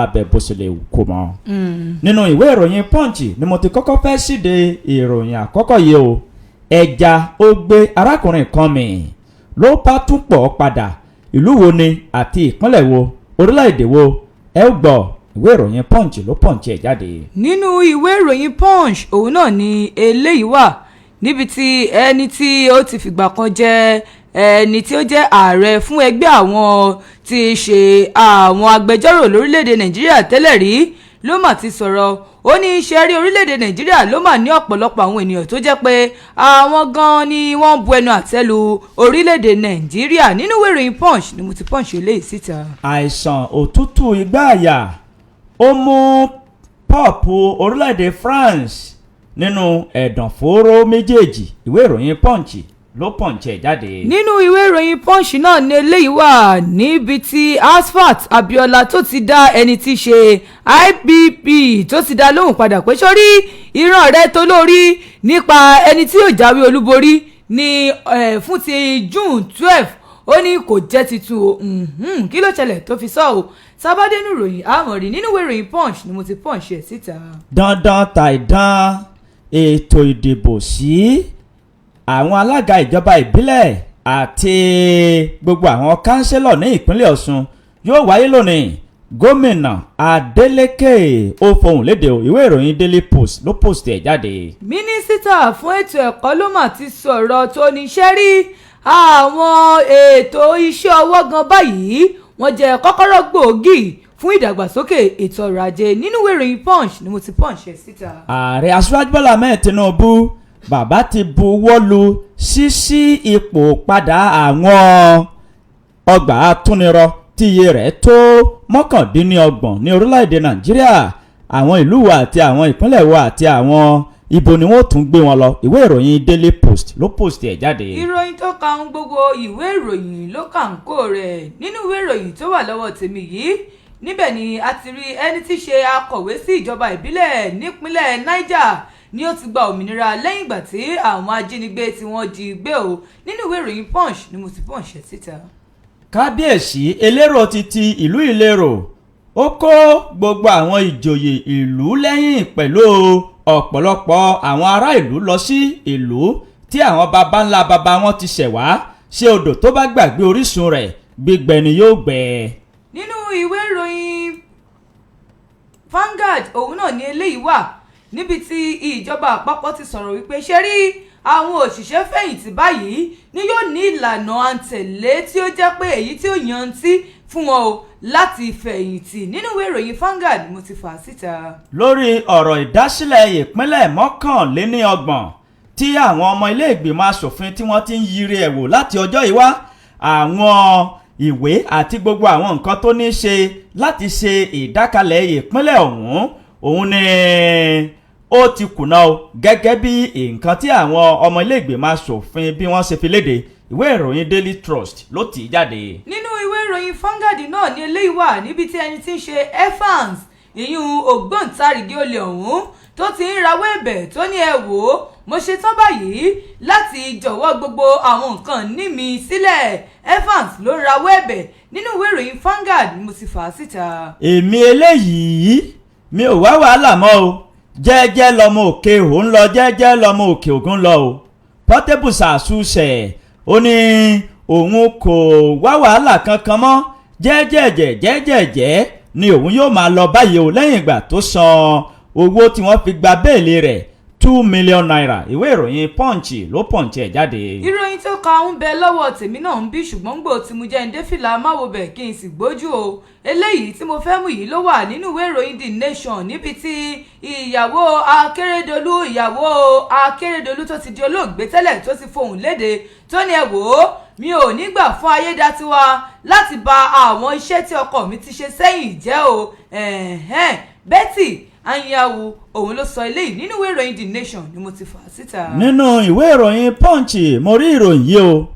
abẹ bó ṣe lè kó mọ́. nínú ìwé ìròyìn punch ni mo ti kọ́kọ́ fẹ́ síde ìròyìn àkọ́kọ́ yìí o ẹja ó gbé arákùnrin kan mì ló bá tún pọ̀ padà ìlú wo ni àti ìpínlẹ̀ wo orílẹ̀-èdè wo ẹ ó gbọ́ ìwé ìròyìn punch ló punch ẹ̀ jáde. nínú ìwé ìròyìn punch òun náà ni eléyìí wà níbi tí ẹni tí ó ti fìgbà kan jẹ́ ẹni tí ó jẹ́ ààrẹ fún ẹgbẹ́ àwọn tí ṣe àwọn agbẹjọ́rò lórílẹ̀‐èdè nàìjíríà tẹ́lẹ̀ rí ló mà ti sọ̀rọ̀ ó ní iṣẹ́ rí orílẹ̀‐èdè nàìjíríà ló mà ní ọ̀pọ̀lọpọ̀ àwọn ènìyàn tó jẹ́ pé àwọn gan ni wọ́n bu ẹnu àtẹ́ lu orílẹ̀‐èdè nàìjíríà nínú ìwé ìròyìn punch ni mo ti punch eléyìí síta. àìsàn òtútù igbá àyà ó mú pọ́ọ̀pù orílẹ̀‐èdè France nínú ẹ̀dọ̀fóró méjèèjì ìwé ìròyìn punch ló pọ̀nchẹ̀ jáde. nínú ìwé ìròyìn punch náà ni eléyìí wà níbi tí Asfat Abiola tó ti dá ẹni tí í ṣe IPP tó ti dá lóhùn padà pé sórí ìran rẹ̀ tó lórí nípa ẹni tí yóò jáwé olúborí ní fún ti June 12 ó ní kò jẹ́ titun o kí ló ṣẹlẹ̀ tó fi sọ o sábàdénú ìròyìn àmọ̀rí nínú ìwé ìròyìn punch ni mo ti punch ẹ̀ síta. dandan tàìdán ètò ìdìbò sí àwọn alága ìjọba ìbílẹ̀ àti gbogbo àwọn kánsílọ̀ ní ìpínlẹ̀ Ọ̀ṣun yóò wáyé lónìí gómìnà Adeleke ó fohùn lédè ìwé ìròyìn Daily Post ló post ẹ̀ jáde. mínísítà fún ètò ẹ̀kọ́ ló mà ti sọ̀rọ̀ tó níṣẹ́ rí àwọn ètò iṣẹ́ ọwọ́ gan báyìí wọ́n jẹ́ kọ́kọ́rọ́ gbòógì fún ìdàgbàsókè ètò ọrọ̀ ajé nínú ìwé ìròyìn punch ni mo ti punch ẹ̀ síta. ààrẹ aṣíwájú Bọ́lá Ahmed Tinubu bàbá ti buwọ́ lu ṣíṣí ipò padà àwọn ọgbà atúnirọ tí iye rẹ̀ tó 29 ní orílẹ̀-èdè Nàìjíríà àwọn ìlú wa àti àwọn ìpínlẹ̀ wa àti àwọn ibo ni wọ́n tún gbé wọn lọ ìwé ìròyìn Daily Post ló post ẹ̀ jáde. ìròyìn tó ka ń gbogbo ìwé ìròyìn ló kà ń kó rẹ̀ nínú ìwé ìròyìn tó wà lọ́wọ́ tèmi yìí níbẹ̀ ni a ti rí ẹni tí ṣe akọ̀wé sí ìjọba ìbílẹ̀ nípínlẹ̀ Niger ni ó ti gba òmìnira lẹ́yìn ìgbà tí àwọn ajínigbé tí wọ́n jí gbé o nínú ìwé ìròyìn punch ni mo ti punch ẹ̀ síta. kábíyèsí elérò ti ìlú ìlérò ó kó gbogbo àwọn ìjòyè ìlú lẹ́yìn pẹ̀lú ọ̀pọ̀lọpọ̀ àwọn ará ìlú lọ sí ìlú tí àwọn baba ńlá baba wọn ti ṣẹ̀ wá ṣé odò tó bá gbàgbé orísun rẹ̀ gbígbẹ ni yóò gbẹ. nínú ìwé ìròyìn Vanguard òun náà ni eléyìí wà níbi tí ìjọba àpapọ̀ ti sọ̀rọ̀ wípé ṣe rí àwọn òṣìṣẹ́ fẹ̀yìntì báyìí ni yóò ní ìlànà àǹtẹ̀lé tí ó jẹ́ pé èyí tí ó yanntí fún wọn o láti fẹ̀yìntì nínú ìwé ìròyìn Vanguard mo ti fà á síta. lórí ọ̀rọ̀ ìdásílẹ̀ ìpínlẹ̀ 29 tí àwọn ọmọ ilé ìgbìmọ̀ asòfin tí wọ́n ti ń yiri ẹ̀ wò láti ọjọ́ yìí wá àwọn ìwé àti gbogbo àwọn nǹkan tó ní ṣe láti ṣe ìdákalẹ̀ ìpínlẹ̀ ọ̀hún òun ni ó ti kùnà o gẹ́gẹ́ bí nǹkan tí àwọn ọmọ ilé ìgbìmọ̀ asòfin bí wọ́n ṣe fi léde ìwé ìròyìn Daily Trust ló tì í jáde. nínú ìwé ìròyìn Vanguard náà ni eléyìí wà níbi tí ẹni tí ń ṣe Evans ìyún ògbóǹtarìgì olè ọ̀hún tó ti ń rawọ́ ẹ̀bẹ̀ tó ní ẹ wò ó mo ṣe tán báyìí láti jọ̀wọ́ gbogbo àwọn nǹkan ní mi sílẹ̀ Evans ló ń rawọ́ ẹ̀bẹ̀ nínú ìwé ìròyìn Vanguard mo ti fà á síta. èmi eléyìí mi ò wá wàhálà mọ́ o jẹ́jẹ́ lọmọ òkè òun lọ jẹ́jẹ́ lọmọ òkè ògùn lọ o Portable ṣàṣùṣẹ̀ ó ní òun kò wá wàhálà kankan mọ́ jẹ́jẹ́jẹ́ ni òun yóò máa lọ báyìí o lẹ́yìn ìgbà tó san owó tí wọ́n fi gba béèlì rẹ̀ 2 million naira ìwé ìròyìn Punch ló punch ẹ̀ jáde. ìròyìn tó ka ń bẹ lọ́wọ́ tèmi náà ń bí ṣùgbọ́n gbò tí mo jẹ́ ndéfìlà máwòbẹ̀ kí n sì gbójú o eléyìí tí mo fẹ́ mú yìí ló wà nínú ìwé ìròyìn The Nation níbi tí ìyàwó Akérèdọ́lù tó ti di olóògbé tẹ́lẹ̀ tó ti fohùn léde tó ní ẹ wò ó mi ò ní gbà fún ayédatiwa láti ba àwọn iṣẹ́ tí ọkọ mi ti ṣe sẹ́yìn jẹ́ o Betty Anyanwu òun ló sọ eléyìí nínú ìwé ìròyìn The Nation ni mo ti fà á síta. nínú ìwé ìròyìn Punch mo rí ìròyìn yìí o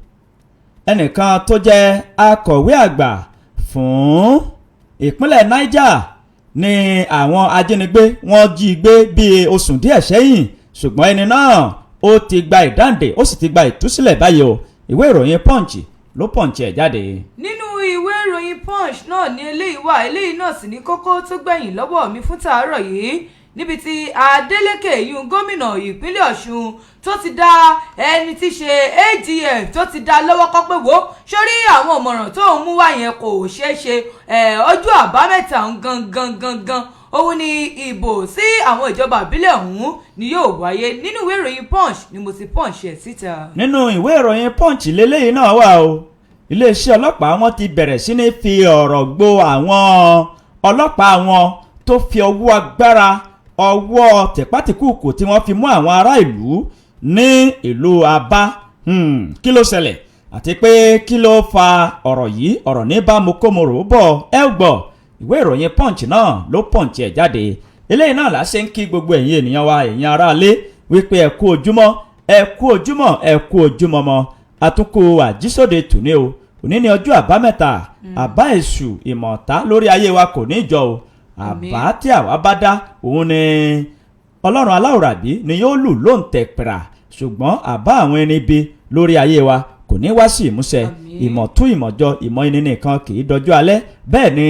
ẹnìkan tó jẹ́ akọ̀wé àgbà fún ìpínlẹ̀ Niger ni àwọn ajínigbé wọ́n jí gbé bíi oṣù díẹ̀ sẹ́yìn ṣùgbọ́n ẹni náà ó ti gba ìdáǹdè ó sì ti gba ìtúsílẹ̀ báyìí o ìwé ìròyìn Punch ló punch ẹ̀ jáde. nínú ìwé ìròyìn ìròyìn punch náà ní eléyìí náà sì ní kókó tó gbẹ̀yìn lọ́wọ́ mi fún tàárọ̀ yìí níbi tí Adeleke yún gómìnà ìpínlẹ̀ Ọ̀ṣun tó ti dá ẹni tí ṣe AGF tó ti dá lọ́wọ́ kọ́ pé wò sórí àwọn ọ̀mọ̀ràn tó ń mú wá yẹn kò ṣeé ṣe ọjọ́ àbámẹ́ta gangan òun ni ìbò sí àwọn ìjọba ìbílẹ̀ ọ̀hún ni yóò wáyé. Nínú ìwé ìròyìn punch ni mo ti punch ẹ̀ síta. Nínú ìwé ìròyìn punch lélẹ́yìn náà wà o iléeṣẹ́ ọlọ́pàá wọn ti bẹ̀rẹ̀ sí ní fi ọ̀rọ̀ gbo àwọn ọlọ́pàá wọn tó fi ọwọ́ agbára ọwọ́ tẹ̀pátìkùkù tí wọ́n fi mú àwọn ará ìlú ní ìlú Aba. Kí ló ṣẹlẹ̀ àti pé kí ló fa ọ̀rọ̀ yìí ọ̀rọ̀ ní bá mokomoro bọ̀ ẹ gbọ́ ìwé ìròyìn punch náà ló punch ẹ̀ jáde. Eléyìí náà láṣẹ ń kí gbogbo ẹ̀yin ènìyàn wa ẹ̀yin aráalé wípé ẹ kú ojúmọ́ ẹ kú ojúmọ́ mọ́ àtúnkù àjísòde tòní o òní ní ọjọ́ àbámẹ́ta àbá èṣù ìmọ̀ta lórí ayé wa kò ní jọ o àbá tí àwa bá dá òun ni ọlọ́run aláwòrábí ni yóò lù lóǹtẹ̀ pẹ̀rà ṣùgbọ́n àbá àwọn ẹni bí lórí ayé wa kò ní wá sí ìmúṣẹ. ìmọ̀tún ìmọ̀jọ ìmọ̀ ẹni nìkan kì í dọjú alẹ́ bẹ́ẹ̀ ni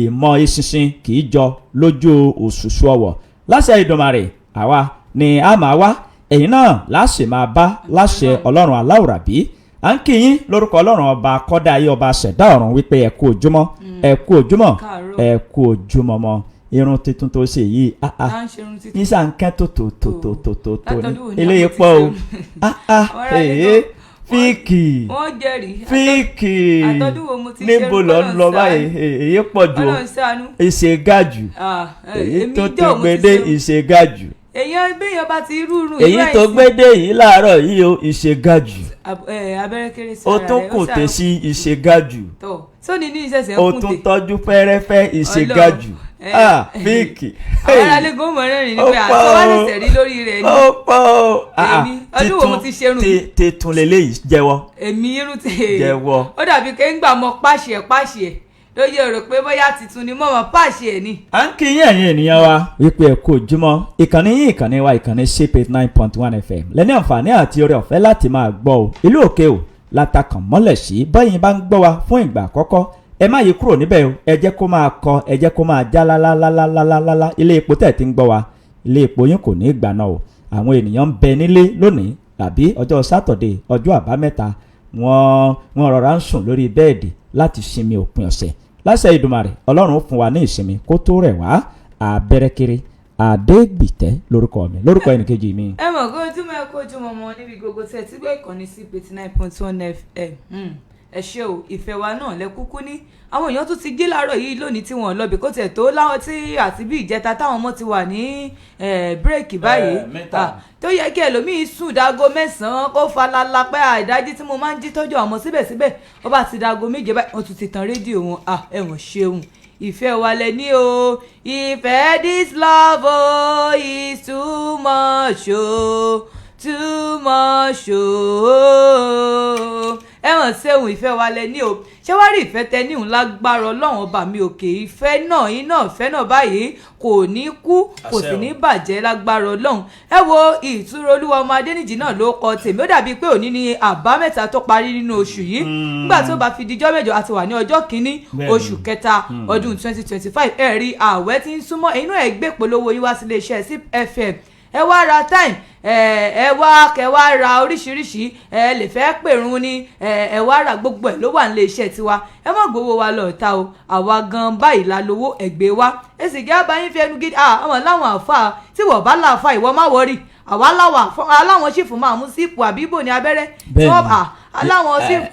ìmọ̀ eṣinṣin kì í jọ lójú òṣùṣù ọwọ̀. láṣẹ Ìdùmarè àwa ni a máa wá ẹ̀yin náà láṣẹ máa bá láṣẹ ọlọ́run aláwòrábí. à ń kí yín lórúkọ ọlọ́run ọba kọ́dá ayé ọba ṣẹ̀dá ọ̀run wípé ẹ kú ojúmọ́ ẹ kú ojúmọ́ mọ́ irun tuntun tó ṣe yìí nísà ń kẹ́ tó ní eléyìí pọ̀ o fíìkì níbo lọ ń lọ báyìí èyí pọ̀ jù ìṣègájù èyí tó tó gbédé ìṣègájù èyàn bá ti rúurú èyí tó gbédé yìí láàárọ̀ yìí o ìṣègájù abẹ́rẹ́ kéré sí o tún kò tẹ̀ sí ìṣègájù sóni ní ìṣẹ̀ṣẹ̀ o tún tọ́jú fẹ́rẹ́fẹ́ ìṣègájù fíìkì. àwọn alẹ́gùn mọ̀rẹ́ rìn ní pé àtọ́wálẹ̀sẹ̀ rí lórí rẹ̀ ní. ó pọ̀ èmi ọdún wo mo ti ṣerun. tètùn lélẹ́yìí jẹ́wọ́. èmi irun ti jẹ́wọ́. ó dàbí pé ń gbà mọ páṣẹ lóye rò pé bóyá titun ni mọ̀ mọ́ páṣẹ ẹ̀ ni. à ń kí yín ẹ̀yin ènìyàn wa wípé ẹ kú ojúmọ́ ìkànnì yín ìkànnì wa ìkànnì shape 9.1 FM lẹ́ni àǹfààní àti oore ọ̀fẹ́ láti máa gbọ́ o ìlú òkè o látàkàn mọ́lẹ̀ sí báyìí bá ń gbọ́ wa fún ìgbà àkọ́kọ́ ẹ má yí kúrò níbẹ̀ o ẹ jẹ́ kó máa kọ ẹ jẹ́ kó máa já lálálálálálá ilé epo tẹ̀ tí ń gbọ́ wa ilé epo yín kò ní í gbaná o àwọn ènìyàn ń bẹ nílé lónìí tàbí ọjọ́ sátọ̀dé ọjọ́ àbámẹ́ta wọ́n rọra ń sùn lórí bẹ́ẹ̀dì láti sinmi òpin ọ̀sẹ̀ láṣẹ Ìdùmarè ọlọ́run fún wa ní ìsinmi kó tó rẹ̀ wá abẹ́rẹ́kéré Adégbìtẹ́ lórúkọ mi lórúkọ ẹnìkejì mi. ẹ mọ̀ kó ojúmọ́ ẹ kó ojúmọ́ mọ́ níbi gbogbo tẹ̀ tí gbé ìkànnì sí 89.1 FM ẹ ṣé o ìfẹ́ wa náà lẹ kúkú ní àwọn èèyàn tún ti jí láàárọ̀ yìí lónìí tí wọ́n lọ́bì kó tẹ̀ tó láwọn tí àti bí ìjẹta táwọn ọmọ ti wà ní bírèkì báyìí tó yẹ kí ẹlòmíín sùn dáago 9 kó falala pé àìdájí tí mo máa ń jí tọ́jú àwọn síbẹ̀síbẹ̀ ó bá ti dáago 7 báyìí wọ́n tún ti tan rédíò wọn ẹ̀wọ̀n ṣeun ìfẹ́ wa lẹ ní o ìfẹ́ this love oh is too much o too much o ẹ̀wọ̀n sẹ́hùn ìfẹ́ wa lẹ ní o ṣé wàá rí ìfẹ́ tẹ níhùn lágbára ọlọ́run ọba mi òkè ìfẹ́ náà iná ìfẹ́ náà báyìí kò ní kú kò sì ní bàjẹ́ lágbára ọlọ́run ẹ wo ìtura olúwa ọmọ adẹ́nìjì náà ló kọ tèmi ó dàbí pé òní ni àbámẹ́ta tó parí nínú oṣù yìí nígbà tó bá fi dijọ́ mẹ́jọ àti wà ní ọjọ́ kìíní oṣù kẹta ọdún 2025 ẹ̀rí ààwẹ̀ tí ń súnmọ́ inú ẹ̀ gbé polówó yín wá sí iléeṣẹ́ SIP FM ẹ wá ra time ẹ wá kẹ wá ra oríṣiríṣi ẹ lè fẹ́ pèrún ni ẹ wá ra gbogbo ẹ̀ ló wà nílé iṣẹ́ tiwa ẹ má gbowó wa lọ ta o àwa gan báyìí la lówó ẹgbẹ́ wa ẹ sì jẹ́ àbáyín fi ẹnu gidi àwọn láwọn àfa tí wọ́n bá láàfa ìwọ má wọrí àwa aláwọn ṣìfù máa mú sípò àbíbò ní abẹ́rẹ́ tí wọ́n aláwọn ṣìfù.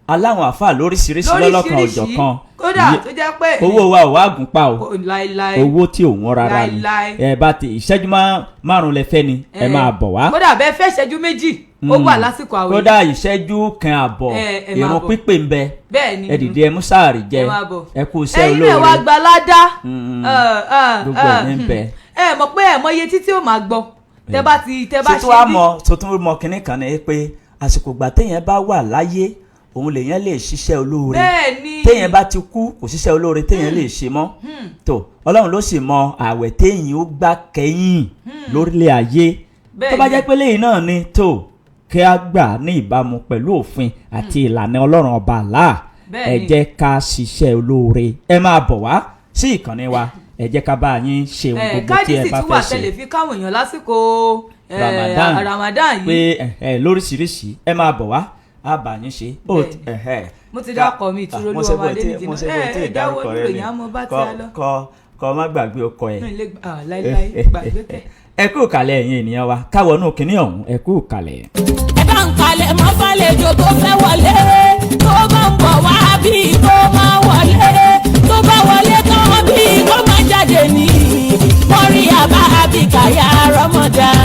aláwọn àfa lóríṣiríṣi lọ́lọ́kan ọ̀jọ̀ kan kódà tó jẹ́ pé owó wa ò wá gùn pa o owó tí ò wọ́n rárá ni ẹ bá ti ìṣẹ́jú márùn-ún lẹ fẹ́ ni ẹ máa bọ̀ wá. kódà bẹ́ẹ̀ fẹ́ ìṣẹ́jú méjì ó wà lásìkò àwẹ̀. kódà ìṣẹ́jú kan àbọ̀ ìrun pípé ń bẹ ẹ dìde ẹ mú sáàrì jẹ ẹ kú iṣẹ́ olóore ẹ̀yin ẹ̀ wá gba ládá gbogbo ẹ̀ ní bẹ. ẹ mọ̀ pé ẹ mọ iye títí ó máa gbọ́ tẹ bá ṣe bí. tuntun mọ kinní kan ní pé àsìkò ìgbà téèyàn bá wà láyé òun lèèyàn lè ṣiṣẹ́ olóore téèyàn bá ti kú kò ṣiṣẹ́ olóore téèyàn lè ṣe mọ́ tó ọlọ́run ló sì mọ àwẹ̀ téèyàn ó gbà kẹ́yìn lórílẹ̀ ayé tó bá jẹ́ pé lẹ́yìn náà ni tó kí a gbà ní ìbámu pẹ̀lú òfin àti ìlànà ọlọ́run ọba Allah ẹ jẹ́ ká ṣiṣẹ́ olóore ẹ máa bọ̀ wá sí ìkànnì wa ẹ jẹ́ ká bá yín ṣe ohun gbogbo tí ẹ bá fẹ́ ṣe. káàdì sì tún wà tẹ́lẹ̀ fi káwọn èèyàn lásìkò Ramadan yìí. pé lóríṣiríṣi ẹ máa bọ̀ wá á bá yín ṣe. mo ti dákọ̀ mi ìtura olúwa wa dé nìjìnà ìdáwọ́ ìròyìn àmọ́ bá ti á lọ. kọ́ má gbàgbé ọkọ ẹ̀. láíláí gbàgbé kẹ́. ẹ kú kalẹ̀ ẹ̀yin ènìyàn wa káwọnú kínní ọ̀hún ẹ kú kalẹ̀. ẹ bá ń kalẹ̀ mọ́ fàlejò tó fẹ́ wọlé tó bá ń bọ̀ wá bí tó máa wọlé tó bá wọlé tán bí tó máa jáde ní mọ́rí àbá àbíkàyà Ramadan.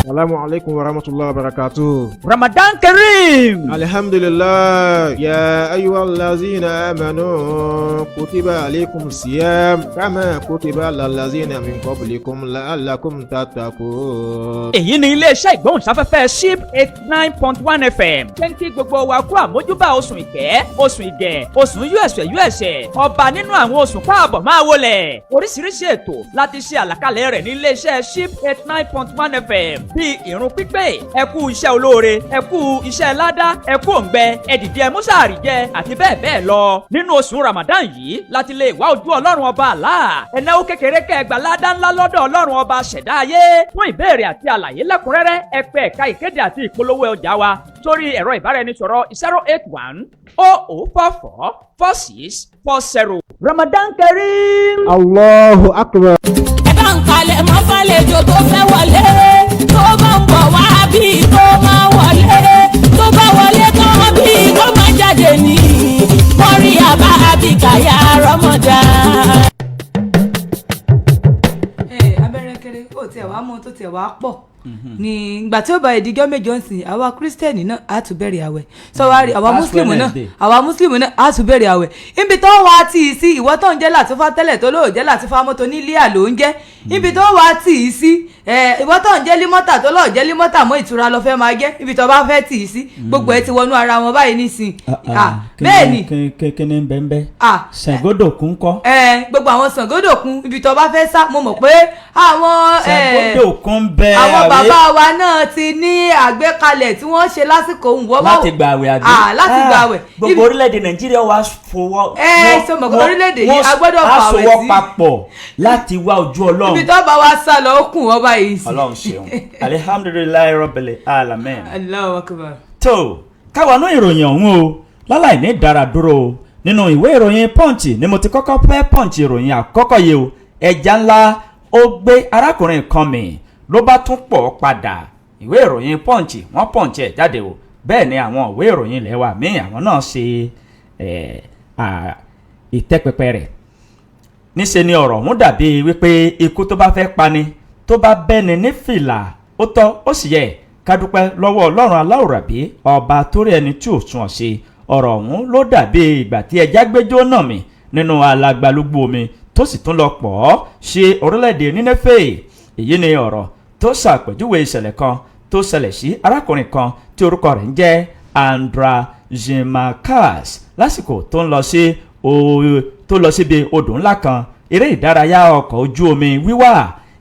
Assalamu alaikum warahmatullahi wabarakatuh. Ramadan Kareem. Alhamdulillah ya ayyuhallazina amanu kutiba alaykum siyam kama kutiba lallazina min qablikum la'allakum tattaqun. Èyí ni iléeṣẹ́ ìgbóhùnsáfẹ́fẹ́ SHIP 89.1 FM jẹ́ kí gbogbo wa kú àmójúbà oṣù ìkẹ́ oṣù ìgẹ̀ oṣù yúẹ̀ṣẹ̀ ọba nínú àwọn oṣù káàbọ̀ máa wọlẹ̀. Oríṣiríṣi ètò láti ṣe àlàkalẹ̀ rẹ̀ ní iléeṣẹ́ SHIP 89.1 FM bíi ìrun pípé ẹ kú iṣẹ́ olóore ẹ kú iṣẹ́ ládá ẹ kú òǹgbẹ ẹ dìde ẹ mú sàárì jẹ àti bẹ́ẹ̀ bẹ́ẹ̀ lọ. Nínú oṣù Ramadan yìí láti lè wá ojú Ọlọ́run ọba Allah ẹ náwó kékeré kẹgbà ládá ńlá lọ́dọ̀ Ọlọ́run ọba ṣẹ̀dá ayé. Fún ìbéèrè àti àlàyé lẹ́kùnrẹ́rẹ́ ẹ pè ẹ̀ka ìkéde àti ìpolówó ọjà wa sórí ẹ̀rọ ìbáraẹnisọ̀rọ̀ 081 0044 4640. Ramadan Kareem. Allahu akbar. ẹ bá ń kalẹ̀ mọ́ fàlejò tó fẹ́ wọlé tó bá ń bọ̀ wá bí tó máa wọlé tó bá wọlé tán bí tó máa jáde ní mọ́rí àbá àbíkàyà Ramadan. abẹ́rẹ́ kéré kó tiẹ̀ wá mọ́ tó tiẹ̀ wá pọ̀ ní ìgbà tí ó bá ìdíjọ́ méjì ń sìn àwa kírísítẹ́nì náà á tún bẹ̀rẹ̀ àwẹ̀ sọ́wárí àwa mùsùlùmí náà á tún bẹ̀rẹ̀ àwẹ̀ ibi tó wá tì í sí ìwọ tó ń jẹ́ Làtífà tẹ́lẹ̀ tó lóò jẹ́ Làtífà mọ́tò ní Líà ló ń jẹ́ ibi tó wá tì í sí ìwọ tó ń jẹ́ Límọ́tà tó lóò jẹ́ Límọ́tà mọ́ ìtura lọ fẹ́ máa jẹ́ ibi tó bá fẹ́ tì í sí gbogbo ẹ ti wọnú ara wọn báyìí nísìn bẹ́ẹ̀ ni kíni bẹ́ẹ̀ Ṣàngódòkun kọ́. gbogbo àwọn Ṣàngódòkun ibi tó bá fẹ́ sá mo mọ̀ pé àwọn Ṣàngódòkun bẹ́ẹ̀ àwọn bàbá wa náà ti ní àgbékalẹ̀ tí wọ́n ṣe lásìkò òun wọ́n bá láti gbààwẹ̀ àbí láti gbààwẹ̀ gbogbo orílẹ̀-èdè Nàìjíríà wa fọwọ́ sọmọ kan orílẹ̀-èdè yìí a gbọ́dọ̀ fà wẹ̀ sí àsowọ́ papọ̀ láti wá ojú Ọlọ́run ibi tó bá wa sá lọ ó kùn wọ́n báyìí sí. Ọlọ́run ṣeun alihamdulilayi rabbil alamin. Allahu akbar. tó káwọnú ìròyìn ọ̀hún o láláì ní dáradúró nínú ìwé ìròyìn Punch ni mo ti kọ́kọ́ fẹ́ Punch ìròyìn àkọ́kọ́ yìí o ẹja ńlá ó gbé arákùnrin kan mì ló bá tún pọ̀ padà ìwé ìròyìn Punch wọ́n Punch ẹ̀ jáde o bẹ́ẹ̀ ni àwọn ìwé ìròyìn ilẹ̀ wa míì àwọn náà ṣe ìtẹ́pẹpẹ rẹ̀ níṣe ni ọ̀rọ̀ ọ̀hún dàbí wípé ikú tó bá fẹ́ pani tó bá bẹ́ni ní fìlà ó tọ́ ó sì yẹ ká dúpẹ́ lọ́wọ́ Ọlọ́run aláwòrábí ọba torí ẹni tí ò sún ọ̀ ṣe ọ̀rọ̀ ọ̀hún ló dàbí ìgbà tí ẹja gbẹjọ́ náà mì nínú alagbalúgbú omi tó sì tún lọ pọ̀ ọ́ ṣe orílẹ̀-èdè Nínéfè èyí ni ọ̀rọ̀ tó ṣàpèjúwe ìṣẹ̀lẹ̀ kan tó ṣẹlẹ̀ sí arákùnrin kan tí orúkọ rẹ̀ ń jẹ́ Andrazimakas lásìkò tó lọ síbi odò ńlá kan eré ìdárayá ọkọ̀ ojú omi wíwà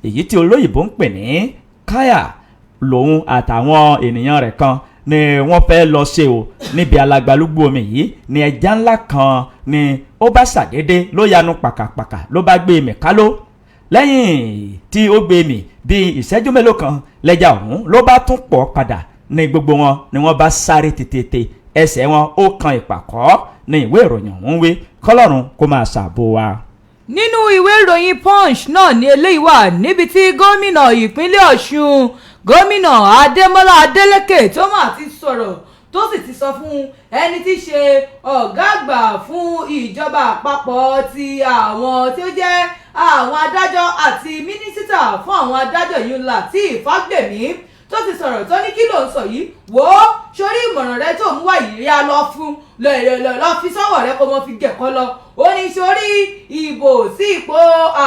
èyí tí olóyìnbó ń pè ní káyà lòun àtàwọn ènìyàn rẹ̀ kan ni wọ́n fẹ́ lọ ṣe o níbi alagbalúgbú omi yìí ni ẹja ńlá kan ni ó bá ṣàdédé ló yanu pàkàpàkà ló bá gbé mì káló lẹ́yìn tí ó gbé mì bíi ìṣẹ́jú mélòó kan lẹ́jà ọ̀hún ló bá tún pọ̀ padà ní gbogbo wọn ni wọ́n bá sáré tètè ẹsẹ̀ wọn ó kan ìpàkọ́ ní ìwé ìròyìn ọ̀hún wí kọ́lọ́run kó máa ṣàbò wa. nínú ìwé ìròyìn Punch náà ni eléyìí wà níbi tí gómìnà ìpínlẹ̀ Ọ̀ṣun gómìnà Adémọ́lá Adélékè tó máa ti sọ̀rọ̀ tó sì ti sọ fún ẹni tí í ṣe ọ̀gá àgbà fún ìjọba àpapọ̀ ti àwọn tí ó jẹ́ àwọn adájọ́ àti mínísítà fún àwọn adájọ́ yìí Lateef Fagbemi tó ti sọ̀rọ̀ tó ní kí ló ń sọ yìí wò ó sórí ìmọ̀ràn rẹ tó mú wá yìí rí a lọ fún lọ fi sọ́wọ́ rẹ kó mọ́ fi gẹ̀kọ́ lọ ó ní sórí ìbò sí ipò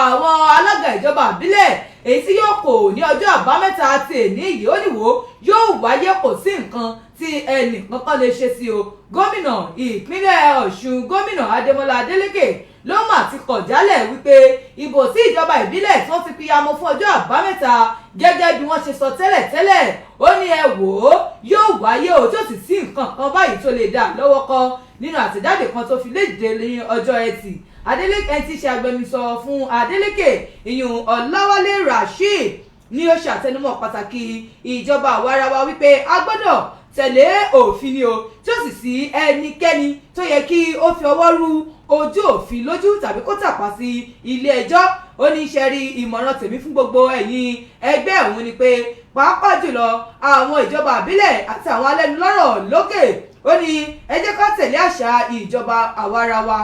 àwọn alága ìjọba àbílẹ̀ èyí tí yóò kò ní ọjọ́ àbámẹ́ta àti èní yìí ó ní wò ó yóò wáyé kò sí nǹkan tí ẹnì kankan lè ṣe sí o gómìnà ìpínlẹ̀ Ọ̀ṣun gómìnà Adémọ́lá Adélékè ló mà ti kọ̀ jálẹ̀ wípé ìbò sí ìjọba ìbílẹ̀ tí wọ́n ti pìyàmọ́ fún ọjọ́ àbámẹ́ta gẹ́gẹ́ bí wọ́n ṣe sọ tẹ́lẹ̀ ó ní ẹ wò ó yóò wáyé o tí ó sì sí nǹkan kan báyìí tó lè dà lọ́wọ́ kọ nínú àtẹ̀jáde kan tó fi léde ní ọjọ́ Ẹtì. Adeleke ti ṣe agbẹnusọ fún Adeleke ìyún Ọláwálé Rasheed ni ó ṣàtẹnumọ́ pàtàkì ìjọba àwarawa wípé a gbọ́dọ̀ tẹ̀lé òfin ni o tí ó sì sí ẹnikẹ́ni tó yẹ kí ó fi ọwọ́ rú ojú òfin lójú tàbí kó tàpá sí ilé ẹjọ́. Ó ní iṣẹ́ rí ìmọ̀ràn tèmi fún gbogbo ẹ̀yin ẹgbẹ́ òun ni pé pàápàá jùlọ àwọn ìjọba àbílẹ̀ àti àwọn alẹ́nulọ́rọ̀ lókè ó ní ẹ jẹ́ ká tẹ̀lé àṣà ìjọba àwarawa.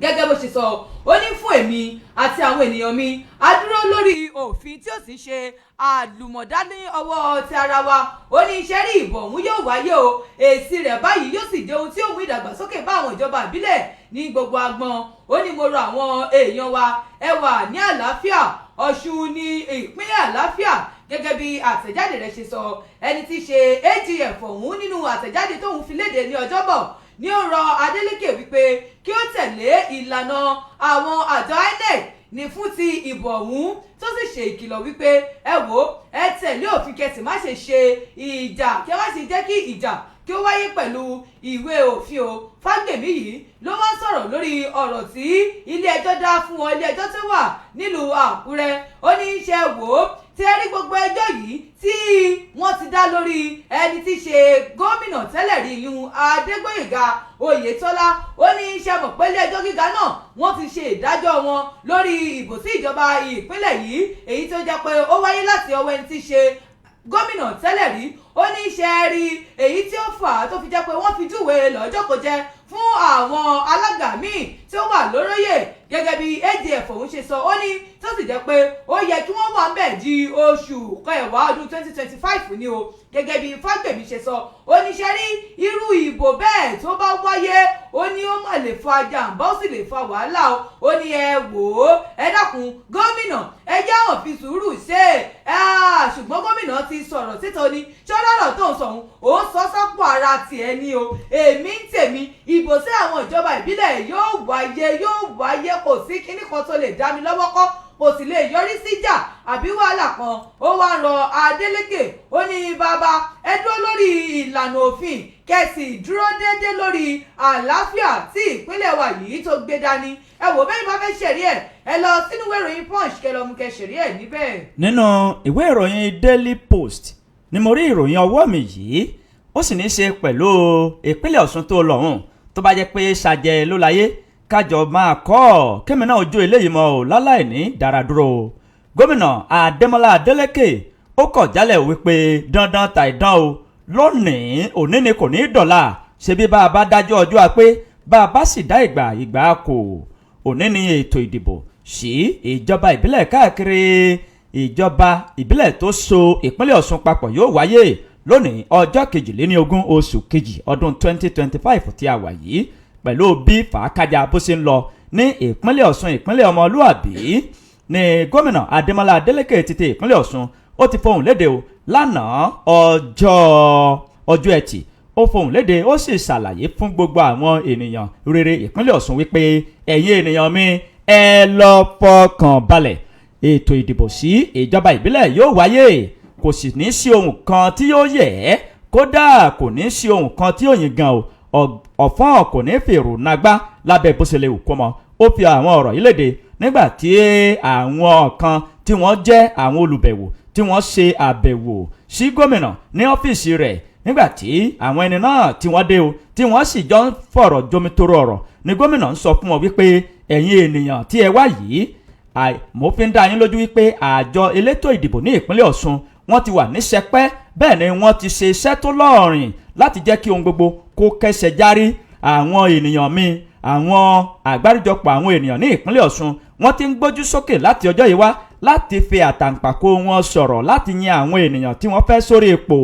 Gẹ́gẹ́ bó ṣe sọ ó ní fún èmi àti àwọn ènìyàn mi a dúró lórí òfin tí ó sì ṣe àlùmọ̀dání ọwọ́ ti ara wa. Ó ní iṣẹ́ rí ìbò ọ̀hún yóò wáyé o èsì rẹ̀ báyìí yóò sì jẹ́ ohun tí ó mú ìdàgbàsókè bá àwọn ìjọba ìbílẹ̀ ní gbogbo agbọn. Ó ní mo rọ àwọn èèyàn wa ẹ wà ní àlàáfíà Ọ̀ṣun ní ìpínlẹ̀ àlàáfíà. Gẹ́gẹ́ bí àtẹ̀jáde rẹ̀ ṣe sọ ẹni tí í ṣe AGF ọ̀hún nínú àtẹ̀jáde tóun fi léde ní ọjọ́bọ̀ ní ó rọ Adeleke wípé kí ó tẹ̀lé ìlànà àwọn àjọ INEC ní fún ti ìbò ọ̀hún tó sì ṣe ìkìlọ̀ wípé ẹ wò ẹ tẹ̀lé òfin kẹsì má ṣe ṣe ìjà kí ẹ má ṣe jẹ́ kí ìjà kí ó wáyé pẹ̀lú ìwé òfin o. Fágbèmí yìí ló wá sọ̀rọ̀ lórí ọ̀rọ̀ tí ilé ẹjọ́ dá fún wọn ilé ẹjọ́ tó wà nílùú Àkúrẹ́. Ó ní í ṣe wò ó tí ẹ rí gbogbo ẹjọ́ yìí tí wọ́n ti dá lórí ẹni tí í ṣe gómìnà tẹ́lẹ̀ rí yún Adégbóyèga Oyètọ́lá. Ó ní í ṣe mọ̀ pé ilé ẹjọ́ gíga náà wọ́n ti ṣe ìdájọ́ wọn lórí ìbò sí ìjọba ìpínlẹ̀ yìí èyí tó jẹ́ pé ó wáyé láti ọwọ́ ẹni tí í ṣe gómìnà tẹ́lẹ̀ rí. Ó ní iṣẹ́ rí èyí tí ó fà á tó fi jẹ́ pé wọ́n fi júwe lọ́jọ́ kò jẹ́ fún àwọn alága míì tí ó wà lóróyè gẹ́gẹ́ bí AGF òun ṣe sọ. Ó ní tó sì jẹ́ pé ó yẹ kí wọ́n wà ń bẹ̀ di oṣù kẹwàá ọdún 2025 ni o. Gẹ́gẹ́ bí Fágbèmí ṣe sọ ó ní ṣe rí irú ìbò bẹ́ẹ̀ tó bá wáyé ó ní ó mà lè fa jàǹbá ó sì lè fa wàhálà o. Ó ní ẹ wò ó ẹ dákun gómìnà ẹ jẹ́ àwọn fi sùúrù ṣe ṣùgbọ́n gómìnà ti sọ̀rọ̀ síta ó ní ṣọ́lọ́rọ̀ tó ń sọ̀hún ó sọ sọ́pọ̀ ara tiẹ̀ ni o. Èmi ń tèmi ìbò sí àwọn ìjọba ìbílẹ̀ yóò wáyé kò sí kíní kan tó lè dá mi lọ́wọ́ kọ́ kò sì lè yọrí síjà àbí wàhálà kan. Ó wá rọ Adeleke ó ní bàbá ẹ dúró lórí ìlànà òfin kẹsì dúró déédéé lórí àlàáfíà tí ìpínlẹ̀ wa yìí tó gbé dání. Ẹ wò bẹ́ẹ̀ bá fẹ́ ṣẹ̀rí ẹ̀ ẹ lọ sínú ìwé ìròyìn Punch kẹ́ lọ mú kẹ́ ṣẹ̀rí ẹ̀ níbẹ̀. nínú ìwé ìròyìn Daily Post ni mo rí ìròyìn ọwọ́ mi yìí ó sì ní í ṣe pẹ̀lú ìpínlẹ̀ Ọ̀ṣun tó lọ́hùn tó bá jẹ́ pé ṣàjẹ́ ló láyé kájọ máa kọ́ kémi náà ojú eléyìí mọ́ ò láláì ní dáradúró. Gómìnà Adémọ́lá Adélékè ó kọ̀ jálẹ̀ wípé dandan tàìdán o lónìí òní ni kò ní í dọ̀la ṣebí bá a bá dájọ́ ọjọ́ a pé bá a bá sì dá ìgbà kò òní ni ètò ìdìbò sí ìjọba ìbílẹ̀ káàkiri ìjọba ìbílẹ̀ tó so ìpínlẹ̀ Ọ̀ṣun papọ̀ yóò wáyé lónìí ọjọ́ 22 oṣù kejì ọdún 2025 tí a wà yìí pẹ̀lú bí fàákájà bó ṣe ń lọ ní ìpínlẹ̀ Ọ̀ṣun ìpínlẹ̀ ọmọlúàbí ní gómìnà Adémọ́lá Adélékè títí ìpínlẹ̀ Ọ̀ṣun ó ti fohùn léde o lánàá ọjọ́ ẹtì ó fohùn léde ó sì ṣàlàyé fún gbogbo àwọn ènìyàn rere ìpínlẹ̀ Ọ̀ṣun wípé ẹ̀yin ènìyàn mi ẹ lọ fọkàn balẹ̀ ètò ìdìbò sí ìjọba ìbílẹ̀ yóò wáyé kò sì ní sí ohun kan tí yóò yẹ̀ ẹ́ kódà kò ní sí ohun kan tí yóò yin gan o ọ̀fọ́n kò ní fèrò nagbá lábẹ́ bó ṣe lè wù kó mọ́. Ó fi àwọn ọ̀rọ̀ yìí léde nígbà tí àwọn kan tí wọ́n jẹ́ àwọn olùbẹ̀wò tí wọ́n ṣe àbẹ̀wò sí gómìnà ní ọ́fíìsì rẹ̀ nígbà tí àwọn ẹni náà tí wọ́n dé o tí wọ́n sì jọ ń fọ̀rọ̀ jomitoro ọ̀rọ̀ ni gómìnà ń sọ fún wọn wípé ẹ̀yin ènìyàn tí ẹ wá yìí mo fi ń dá yín lójú wípé àjọ elétò ìdìbò ní ìpínlẹ̀ Ọ̀ṣun wọ́n ti wà ní sẹpẹ́ bẹ́ẹ̀ ni wọ́n ti ṣe iṣẹ́ tó lọ́ọ̀rìn láti jẹ́ kí ohun gbogbo kó kẹsẹ̀ járí. Àwọn ènìyàn mi àwọn àgbáríjọpọ̀ àwọn ènìyàn ní ìpínlẹ̀ Ọ̀ṣun wọ́n ti ń gbójú sókè láti ọjọ́ yìí wá láti fi àtàǹpàkò wọn sọ̀rọ̀ láti yan àwọn ènìyàn tí wọ́n fẹ́ sórí ipò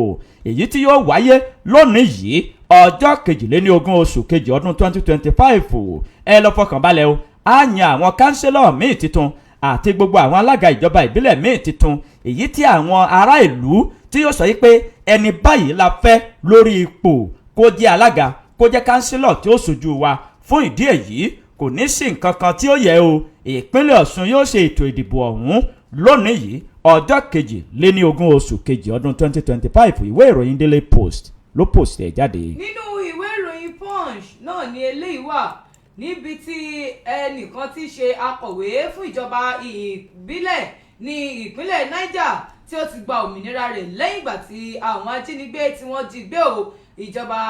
èyí tí yóò wáyé lónìí yìí ọjọ́ 22 oṣù kejì ọdún 2025. Ẹ lọ fọkàn balẹ̀ o á yan àwọn kánsílọ̀ míì tuntun àti gbogbo àwọn alága ìjọba ìbílẹ̀ míì tuntun èyí tí àwọn ará ìlú tí yóò sọ yìí pé ẹni báyìí la fẹ́ lórí ipò kó jẹ́ alága kó jẹ́ kánsílọ̀ tí ó ṣojú wa. Fún ìdí èyí kò ní sí nǹkan kan tí ó yẹ o ìpínlẹ̀ Ọ̀ṣun yóò ṣe ètò ìdìbò ọ̀hún lónìí yìí ọjọ́ 22 oṣù kejì ọdún 2025. Ìwé ìròyìn Daily Post ló post ẹ̀ jáde. Nínú ìwé ìròyìn Punch Punch náà ni eléyìí wà níbi tí ẹnìkan ti ṣe akọ̀wé fún ìjọba ìbílẹ̀ ní ìpínlẹ̀ Niger tí ó ti gba òmìnira rẹ̀ lẹ́yìn ìgbà tí àwọn ajínigbé tí wọ́n jí gbé o ìjọba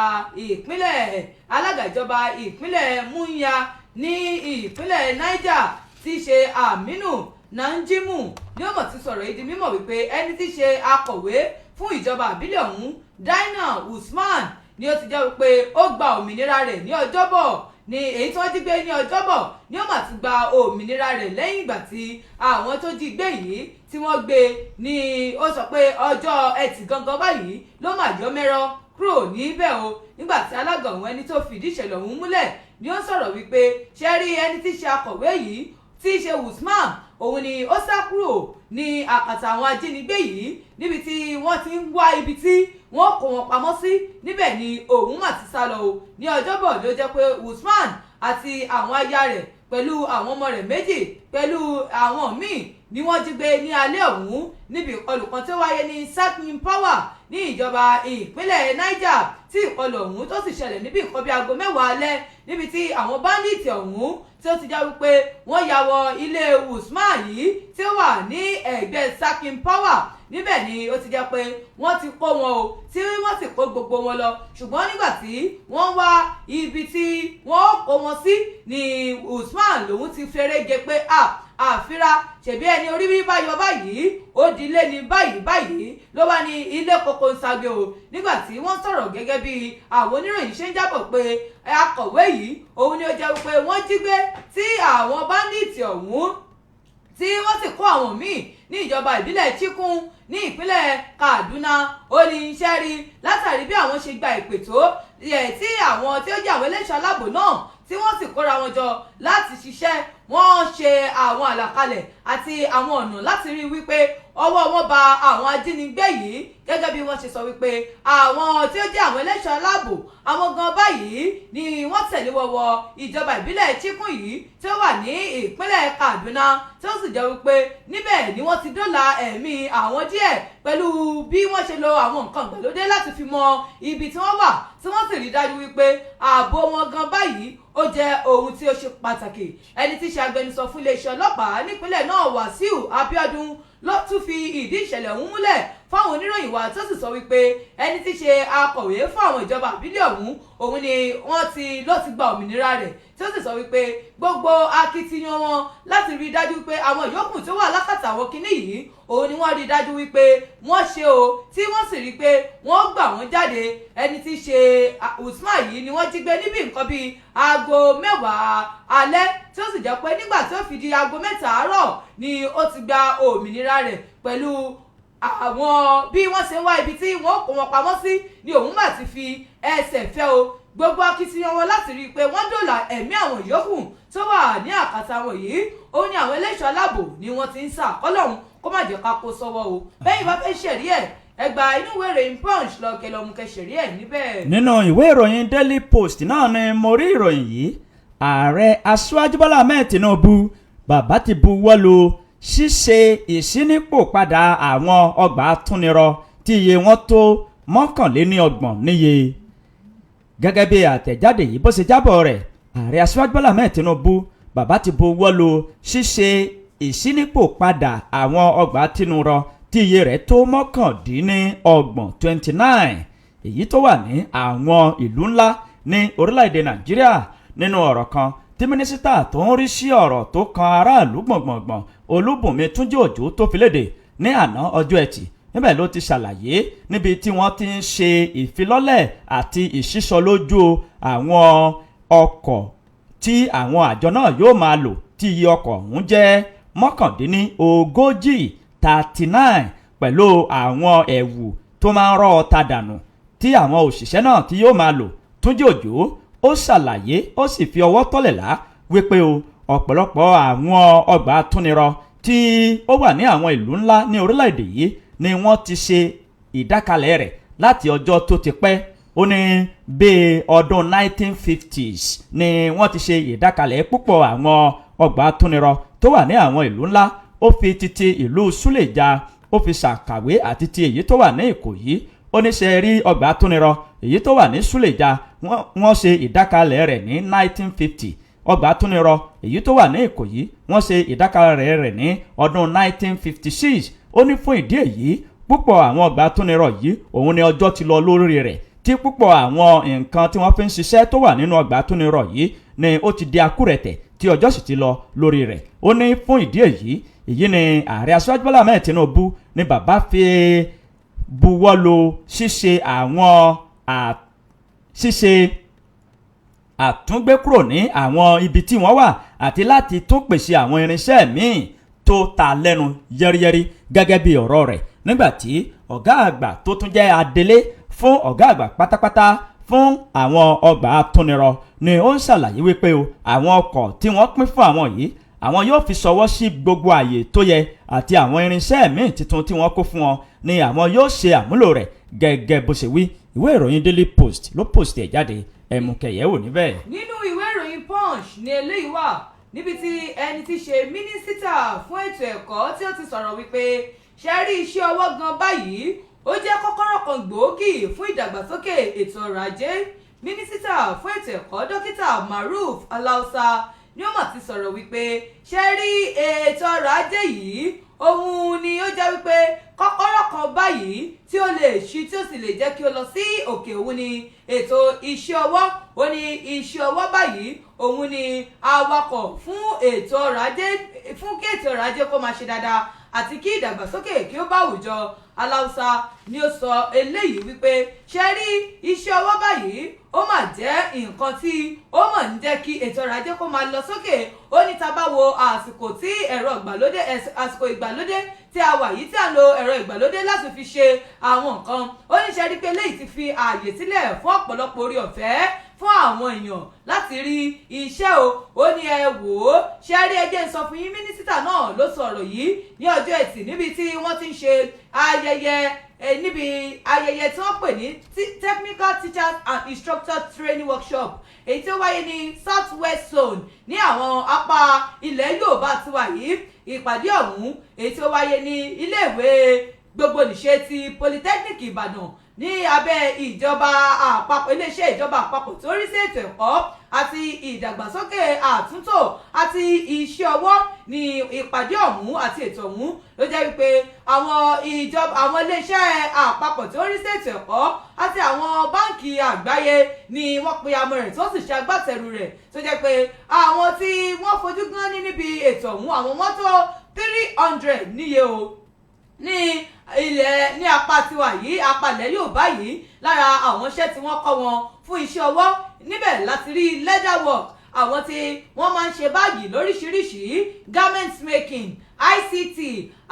ìpínlẹ̀ alága ìjọba ìpínlẹ̀ Munya ní ìpínlẹ̀ Niger tí ṣe Aminu Nanjimu ni ó mọ̀ ti sọ̀rọ̀ yìí di mímọ̀ wípé ẹni tí ṣe akọ̀wé fún ìjọba ìbílẹ̀ ọ̀hún Dina Usman ni ó ti jẹ́ wípé ó gba òmìnira rẹ̀ ní ọjọ́bọ̀ ní èyí tí wọ́n jí gbé ní ọjọ́bọ̀ ni ó mà ti gba òmìnira rẹ̀ lẹ́yìn ìgbà tí àwọn tó jí gbé yìí tí wọ́n gbé ní ó sọ pé ọjọ́ ẹtì gangan báyìí ló mà yọ mẹ́rọ kúrò níbẹ̀ o nígbà tí alága ọ̀hún ẹni tó fìdí ìṣẹ̀lẹ̀ ọ̀hún múlẹ̀ ni ó sọ̀rọ̀ wípé ṣe rí ẹni tí ṣe akọ̀wé yìí tí ṣe Usman òun ni ó sá kúrò ní àkàtà àwọn ajínigbé yìí níbi tí wọ́n ti ń wá ibi tí wọ́n kó wọn pamọ́ sí níbẹ̀ ni òun mà ti sá lọ o ní ọjọ́bọ̀ ló jẹ́ pé Usman àti àwọn aya rẹ̀ pẹ̀lú àwọn ọmọ rẹ̀ méjì pẹ̀lú àwọn míì ni wọ́n jí gbé ní alẹ́ ọ̀hún níbi ìkọlù kan tí ó wáyé ní Sakin Power ní ìjọba ìpínlẹ̀ Niger tí ìkọlù ọ̀hún tó sì ṣẹlẹ̀ níbi nǹkan bíi aago 10 alẹ́ níbi tí àwọn báńdíìtì ọ̀hún tí ó ti já wípé wọ́n ya wọ ilé Usman yìí tí ó wà ní ẹ̀gbẹ́ Sakin Power níbẹ̀ ni ó ti jẹ́ pé wọ́n ti kó wọn o tí wọ́n sì kó gbogbo wọn lọ ṣùgbọ́n nígbà tí wọ́n wá ibi tí wọ́n kó wọn sí ni Usman lòun ti ferege pé àfíra ṣèbí ẹni orí bí bá yọ báyìí ó di ilé ní báyìí ló wá ní ilé kókó ń sagbe o nígbà tí wọ́n sọ̀rọ̀ gẹ́gẹ́ bí àwọn oníròyìn ṣe ń jábọ̀ pé akọ̀wé yìí òun ni ó jẹ́ pé wọ́n jí gbé tí àwọn báńdíìtì ọ̀hún tí wọ́n sì kó àwọn míì ní ìjọba ìbílẹ̀ Chikun ní ìpínlẹ̀ Kaduna ó ní iṣẹ́ rí látàrí bí àwọn ṣe gba ìpè tó tí àwọn tí ó jẹ́ àwọn ẹlẹ́ṣọ́ aláàbò náà tí wọ́n sì kóra wọn jọ láti ṣiṣẹ́ wọ́n ṣe àwọn àlàkalẹ̀ àti àwọn ọ̀nà láti rí wípé ọwọ́ wọn ba àwọn ajínigbé yìí gẹ́gẹ́ bí wọ́n ṣe sọ wípé àwọn tí ó jẹ́ àwọn ẹlẹ́ṣọ́ aláàbò àwọn gan báyìí ni wọ́n tẹ̀lé wọ́wọ́ ìjọba ìbílẹ̀ Chikun yìí tí ó wà ní ìpínlẹ̀ Kaduna tí ó sì jẹ́ wípé níbẹ̀ ni wọ́n ti dóòlà ẹ̀mí àwọn díẹ̀ pẹ̀lú bí wọ́n ṣe lo àwọn nǹkan ìgbàlódé láti fi mọ ibi tí wọ́n wà tí wọ́n sì rí dájú wípé ààbò wọn gan báyìí ó jẹ́ ohun tí ó ṣe pàtàkì ẹni tí ṣe agbẹnusọ fún iléeṣẹ́ ọlọ́pàá nípínlẹ̀ náà Wàsíù Abíọ́dún ló tún fi ìdí ìṣẹ̀lẹ̀ ọ̀hún múlẹ̀ fáwọn oníròyìn wa tó sì sọ wípé ẹni tí ṣe akọ̀wé fún àwọn ìjọba ìbílẹ̀ ọ̀hún òun ni ló ti gba òmìnira rẹ̀ tí ó sì sọ wípé gbogbo akitiyan wọn láti rí i dájú pé àwọn ìyókù tó wà lákàtà àwọn kinní yìí òun ni wọ́n rí i dájú wípé wọ́n ṣe o tí wọ́n sì rí i pé wọ́n gbà wọ́n jáde ẹni tí ṣe Usman yìí ni wọ́n jí gbé níbi nǹkan bíi aago 10 alẹ́ tí ó sì jẹ́ pé nígbà tí ó fi di aago 3 àárọ̀ ni ó ti gba òmìnira rẹ̀ pẹ̀lú àwọn bí wọ́n ṣe ń wá ibi tí wọ́n kó wọn pamọ́ sí ni òun mà ti fi ẹsẹ̀ fẹ́ o gbogbo akitiyan wọn láti rí i pé wọ́n dóòlà ẹ̀mí àwọn yòókù tó wà ní àkàtà wọn yìí ó ní àwọn ẹlẹ́ṣọ́ aláàbò ni wọ́n ti ń sà kọ́lọ́hún kó má jẹ́ ká kó sọ́wọ́ o bẹ́ẹ̀ bá fẹ́ ṣẹ̀rí ẹ̀ ẹgbà inú ìwé ìròyìn Punch lọ kẹ lọ mú kẹ ṣẹ̀rí ẹ̀ níbẹ̀. nínú ìwé ìròyìn Daily Post náà ni mo rí ìròyìn yìí ààrẹ Aṣíwájú Bọ́lá Ahmed Tinubu bàbá ti buwọ́ lù ṣíṣe ìṣínípòpadà àwọn ọgbà atúnirọ tí iye wọn tó 29 níye gẹ́gẹ́ bí àtẹ̀jáde yìí bó ṣe jábọ̀ rẹ̀ ààrẹ Aṣíwájú Bọ́lá Ahmed Tinubu bàbá ti buwọ́ lù ṣíṣe ìṣínípòpadà àwọn ọgbà atúnirọ tí iye rẹ̀ tó 29 èyí tó wà ní àwọn ìlú ńlá ní orílẹ̀-èdè Nàìjíríà nínú ọ̀rọ̀ kan tí mínísítà tó ń rí sí ọ̀rọ̀ tó kan aráàlú gbọ̀ngbọ̀ngbọ̀n Olúbùnmi Túnjí Òjó tó fi léde ní àná ọjọ́ Ẹtì níbẹ̀ ló ti ṣàlàyé níbi tí wọ́n ti ń ṣe ìfilọ́lẹ̀ àti ìṣísọ lójú àwọn ọkọ̀ tí àwọn àjọ náà yóò máa lò tí iye ọkọ̀ ọ̀hún jẹ́ 39 pẹ̀lú àwọn ẹ̀wù tó máa ń rọ́ ọta dànù tí àwọn òṣìṣẹ́ náà tí yóò máa lò. Túnjí Òjó ó ṣàlàyé ó sì fi ọwọ́ tọ́lẹ̀ lá wípé ọ̀pọ̀lọpọ̀ àwọn ọgbà atúnirọ tí ó wà ní àwọn ìlú ńlá ní orílẹ̀-èdè yìí ni wọ́n ti ṣe ìdákalẹ̀ rẹ̀ láti ọjọ́ tó ti pẹ́. Ó ní bíi ọdún 1950s ni wọ́n ti ṣe ìdákalẹ̀ púpọ̀ àwọn ọgbà atúnirọ tó wà ní àwọn ìlú ńlá. Ó fi títí ìlú Súlèjà ó fi ṣàkàwé àti ti èyí tó wà ní Ìkòyí. ó ní ṣe rí ọgbà Atúnirọ èyí tó wà ní Súlèjà wọ́n ṣe ìdákalẹ̀ rẹ̀ ní 1950 ọgbà Atúnirọ èyí tó wà ní Ìkòyí wọ́n ṣe ìdákalẹ̀ rẹ̀ ní ọdún 1956 ó ní fún ìdí èyí púpọ̀ àwọn ọgbà Atúnirọ yìí òun ni ọjọ́ ti lọ lórí rẹ̀ tí púpọ̀ àwọn nǹkan tí wọ́n fi ń ṣiṣẹ́ tó wà nínú ọgbà Atúnirọ yìí ni ó ti di akúrẹ̀tẹ̀ tí ọjọ́ sì ti lọ lórí rẹ̀ ó ní fún ìdí èyí ni ààrẹ Aṣíwájú Bọ́lá Ahmed Tinubu ni bàbá fi buwọ́lu ṣíṣe àtúngbé kúrò ní àwọn ibi tí wọ́n wà àti láti tún pèsè àwọn irinṣẹ́ míì tó ta lẹ́nu yẹ́rìyẹ́rì gẹ́gẹ́ bí ọ̀rọ̀ rẹ̀ nígbàtí ọ̀gá àgbà tó tún jẹ́ adelé fún ọ̀gá àgbà pátápátá fún àwọn ọgbà Atúnirọ ni ó ń ṣàlàyé wípé o àwọn ọkọ̀ tí wọ́n pín fún àwọn yìí àwọn yóò fi ṣọwọ́ sí gbogbo àyè tó yẹ àti àwọn irinṣẹ́ míì tuntun tí wọ́n kó fún wọn ni àwọn yóò ṣe àmúlò rẹ̀ gẹ́gẹ́ bó ṣe wí ìwé ìròyìn Daily Post ló post ẹ̀ jáde ẹ̀mùkẹ̀yẹ̀wò níbẹ̀. nínú ìwé ìròyìn Punch ni eléyìí wà níbi tí ẹni tí ṣe mínísítà fún ètò ẹ̀kọ́ tí ó ti sọ̀rọ̀ wípé ṣe rí iṣẹ́ ọwọ́ gan báyìí ó jẹ́ kọ́kọ́rọ́ kan gbòógì fún ìdàgbàsókè ètò ọrọ̀ ajé mínísítà fún ètò ẹ̀kọ́ dókítà Maruf Alausa ni ó mà ti sọ̀rọ̀ wípé ṣe rí ètò ọrọ̀ ajé yìí òun ni ó jẹ́ wípé kọ́kọ́rọ́ kan báyìí tí ó lè ṣí tí ó sì lè jẹ́ kí ó lọ sí òkè òun ni ètò iṣẹ́ ọwọ́ ó ní iṣẹ́ ọwọ́ báyìí òun ni awakọ̀ fún ètò ọrọ̀ ajé fún kí ètò ọrọ̀ ajé kó máa ṣe dáadáa àti kí ìdàgbàsókè kí ó bá àwùjọ Aláùsá ni ó sọ eléyìí wípé ṣe rí iṣẹ́ ọwọ́ báyìí ó mà jẹ́ nǹkan tí ó mọ̀ ń jẹ́ kí ètò ọrọ̀ ajé kó máa lọ sókè ó ní tá bá wo àsìkò tí àsìkò ìgbàlódé tí a wà yìí tí a lo ẹ̀rọ ìgbàlódé láti fi ṣe àwọn nǹkan ó ní ṣe rí pé eléyìí ti fi ààyè sílẹ̀ fún ọ̀pọ̀lọpọ̀ orí ọ̀fẹ́ fún àwọn èèyàn láti rí iṣẹ́ ó ní ẹ wò ó ṣe rí ẹjẹ́ ń sọ fún yín mínísítà náà ló sọ ọ̀rọ̀ yìí ní ọjọ́ Ẹtì níbi tí wọ́n ti ń ṣe níbi ayẹyẹ tí wọ́n pè ní technical teachers and instructor training workshop èyí tí ó wáyé ní South West Zone ní àwọn apá ilẹ̀ Yorùbá tiwa yìí ìpàdé ọ̀hún èyí tí ó wáyé ní iléèwé gbogbonìṣe ti Polytechnic Ìbàdàn ní abẹ́ ìjọba àpapọ̀ iléeṣẹ́ ìjọba àpapọ̀ tó rí sí ètò ẹ̀kọ́ àti ìdàgbàsókè àtúntò àti iṣẹ́ ọwọ́ ní ìpàdé ọ̀hún àti ètò ọ̀hún ló jẹ́ wípé àwọn iléeṣẹ́ àpapọ̀ tó rí sí ètò ẹ̀kọ́ àti àwọn báǹkì àgbáyé ni wọ́n pe amọ̀ rẹ̀ tó sì ṣe agbátẹrù rẹ̀ tó jẹ́ pé àwọn tí wọ́n fojú gan ní níbi ètò ọ̀hún àwọn mọ́tò 300 níye o ní ilẹ̀ ní apá tiwa yìí apalẹ̀ Yorùbá yìí lára àwọn iṣẹ́ tí wọ́n kọ́ wọn fún iṣẹ́ ọwọ́ níbẹ̀ láti rí leather work àwọn tí wọ́n máa ń ṣe báàgì lóríṣiríṣi garment making ICT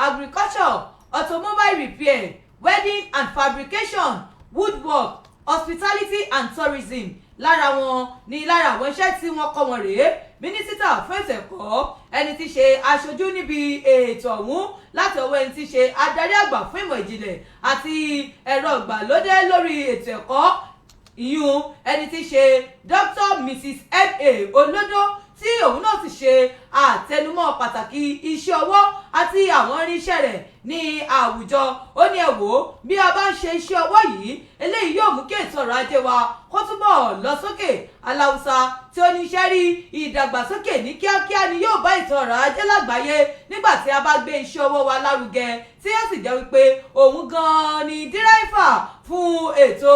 agriculture automobile repair wedding and fabrication woodwork hospitality and tourism lára wọn ni lára àwọn iṣẹ́ tí wọ́n kọ́ wọn rèé mínísítà fún ètò ẹ̀kọ́ ẹni tí ṣe aṣojú níbi ètò ọ̀hún láti ọwọ́ ẹni tí ṣe adarí àgbà fún ìmọ̀ ìjìnlẹ̀ àti ẹ̀rọ ìgbàlódé lórí ètò ẹ̀kọ́ ìyún ẹni tí ṣe Dr. Mrs. M.A. Olódó tí òun náà ti ṣe àtẹnumọ́ pàtàkì iṣẹ́ ọwọ́ àti àwọn irinṣẹ́ rẹ̀ ní àwùjọ ó ní ẹ wò ó bí a bá ń ṣe iṣẹ́ ọwọ́ yìí eléyìí yóò mú kí ètò ọrọ̀ ajé wa kó túbọ̀ lọ sókè Aláùsá tí ó ní iṣẹ́ rí ìdàgbàsókè ní kíákíá ni yóò bá ètò ọrọ̀ ajé lágbàáyé nígbà tí a bá gbé iṣẹ́ ọwọ́ wa lárugẹ tí ó sì jẹ́ wípé òun gan-an ni díráìfà fún ètò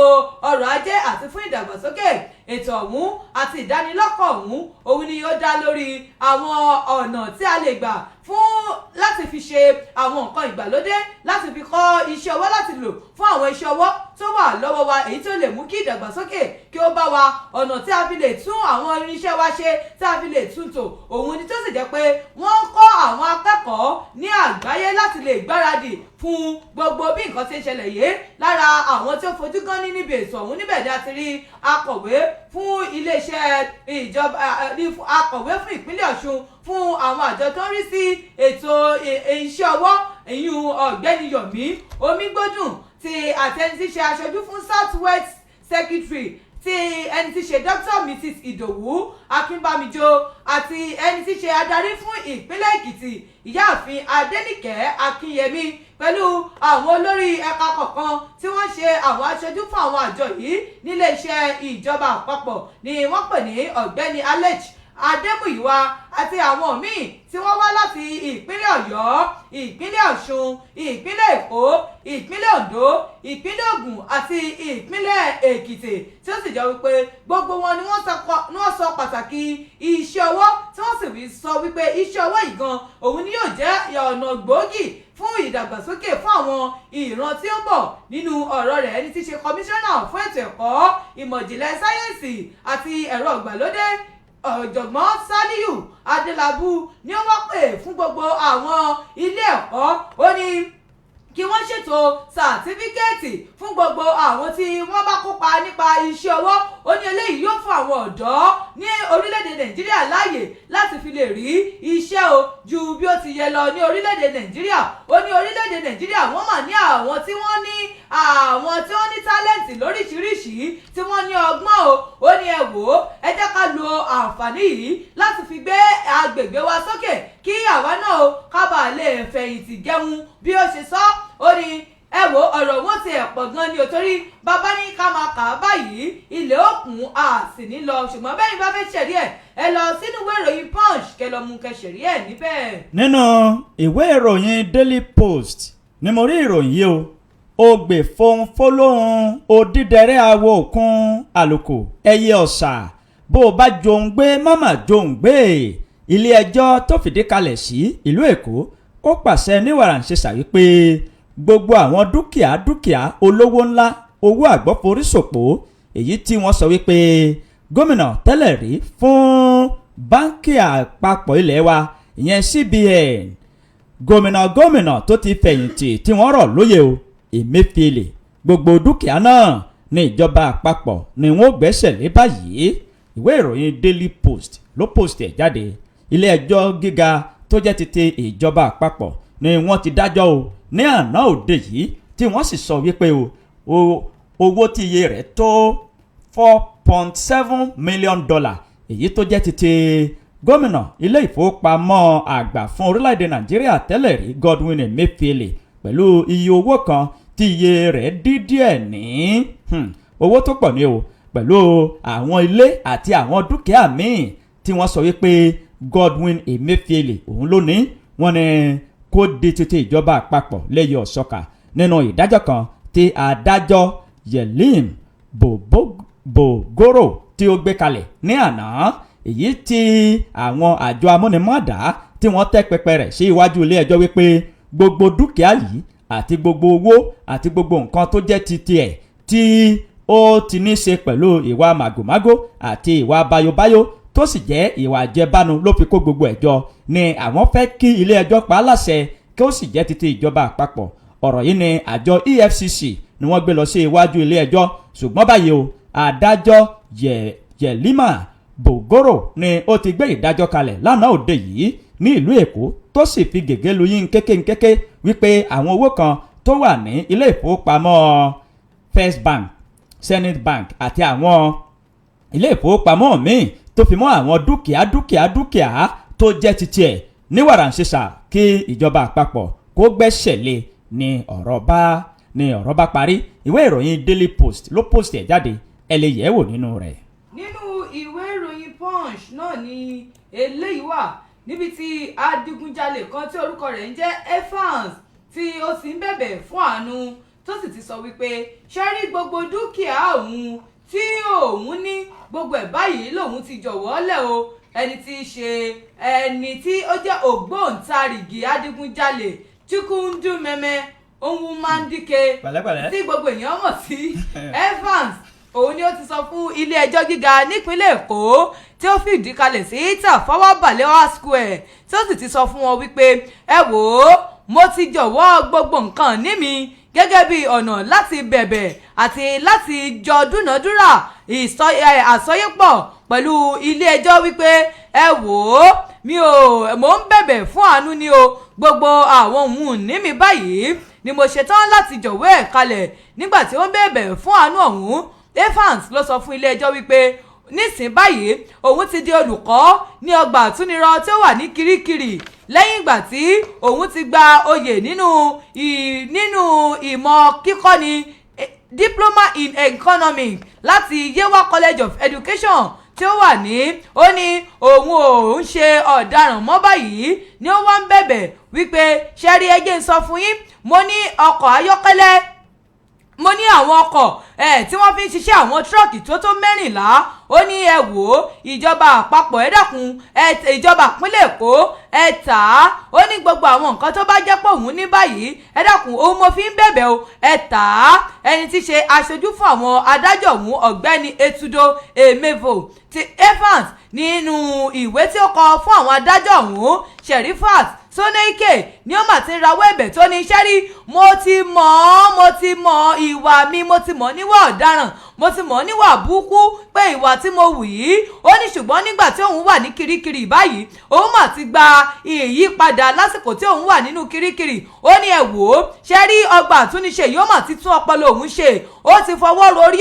ọrọ̀ ajé àti fún ìdàgbàsókè ètò ọ̀hún àti ìdánilọ́kọ̀ ọ̀hún òun ni ó dá lórí àwọn ọ̀nà tí a lè gbà fún láti fi ṣe àwọn nǹkan ìgbàlódé láti fi kọ́ iṣẹ́ ọwọ́ láti lò fún àwọn iṣẹ́ ọwọ́ tó wà lọ́wọ́ wa èyí tó lè mú kí ìdàgbàsókè kí ó bá wa ọ̀nà tí a fi lè tún àwọn irinṣẹ́ wa ṣe tí a fi lè tún tò òun ni tó sì jẹ́ pé wọ́n ń kọ́ àwọn akẹ́kọ̀ọ́ ní àgbáyé láti lè gbáradì fún gbogbo bí nǹkan ti ń ṣẹlẹ̀ yìí lára àwọn tí ó fojú gan ní níbi ètò ọ̀hún níbẹ̀ ni a ti rí akọ̀wé fún iléeṣẹ́ ìjọba akọ̀wé fún ìpínlẹ̀ Ọ̀ṣun fún àwọn àjọ tó ń rí sí ètò iṣẹ́ ọwọ́ ìyún ọ̀gbẹ́ni Yomi Omigbódùn ti àtẹnudíṣe aṣojú fún South West Secretary tí ẹni tí ṣe Dr. Mrs. Ìdòwú Akínbámijó àti ẹni tí ṣe adarí fún ìpínlẹ̀ Èkìtì ìyáàfin Adéníkẹ́ Akínyẹmí pẹ̀lú àwọn olórí ẹ̀ka kọ̀ọ̀kan tí wọ́n ṣe àwọn aṣojú fún àwọn àjọ yìí nílé iṣẹ́ ìjọba àpapọ̀ ni wọ́n pè ní ọ̀gbẹ́ni Alex Adémúyìwá àti àwọn míì tí wọ́n wá láti ìpínlẹ̀ Ọ̀yọ́, ìpínlẹ̀ Ọ̀ṣun, ìpínlẹ̀ Èkó, ìpínlẹ̀ Oǹdó, ìpínlẹ̀ Ògùn àti ìpínlẹ̀ Èkìtì tí ó sì jẹ́ wípé gbogbo wọn ni wọ́n sọ pàtàkì iṣẹ́ ọwọ́ tí wọ́n sì fi sọ wípé iṣẹ́ ọwọ́ yìí gan òun ni yóò jẹ́ ọ̀nà gbòógì fún ìdàgbàsókè fún àwọn ìran tí ó ń bọ̀ nínú ọ̀rọ̀ rẹ̀ ẹni tí í ṣe kọmíṣánná fún ètò ẹ̀kọ́ ìmọ̀ ìjìnlẹ̀ sáyẹ́ǹsì àti ẹ̀rọ ìgbàlódé ọ̀jọ̀gbọ́n Sálíù Adélabú ni ó wá pè fún gbogbo àwọn ilé ẹ̀kọ́ ó ní kí wọ́n ṣètò sàtífíkẹ́ẹ̀tì fún gbogbo àwọn tí wọ́n bá kópa nípa iṣẹ́ ọwọ́ ó ní eléyìí yóò fún àwọn ọ̀dọ́ ní orílẹ̀-èdè Nàìjíríà láàyè láti fi lè rí iṣẹ́ o ju bí ó ti yẹ lọ ní orílẹ̀-èdè Nàìjíríà ó ní orílẹ̀-èdè Nàìjíríà wọ́n mà ní àwọn tí wọ́n ní tálẹ́ǹtì lóríṣiríṣi tí wọ́n ní ọgbọ́n o ó ní ẹ wò ó ẹ jẹ́ ká lo àǹfààní yìí láti fi gbé agbègbè wa sókè kí àwa náà o ká bàa lè fẹ̀yìntì jẹun bí ó ṣe sọ ó ní ẹ wo ọ̀rọ̀ wọn ti ẹ̀ pọ̀ gan ni ò torí bàbá ní ká máa kà á báyìí ilé òkun a sì ní lọ ṣùgbọ́n bẹ́ẹ̀ ni bá fẹ́ ṣẹ̀rí ẹ̀ ẹ lọ sínú ìwé ìròyìn Punch kẹ́ lọ mú kẹ́ ṣẹ̀rí ẹ̀ níbẹ̀. nínú ìwé ìròyìn Daily Post ni mo rí ìròyìn yìí o ògbè fohùn fọlọ́hún odídẹrẹ́ àwọ òkun àlùkò ẹyẹ ọ̀sà bó o bá jòun gbé mọ́mà jòun gbé ilé ẹjọ́ tó fìdí kalẹ̀ sí ìlú Èkó ó pàṣẹ ní wàràǹṣeṣà wípé gbogbo àwọn dúkìá olówó ńlá owó àgbọ́forísòpó èyí tí wọ́n sọ wípé gómìnà tẹ́lẹ̀ rí fún báńkì àpapọ̀ ilé wa ìyẹn CBN gómìnà tó ti fẹ̀yìntì tí wọ́n rọ̀ lóyè o Emefiele gbogbo dúkìá náà ní ìjọba àpapọ̀ ni wọ́n gbẹ́sẹ̀ lé báyìí ìwé ìròyìn Daily Post ló post ẹ̀ jáde ilé ẹjọ́ gíga tó jẹ́ ti ìjọba àpapọ̀ ni wọ́n ti dájọ́ o ní àná òde yìí tí wọ́n sì sọ wípé o owó tí iye rẹ̀ tó $4.7 million èyí tó jẹ́ ti gómìnà ilé ìfowópamọ́ àgbà fún orílẹ̀-èdè Nàìjíríà tẹ́lẹ̀ rí Godwin Emefiele pẹ̀lú iye owó kan tí iye rẹ̀ dí díẹ̀ ní owó tó pọ̀ ní o pẹ̀lú àwọn ilé àti àwọn dúkìá míì tí wọ́n sọ wípé Godwin Emefiele òun ló ní wọ́n ní kó di títí ìjọba àpapọ̀ lẹ́yìn ọ̀ṣọ́ka nínú ìdájọ́ kan tí adájọ́ Yelim Bogoro tí ó gbé kalẹ̀ ní àná èyí tí àwọn àjọ amúnimọ́dá tí wọ́n tẹ́ pẹpẹ rẹ̀ sí iwájú ilé ẹjọ́ wípé gbogbo dúkìá yìí àti gbogbo owó àti gbogbo nǹkan tó jẹ́ ti tiẹ̀ tí ó ti ní ṣe pẹ̀lú ìwà màgòmágó àti ìwà báyobáyó tó sì jẹ́ ìwà àjẹbánu ló fi kó gbogbo ẹ̀jọ́ ni àwọn fẹ́ kí ilé ẹjọ́ pa á láṣẹ kí ó sì jẹ́ títí ìjọba àpapọ̀ ọ̀rọ̀ yìí ni àjọ EFCC ni wọ́n gbé lọ sí iwájú ilé ẹjọ́ ṣùgbọ́n báyìí o adájọ́ Yelima Bogoro ni ó ti gbé ìdájọ́ kalẹ̀ lánàá òde yìí ní ìlú Èkó tó sì fi gègé lu yín kékéńkéké wípé àwọn owó kan tó wà ní ilé ìfowópamọ́ First Bank, Zenith Bank àti àwọn ilé ìfowópamọ́ míì tó fi mọ́ àwọn dúkìá tó jẹ́ ti tiẹ̀ ní wàràǹṣeṣà kí ìjọba àpapọ̀ kó gbẹ́sẹ̀ lé ní ọ̀rọ̀ bá parí ìwé ìròyìn Daily Post ló post ẹ̀ jáde ẹ lè yẹ̀ wò nínú rẹ̀. nínú ìwé ìròyìn Punch náà ni eléyìí wà níbi tí adigunjalè kan tí orúkọ rẹ̀ ń jẹ́ Evans tí ó sì ń bẹ̀bẹ̀ fún àánú tó sì ti sọ wípé ṣe rí gbogbo dúkìá òun tí òun ní gbogbo ẹ̀ báyìí lòun ti jọ̀wọ́ lẹ̀ o ẹni tí ó jẹ́ ògbóǹtarìgì adigunjalè Chukwudumeme Onwumandike tí gbogbo èèyàn mọ̀ sí Evans òun ni ó ti sọ fún ilé ẹjọ́ gíga nípínlẹ̀ Èkó tí ó fìdí kalẹ̀ sí Tafawa Balewa Square tí ó sì ti sọ fún wọn wípé ẹ wò ó mo ti jọ̀wọ́ gbogbo nǹkan ní mi gẹ́gẹ́ bí ọ̀nà láti bẹ̀bẹ̀ àti láti jọ dúnàádúrà àsọyépọ̀ pẹ̀lú ilé ẹjọ́ wípé ẹ wò ó mò ń bẹ̀bẹ̀ fún àánú ni o gbogbo àwọn ohun ní mi báyìí ni mo ṣetán láti jọ̀wọ́ ẹ̀ kalẹ̀ nígbà tí ó ń bẹ̀bẹ̀ fún àánú ọ̀hún Evans ló sọ fún ilé ẹjọ́ wípé nísìn báyìí òun ti di olùkọ́ ní ọgbà àtúnirọ tí ó wà ní Kirikiri lẹ́yìn ìgbà tí òun ti gba oyè nínú ìmọ̀ kíkọ́ni diploma in economics láti Yewa College of Education tí ó wà ní ó ní òun ò ń ṣe ọ̀daràn mọ́ báyìí ni ó wá ń bẹ̀bẹ̀ wípé ṣẹ́rí ẹjẹ́ ń sọ fún yín mo ní ọkọ̀ ayọ́kẹ́lẹ́ mo ní àwọn ọkọ̀ tí wọ́n fi ń ṣiṣẹ́ àwọn tírọ̀kì tó 14 ó ní ẹ wò ó ìjọba àpapọ̀ ẹ dákun ìjọba ìpínlẹ̀ Èkó ẹ tà á ó ní gbogbo àwọn nǹkan tó bá jẹ́ pé òun ní báyìí ẹ dákun òun mo fi ń bẹ̀bẹ̀ o ẹ tà á ẹni tí ṣe aṣojú fún àwọn adájọ́ ọ̀hún ọ̀gbẹ́ni Etudo Emefiele ti Evans nínú ìwé tí ó kọ fún àwọn adájọ́ ọ̀hún Sherifat Soneike ni ó mà ti ń rawọ́ ẹ̀bẹ̀ tó ní iṣẹ́ rí mo ti mọ̀ ìwà mi mo ti mọ̀ níwà ọ̀daràn mo ti mọ̀ níwà búkú pé ìwà tí mo wù yìí ó ní ṣùgbọ́n nígbà tí òun wà ní Kirikiri báyìí òun mà ti gba ìyípadà lásìkò tí òun wà nínú Kirikiri ó ní ẹ wò ó ṣe rí ọgbà àtúnṣe yìí ó mà ti tún ọpọlọ òun ṣe ó ti fọwọ́ rorí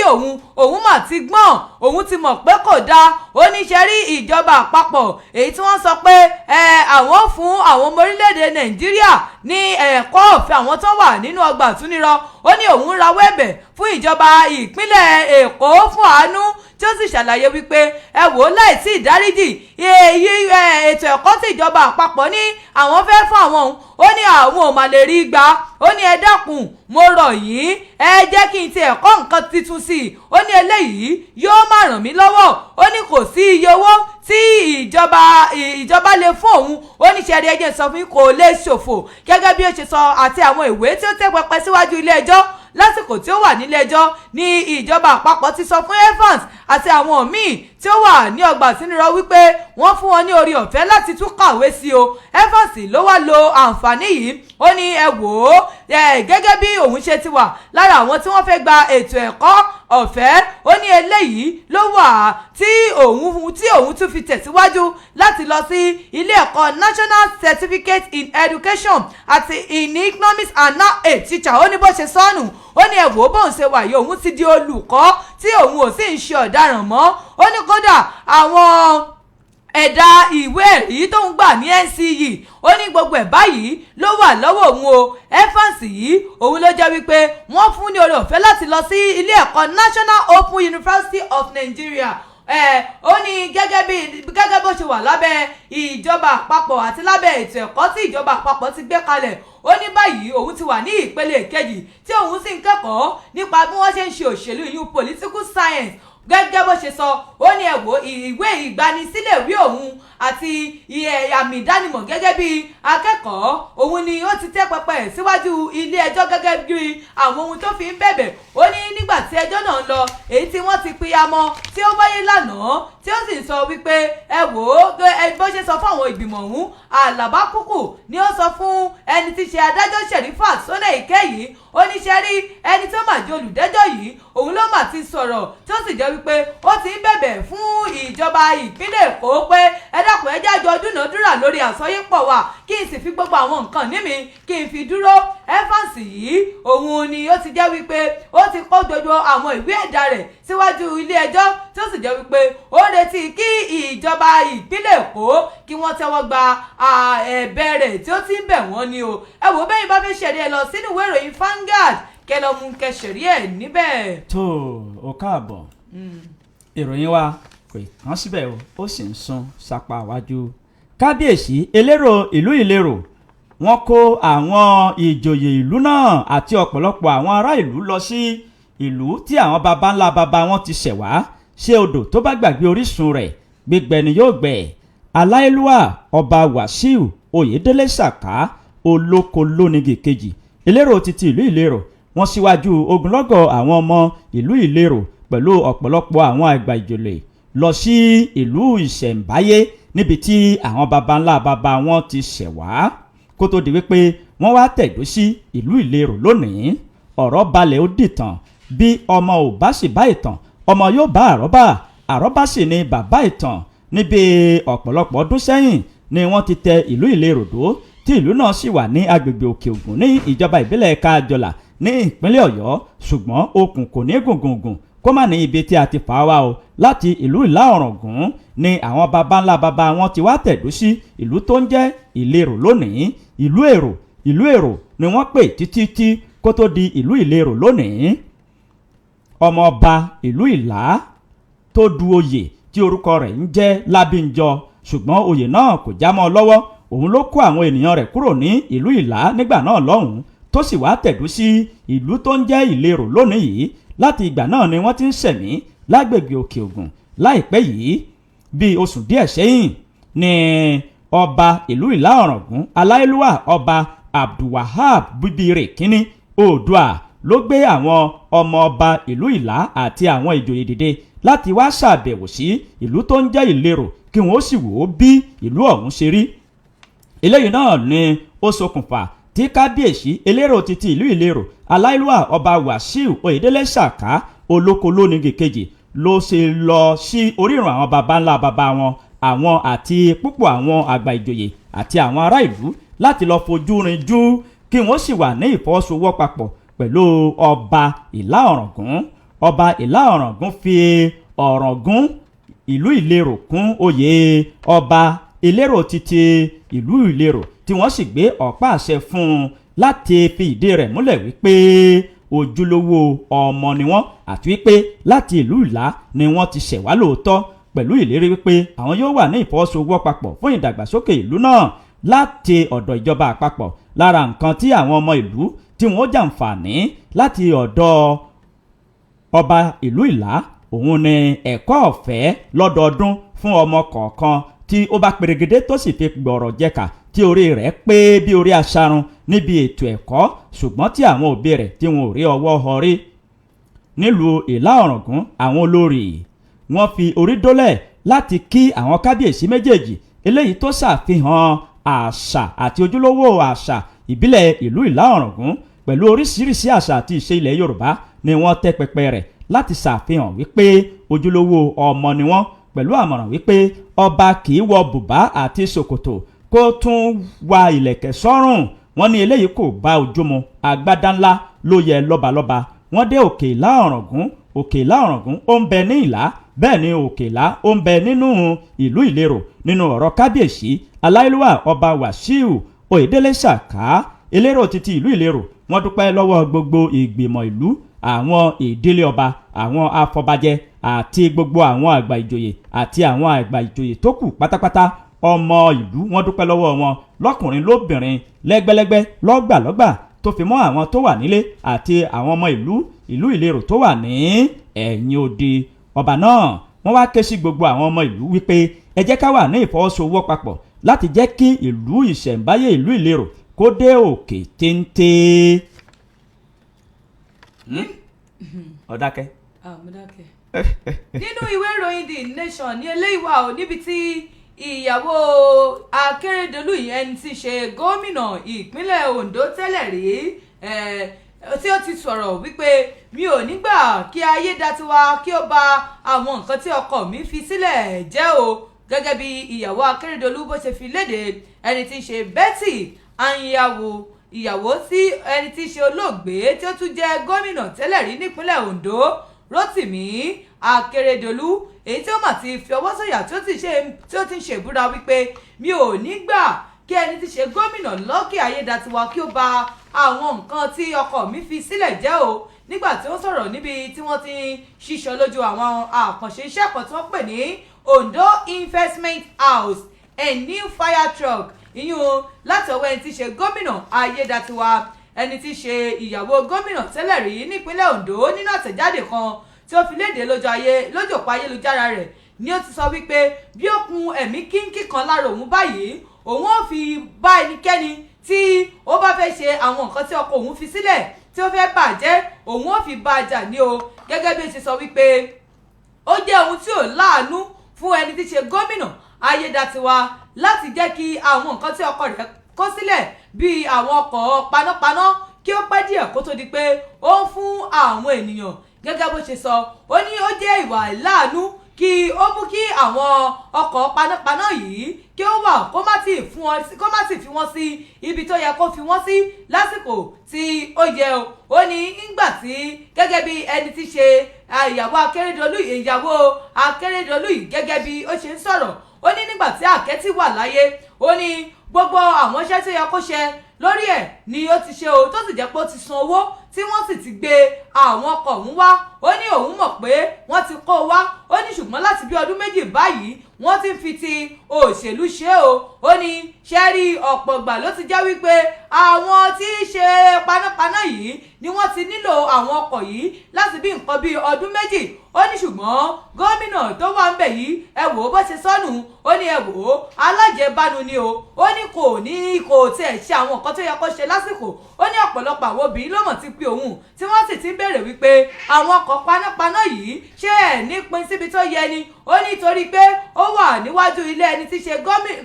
òun mà ti gbọ́n òun ti mọ̀ pé kò dáa ó ní ṣe rí ìjọba àpapọ̀ èyí tí wọ́n sọ pé àwọn fún àwọn ọmọ orílẹ̀-èdè Nàìjíríà ní ẹ̀kọ́ ọ̀fẹ́ àwọn tó wà nínú ọgbà àtúnirọ ó ní òun rawọ́ ẹ̀bẹ̀ fún ìjọba ìpínlẹ̀ Èkó fún àánú tí ó sì ṣàlàyé wípé ẹ wò ó láìsí ìdáríjì ètò ẹ̀kọ́ tí ìjọba àpapọ̀ ní àwọn fẹ́ fún àwọn òun ó ní àwọn ò mà lè rí gbà ó ní ẹ dákun mo rọ̀ yín ẹ jẹ́ kí n ti ẹ̀kọ́ nǹkan tuntun sí i ó ní eléyìí yóò má ràn mí lọ́wọ́ ó ní kò sí iye owó tí ìjọba lè fún òun ó ní ṣẹ́rí ẹjẹ́ sọ fún yín kò lè ṣòfò gẹ́gẹ́ bí ó ṣe sọ àti àwọn ìwé tí ó tẹ́ pẹpẹ síwájú ilé ẹjọ́ lásìkò tí ó wà nílé ẹjọ́ ní ìjọba àpapọ̀ ti sọ fún Evans àti àwọn míì tí ó wà ní ọgbà àtúnirọ wípé wọ́n fún wọn ní orí ọ̀fẹ́ láti tún kàwé sí o Evans ló wá lo àǹfààní yìí ó ní ẹ wò ó gẹ́gẹ́ bí òun ṣe ti wà lára àwọn tí wọ́n fẹ́ gba ètò ẹ̀kọ́ ọ̀fẹ́ ó ní eléyìí ló wà tí òun tún fi tẹ̀síwájú láti lọ sí ilé ẹ̀kọ́ National Certificate in Education àti in Economics and now a teacher ó ní bó ṣe sọnù ó ní ẹ̀wò bóun ṣe wà yìí òun ti di olùkọ́ tí òun ò sì ń ṣe ọ̀daràn mọ́ ó ní kódà àwọn ẹ̀dà ìwé ẹ̀rí tó ń gbà ní NCE ó ní gbogbo ẹ̀ báyìí ló wà lọ́wọ́ òun o Evans yìí òun ló jẹ́ wípé wọ́n fún ní oore ọ̀fẹ́ láti lọ sí ilé ẹ̀kọ́ National Open University of Nigeria ó ní gẹ́gẹ́ bó ṣe wà lábẹ́ ìjọba àpapọ̀ àti lábẹ́ ètò ẹ̀kọ́ tí ìjọba àpapọ̀ ti gbé kalẹ̀ ó ní báyìí òun ti wà ní ìpele kejì tí òun sì ń kẹ́kọ̀ọ́ nípa bí wọ́n ṣe ń ṣe òṣèlú yìí political science gẹ́gẹ́ bó ṣe sọ ó ní ẹ wò ìwé ìgbanisílẹ̀ ìwé òun àti àmì ìdánimọ̀ gẹ́gẹ́ bí akẹ́kọ̀ọ́ òun ni ó ti tẹ́ pẹpẹ síwájú ilé ẹjọ́ gẹ́gẹ́ bí àwọn ohun tó fi ń bẹ̀bẹ̀ ó ní nígbà tí ẹjọ́ náà ń lọ èyí tí wọ́n ti pínyamọ́ tí ó wáyé lánàá tí ó sì sọ wípé ẹ wò ó bó ṣe sọ fún àwọn ìgbìmọ̀ ọ̀hún Àlàbá Kúkù ni ó sọ fún ẹni tí ṣe adájọ́ Sherifat Soneike yìí ó ní ṣe rí ẹni tó mà jẹ́ olùdẹ́jọ́ yìí òun ló mà ti sọ̀rọ̀ tí ó sì jẹ́ wípé ó ti ń bẹ̀bẹ̀ fún ìjọba ìpínlẹ̀ Èkó pé ẹ dákun ẹ jẹ́ àjọ dúnàádúrà lórí àsọyépọ̀ wa kí n sì fi gbogbo àwọn nǹkan ní mi kí n fi dúró Evans yìí òun ni ó ti jẹ́ wípé ó ti kó gbogbo àwọn ìwé ẹ̀dá rẹ̀ síwájú ilé ẹjọ́ tí ó sì jẹ́ wípé ó retí kí ìjọba ìpínlẹ̀ Èkó kí wọ́n tẹ́wọ́ gba ẹ̀bẹ̀ rẹ̀ tí ó ti ń bẹ̀ wọ́n ni o ẹ wò bẹ́yìn bá fẹ́ ṣẹ̀rí ẹ lọ sínú ìwé ìròyìn Vanguard kẹ lọ mú kẹ ṣẹ̀rí ẹ̀ níbẹ̀. tó o káàbọ̀ ìròyìn wa kò kàn síbẹ̀ ó sì ń sún sápá wájú. kábíyèsí elérò ìlú ìlérò wọ́n kó àwọn ìjòyè ìlú náà àti ọ̀pọ̀lọpọ̀ àwọn ará ìlú lọ sí ìlú tí àwọn baba ńlá baba wọn ti ṣẹ̀ wá ṣé odò tó bá gbàgbé orísun rẹ̀ gbígbẹ ni yóò gbẹ. aláìlúwà ọba Wàsíù Oyèdélé Sàká olóko lónìgì kejì elérò títí ìlú ìlérò wọ́n síwájú ogunlọ́gọ̀ àwọn ọmọ ìlú ìlérò pẹ̀lú ọ̀pọ̀lọpọ̀ àwọn àgbà ìjòlè lọ sí ìlú ìṣẹ̀ǹbáyé níbi tí àwọn baba ńlá baba wọn ti ṣẹ̀ wá kó tó di wípé wọ́n wá tẹ̀dó sí ìlú ìlérò lónìí. ọ̀rọ̀ balẹ̀ ó dìtàn bí ọmọ ò bá sì bá ìtàn ọmọ yóò bá àrọ́bá àrọ́bá sì ni bàbá ìtàn. níbi ọ̀pọ̀lọpọ̀ ọdún sẹ́yìn ni wọ́n ti tẹ ìlú ìlérò dó tí ìlú náà sì wà ní agbègbè òkè ògùn ní ìjọba ìbílẹ̀ kájọlà ní ìpínlẹ̀ ọ̀yọ́ ṣùgbọ́n okùn kò ní gùngùngùn kó má ní ibi tí a ti fà wá o láti ìlú ìlà ọ̀ràngún ni àwọn baba ńlá baba wọn ti wá tẹ̀dó sí ìlú tó ń jẹ́ ìlérò lónìí. ìlú èrò ni wọ́n pè títí kó tó di ìlú ìlérò lónìí. ọmọ ọba ìlú ìlà tó du oyè tí orúkọ rẹ̀ ń jẹ́ lábíńjọ ṣùgbọ́n oyè náà kò já mọ́ ọ lọ́wọ́. òun ló kó àwọn ènìyàn rẹ̀ kúrò ní ìlú ìlà nígbà náà lọ́hùn-ún tó sì wá tẹ̀dó sí ìlú tó ń jẹ́ ìlérò lónìí yìí. láti ìgbà náà ni wọ́n ti ń ṣẹ̀mí lágbègbè òkè ògùn. láìpẹ́ yìí bíi oṣù díẹ̀ sẹ́yìn ni ọba ìlú ìlà ọ̀ràngún aláìlúwà ọba abdulwahab bíbírè kínní oòdùà ló gbé àwọn ọmọ ọba ìlú ìlà àti àwọn ìjòyè dìde láti wá ṣàbẹ̀wò sí ìlú tó ń jẹ́ ìlérò kí wọ́n sì wò ó bí ìlú ọ̀hún ṣe rí. eléyìí náà ni ó ṣokùnfà tí kábíyèsí elérò títí ìlú ìlérò aláìlúwà ọba wàsíù oyèdélé ṣàká olóko lónìí kejì ló ṣe lọ sí orírun àwọn baba ńlá baba wọn àwọn àti púpọ̀ àwọn àgbà ìjòyè àti àwọn ará ìlú láti lọ fojú rinjú kí wọ́n sì wà ní ìfọwọ́sowọ́papọ̀ pẹ̀lú ọba ìlà ọ̀ràngún. ọba ìlà ọ̀ràngún fi ọ̀ràngún ìlú ìlérò kún oyè ọba ìlérò títí ìlú ìlérò tí wọ́n sì gbé ọ̀pá àṣẹ fún un láti fi ìdí rẹ̀ múlẹ̀ wípé ojúlówó ọmọ ni wọ́n àti wípé láti ìlú ìlà ni wọ́n ti ṣẹ̀ wá lóòótọ́ pẹ̀lú ìlérí wípé àwọn yóò wà ní ìfọwọ́sowọ́papọ̀ fún ìdàgbàsókè ìlú náà láti ọ̀dọ̀ ìjọba àpapọ̀. lára nǹkan tí àwọn ọmọ ìlú tí wọ́n jàǹfààní láti ọ̀dọ̀ ọba ìlú ìlà òun ni ẹ̀kọ́ ọ̀fẹ́ lọ́dọọdún fún ọmọ kọ̀ọ̀kan tí ó bá perégedé tó sì fi gbọ̀rọ̀ jẹ̀ka tí orí rẹ̀ pé bí orí aṣarun níbi ètò ẹ̀kọ́ ṣùgbọ́n tí àwọn òbí rẹ̀ tí wọn ò rí ọwọ́ họ rí. nílùú ìlà ọ̀ràngún àwọn olórí wọ́n fi orí dólẹ̀ láti kí àwọn kábíyèsí méjèèjì eléyìí tó ṣàfihàn àṣà àti ojúlówó àṣà ìbílẹ̀ ìlú ìlà ọ̀ràngún pẹ̀lú oríṣiríṣi àṣà àti ìṣe ilẹ̀ yorùbá ni wọ́n tẹ́ pẹpẹ rẹ̀ láti ṣàfihàn wípé ojúlówó ọmọ ni wọ́n pẹ̀lú àmọ̀ràn wípé ọba kì í wọ bùbá àti ṣòkòtò kó tún wa ìlẹ̀kẹ̀ sọ́rùn. wọ́n ní eléyìí kò bá ojú mu agbádá ńlá ló yẹ lọ́balọ́ba. wọ́n dé òkè ìlà ọ̀ràngún ó ń bẹ ní ìlà bẹ́ẹ̀ ni òkè ìlà ó ń bẹ nínú ìlú ìlérò. nínú ọ̀rọ̀ kábíyèsí aláìlúwà ọba wàsíù oyèdélé ṣàká elérò títí ìlú ìlérò wọ́n dúpẹ́ lọ́wọ́ gbogbo ìgbìmọ̀ ìlú àwọn ìdílé ọba àwọn afọbajẹ àti gbogbo àwọn àgbà ìjòyè àti àwọn àgbà ìjòyè tó kù pátápátá ọmọ ìlú wọ́n dúpẹ́ lọ́wọ́ wọn lọ́kùnrin lóbìnrin lẹ́gbẹ́lẹ́gbẹ́ lọ́gbàlọ́gbà tó fi mọ́ àwọn tó wà nílé àti àwọn ọmọ ìlú ìlérò tó wà ní ẹ̀yìn odi. ọba náà wọ́n wá ké sí gbogbo àwọn ọmọ ìlú wípé ẹ jẹ́ ká wà ní ìfọwọ́sowọ́papọ̀ láti jẹ́ kí ìlú ìṣẹ̀ǹbáyé ìlú ìlérò kó dé òkè téńté. ọ̀dákẹ́. nínú ìwé ìròyìn The Nation ní eléyìí wà ó níbi tí ìyàwó Akérédolú ẹni tí í ṣe gómìnà ìpínlẹ̀ Ondo tẹ́lẹ̀ rí tí ó ti sọ̀rọ̀ wípé mi ò nígbà kí ayédatiwa kí ó bà àwọn nǹkan tí ọkọ mi fi sílẹ̀ jẹ́ o gẹ́gẹ́ bí ìyàwó Akérédolú bó ṣe fi léde. ẹni tí í ṣe Betty Anyanwu ìyàwó tí ẹni tí í ṣe olóògbé tí ó tún jẹ́ gómìnà tẹ́lẹ̀ rí nípínlẹ̀ Ondo Rotimi Akérédolú èyí tí ó mà ti fi ọwọ́ sọ̀yà tí ó ti ń ṣèbúra wípé mi ò ní gbà kí ẹni tí ṣe gómìnà Lucky Ayédatiwa kí ó bà àwọn nǹkan tí ọkọ mi fi sílẹ̀ jẹ́ o nígbà tí ó sọ̀rọ̀ níbi tí wọ́n ti ń ṣíṣọ lójú àwọn àkànṣe iṣẹ́ kan tí wọ́n pè ní Ondo Investment House a new fire truck ìyún láti ọwọ́ ẹni tí ṣe gómìnà Ayédatiwa. ẹni tí ṣe ìyàwó gómìnà tẹ́lẹ̀ rí nípínlẹ̀ Ondo nínú àtẹ̀jáde kan tí ó fi léde lójú òpó ayélujára rẹ̀ ni ó ti sọ wípé bí ó kun ẹ̀mí kínkín kan lára òun báyìí òun ò fi bá ẹnikẹ́ni tí ó bá fẹ́ ṣe àwọn nǹkan tí ọkọ òun fi sílẹ̀ tí ó fẹ́ bàjẹ́ òun ò fi bá a jà ní o gẹ́gẹ́ bí ó ṣe sọ wípé ó jẹ́ ohun tí ò láàánú fún ẹni tí ṣe gómìnà Ayédatiwa láti jẹ́ kí àwọn nǹkan tí ọkọ rẹ̀ kó sílẹ̀ bíi àwọn ọkọ̀ panápaná kí ó pẹ́ díẹ̀ kó tó di pé ó ń fún àwọn ènìyàn gẹ́gẹ́ bó ṣe sọ ó ní ó jẹ́ ìwà ìláàánú kí ó mú kí àwọn ọkọ̀ panápaná yìí kí ó wà kó má sì fi wọ́n sí ibi tó yẹ kó fi wọ́n sí lásìkò tí ó yẹ o. ó ní nígbà tí gẹ́gẹ́ bí ẹni tí ṣe ìyàwó Akérédolú yìí gẹ́gẹ́ bí ó ṣe ń sọ̀rọ̀ ó ní nígbà tí Àkẹ́tì wà láyé ó ní gbogbo àwọn iṣẹ́ tó yẹ kó ṣe lórí ẹ̀ ni ó ti ṣe o tó sì jẹ́ pé ó ti san owó tí wọ́n sì ti gbé àwọn ọkọ̀ ọ̀hún wá ó ní òun mọ̀ pé wọ́n ti kó wá ó ní ṣùgbọ́n láti bí ọdún méjì báyìí wọ́n ti ń fi ti òṣèlú ṣe o ó ní ṣẹ́rí ọ̀pọ̀ ìgbà ló ti jẹ́ wípé àwọn tí í ṣe panápaná yìí ni wọ́n ti nílò àwọn ọkọ̀ yìí láti bí nǹkan bí ọdún méjì ó ní ṣùgbọ́n gómìnà tó wà ń bẹ̀ yìí ẹ wò ó bó ṣe sọnù ó ní ẹ wò ó alájẹbánu ni o ó ní kò tiẹ̀ ṣe àwọn nǹkan tó yẹ kó ṣe lásìkò ó ní ọ̀pọ̀lọpọ̀ àwọn obìnrin ló mọ̀ ti pé òun tí wọ́n sì ti ń béèrè wípé àwọn ọkọ̀ panápaná yìí ṣé ẹ̀ nípìn síbi tó yẹ ni ó ní torí pé ó wà níwájú ilé ẹni tí ṣe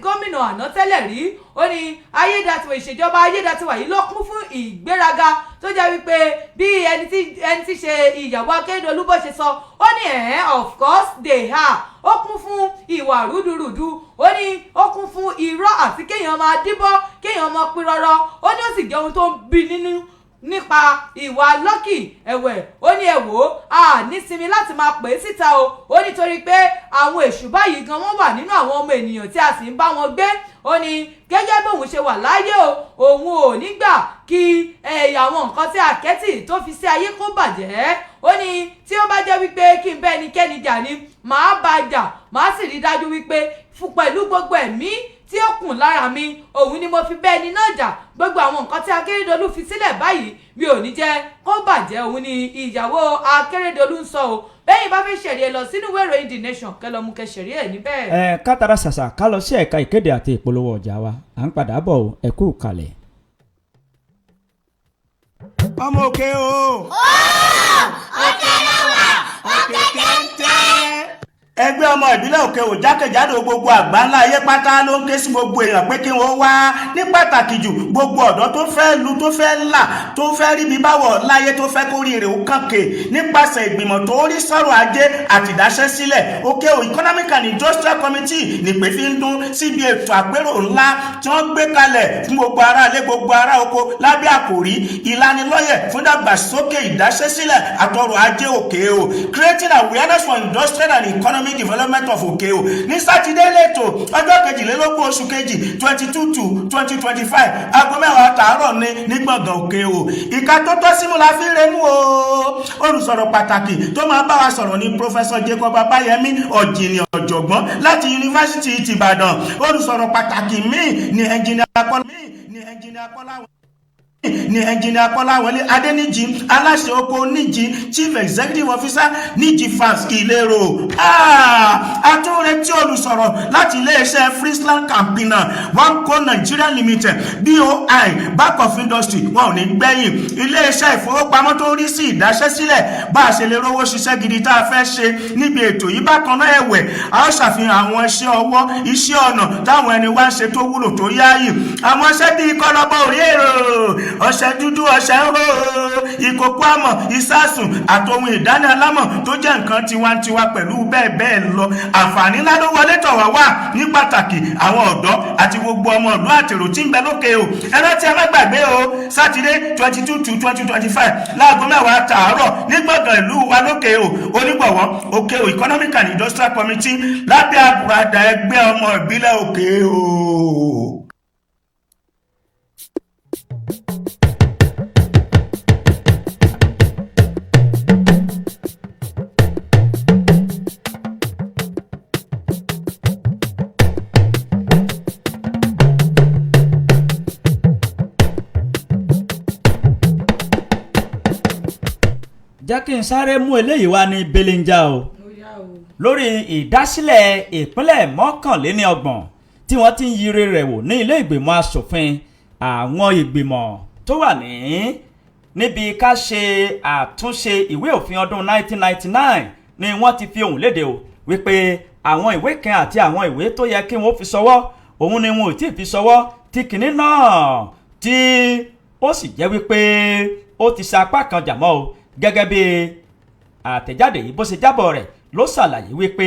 gómìnà àná tẹ́lẹ̀ rí ó ní ìṣèjọba ayédatiwa yìí ló kún fún ìgbéraga tó jẹ́ wípé bí ẹni tí ṣe ìyàwó Akérédolú bó ṣe sọ ó ní of course they are ó kún fún ìwà rúdurùdu ó ní ó kún fún irọ́ àti kéèyàn máa díbọ́ kéèyàn máa pirọrọ ó ní ó sì jẹ́ ohun tó ń bí nínú nípa ìwà Lucky ẹ̀wẹ̀ ó ní ẹ wò ó nísinmi láti máa pè é síta o ó nítorí pé àwọn èṣù báyìí gan wọ́n wà nínú àwọn ọmọ ènìyàn tí a sì ń bá wọn gbé ó ní gẹ́gẹ́ bóun ṣe wà láyé o òun ò ní gbà kí àwọn nǹkan tí Àkẹ́tì tó fi sí ayé kó bàjẹ́ ó ní tí ó bá jẹ́ wípé kí n bá ẹnikẹ́ni jà ni màá bá jà màá sì rí dájú wípé pẹ̀lú gbogbo ẹ̀mí tí ó kùn lára mi òun ni mo fi bẹ́ẹ̀ ni náà jà gbogbo àwọn nǹkan tí Akérédolú fi sílẹ̀ báyìí mi ò ní jẹ́ kó bàjẹ́ òun ni ìyàwó Akérédolú ń sọ o bẹ́yìn bá fẹ́ ṣẹ̀rí ẹ lọ sínú ìwé ìròyìn The Nation kẹlọ́ mú kẹsẹ̀rí ẹ̀ níbẹ̀. kátàrà ṣàṣà ká lọ sí ẹ̀ka ìkéde àti ìpolówó ọjà wa à ń padà bọ̀ ẹ kú kalẹ̀. ọmọ òkè o. òkè lọ́wọ́ òkè kéńté. ẹgbẹ́ ọmọ ìbílẹ̀ òkè ò jákèjádò gbogbo àgbáńlá ayé pátá ló ń ké sí gbogbo èèyàn pé kí wọ́n wá ní pàtàkì jù gbogbo ọ̀dọ́ tó fẹ́ lu tó fẹ́ là tó fẹ́ rí bí báwọ̀ láyé tó fẹ́ kórì rẹ̀ ó kànkè nípasẹ̀ ìgbìmọ̀ tó rí sọ̀rọ̀ ajé àti ìdáṣẹ́ sílẹ̀ òkè ò economic and industrial committee nípè fi ń dún síbi ètò àpérò ńlá tí wọ́n gbé kalẹ̀ fún gbogbo ará ilé gbogbo ará oko lábẹ́ àkòrí ìlanilọ́yẹ̀ fún dàgbàsókè ìdáṣẹ́ sílẹ̀ àtọrọ̀ ajé òkè ò creating awareness for industrial and economic development of òkè ò ní sátidé lẹ́tọ̀ ọjọ́ kejìlélógún oṣù kejì 22 to 2025 aago 10 tààrọ̀ ní gbọ̀ngàn òkè ò ìka tó tọ́ símú la fi ń renú o olùsọ̀rọ̀ pàtàkì tó máa bá wa sọ̀rọ̀ ní Professor Jacob Abayemi ọ̀jìnì ọ̀jọ̀gbọ́n láti yunifásitì tìbàdàn olùsọ̀rọ̀ pàtàkì míì ní ẹnjìnìà Kọ́láwọlé Adéníjì aláṣẹ oko níjì chief executive officer níjì fans ìlérò àtúnretí olùsọ̀rọ̀ láti iléeṣẹ́ Friesland Campina Wamco Nigeria Limited BOI back of industry wọn ò ní gbẹ̀yìn iléeṣẹ́ ìfowópamọ́ tó rí sí ìdáṣẹ́sílẹ̀ bá a ṣe lè rówó ṣiṣẹ́ gidi tá a fẹ́ ṣe níbi ètò yìí bákan náà ẹ̀wẹ̀ a ó ṣàfihàn àwọn iṣẹ́ ọwọ́ iṣẹ́ ọnà táwọn ẹni wá ń ṣe tó wúlò tó yáàyè àwọn iṣẹ́ bíi kọ́lọ́bọ̀ orí èrò ọṣẹ dúdú ọṣẹ ń ró ìkòkò àmọ̀ ìsásùn àtòhun ìdáná alámọ̀ tó jẹ́ nǹkan tiwantiwa pẹ̀lú bẹ́ẹ̀ bẹ́ẹ̀ lọ àǹfààní ńlá ló wọlé tọ̀ wá wà ní pàtàkì àwọn ọ̀dọ́ àti gbogbo ọmọ ìlú àtèrò tí ń bẹ lókè o ẹ̀rọ tí a má gbàgbé o sátidé 22 to 2025 láago 10 tààrọ̀ ní gbọ̀ngàn ìlú wa lókè o onígbọ̀wọ́ òkè o economic and industrial committee lábẹ́ àbúradà ẹgbẹ́ ọmọ ìbílẹ̀ òkè o. jẹ́ kí n sáré mú eléyìí wá ní belenja o lórí ìdásílẹ̀ ìpínlẹ̀ mọ́kànléníọgbọ̀n tí wọ́n ti ń yiri rẹ̀ wò ní ilé ìgbìmọ̀ asòfin àwọn ìgbìmọ̀ tó wà níbi ká ṣe àtúnṣe ìwé òfin ọdún 1999 ni wọ́n ti fi ohùn léde o wípé àwọn ìwé kan àti àwọn ìwé tó yẹ kí wọ́n fi ṣọwọ́ òun ni wọn ò tí ì fi ṣọwọ́ tí kìíní náà tí ó sì jẹ́ wípé ó ti sa apá kan jàmọ́ o gẹ́gẹ́ bí àtẹ̀jáde yìí bó ṣe jábọ̀ rẹ̀ ló ṣàlàyé wípé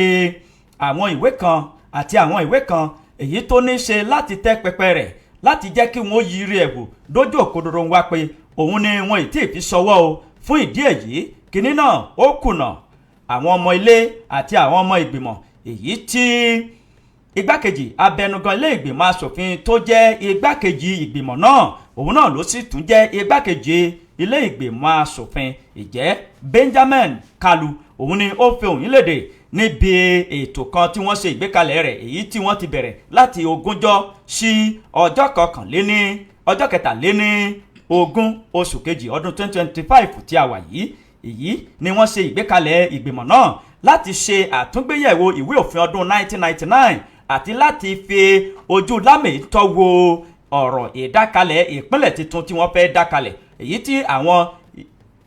àwọn ìwé kan àti àwọn ìwé kan èyí tó ní ṣe láti tẹ́ pẹpẹ rẹ̀ láti jẹ́ kí wọ́n yiri ẹ̀ wò dójú òkodoro wá pé òun ni wọn ì tí ì fi ṣọwọ́ o fún ìdí èyí kínní náà ó kùnà àwọn ọmọ ilé àti àwọn ọmọ ìgbìmọ̀ èyí tí igbákejì abẹnugan ilé ìgbìmọ̀ asòfin tó jẹ́ igbákejì ìgbìmọ̀ náà òun náà ló sì tún jẹ́ igbákejì ilé ìgbìmọ̀ asòfin ìjẹ́ Benjamin Kalu òun ni ó fi òun léde níbi ètò kan tí wọ́n ṣe ìgbékalẹ̀ rẹ̀ èyí tí wọ́n ti bẹ̀rẹ̀ láti 20 sí ọjọ́ kẹtàléní ogún oṣù kejì ọdún 2025 tí a wà yìí èyí ni wọ́n ṣe ìgbékalẹ̀ ìgbìmọ̀ náà láti ṣe àtúngbéyẹ̀wò ìwé òfin ọdún 1999 àti láti fi ojú lámìtọ́ wo ọ̀rọ̀ ìdákalẹ̀ ìpínlẹ̀ tuntun tí wọ́n fẹ́ dákalẹ̀ èyí tí àwọn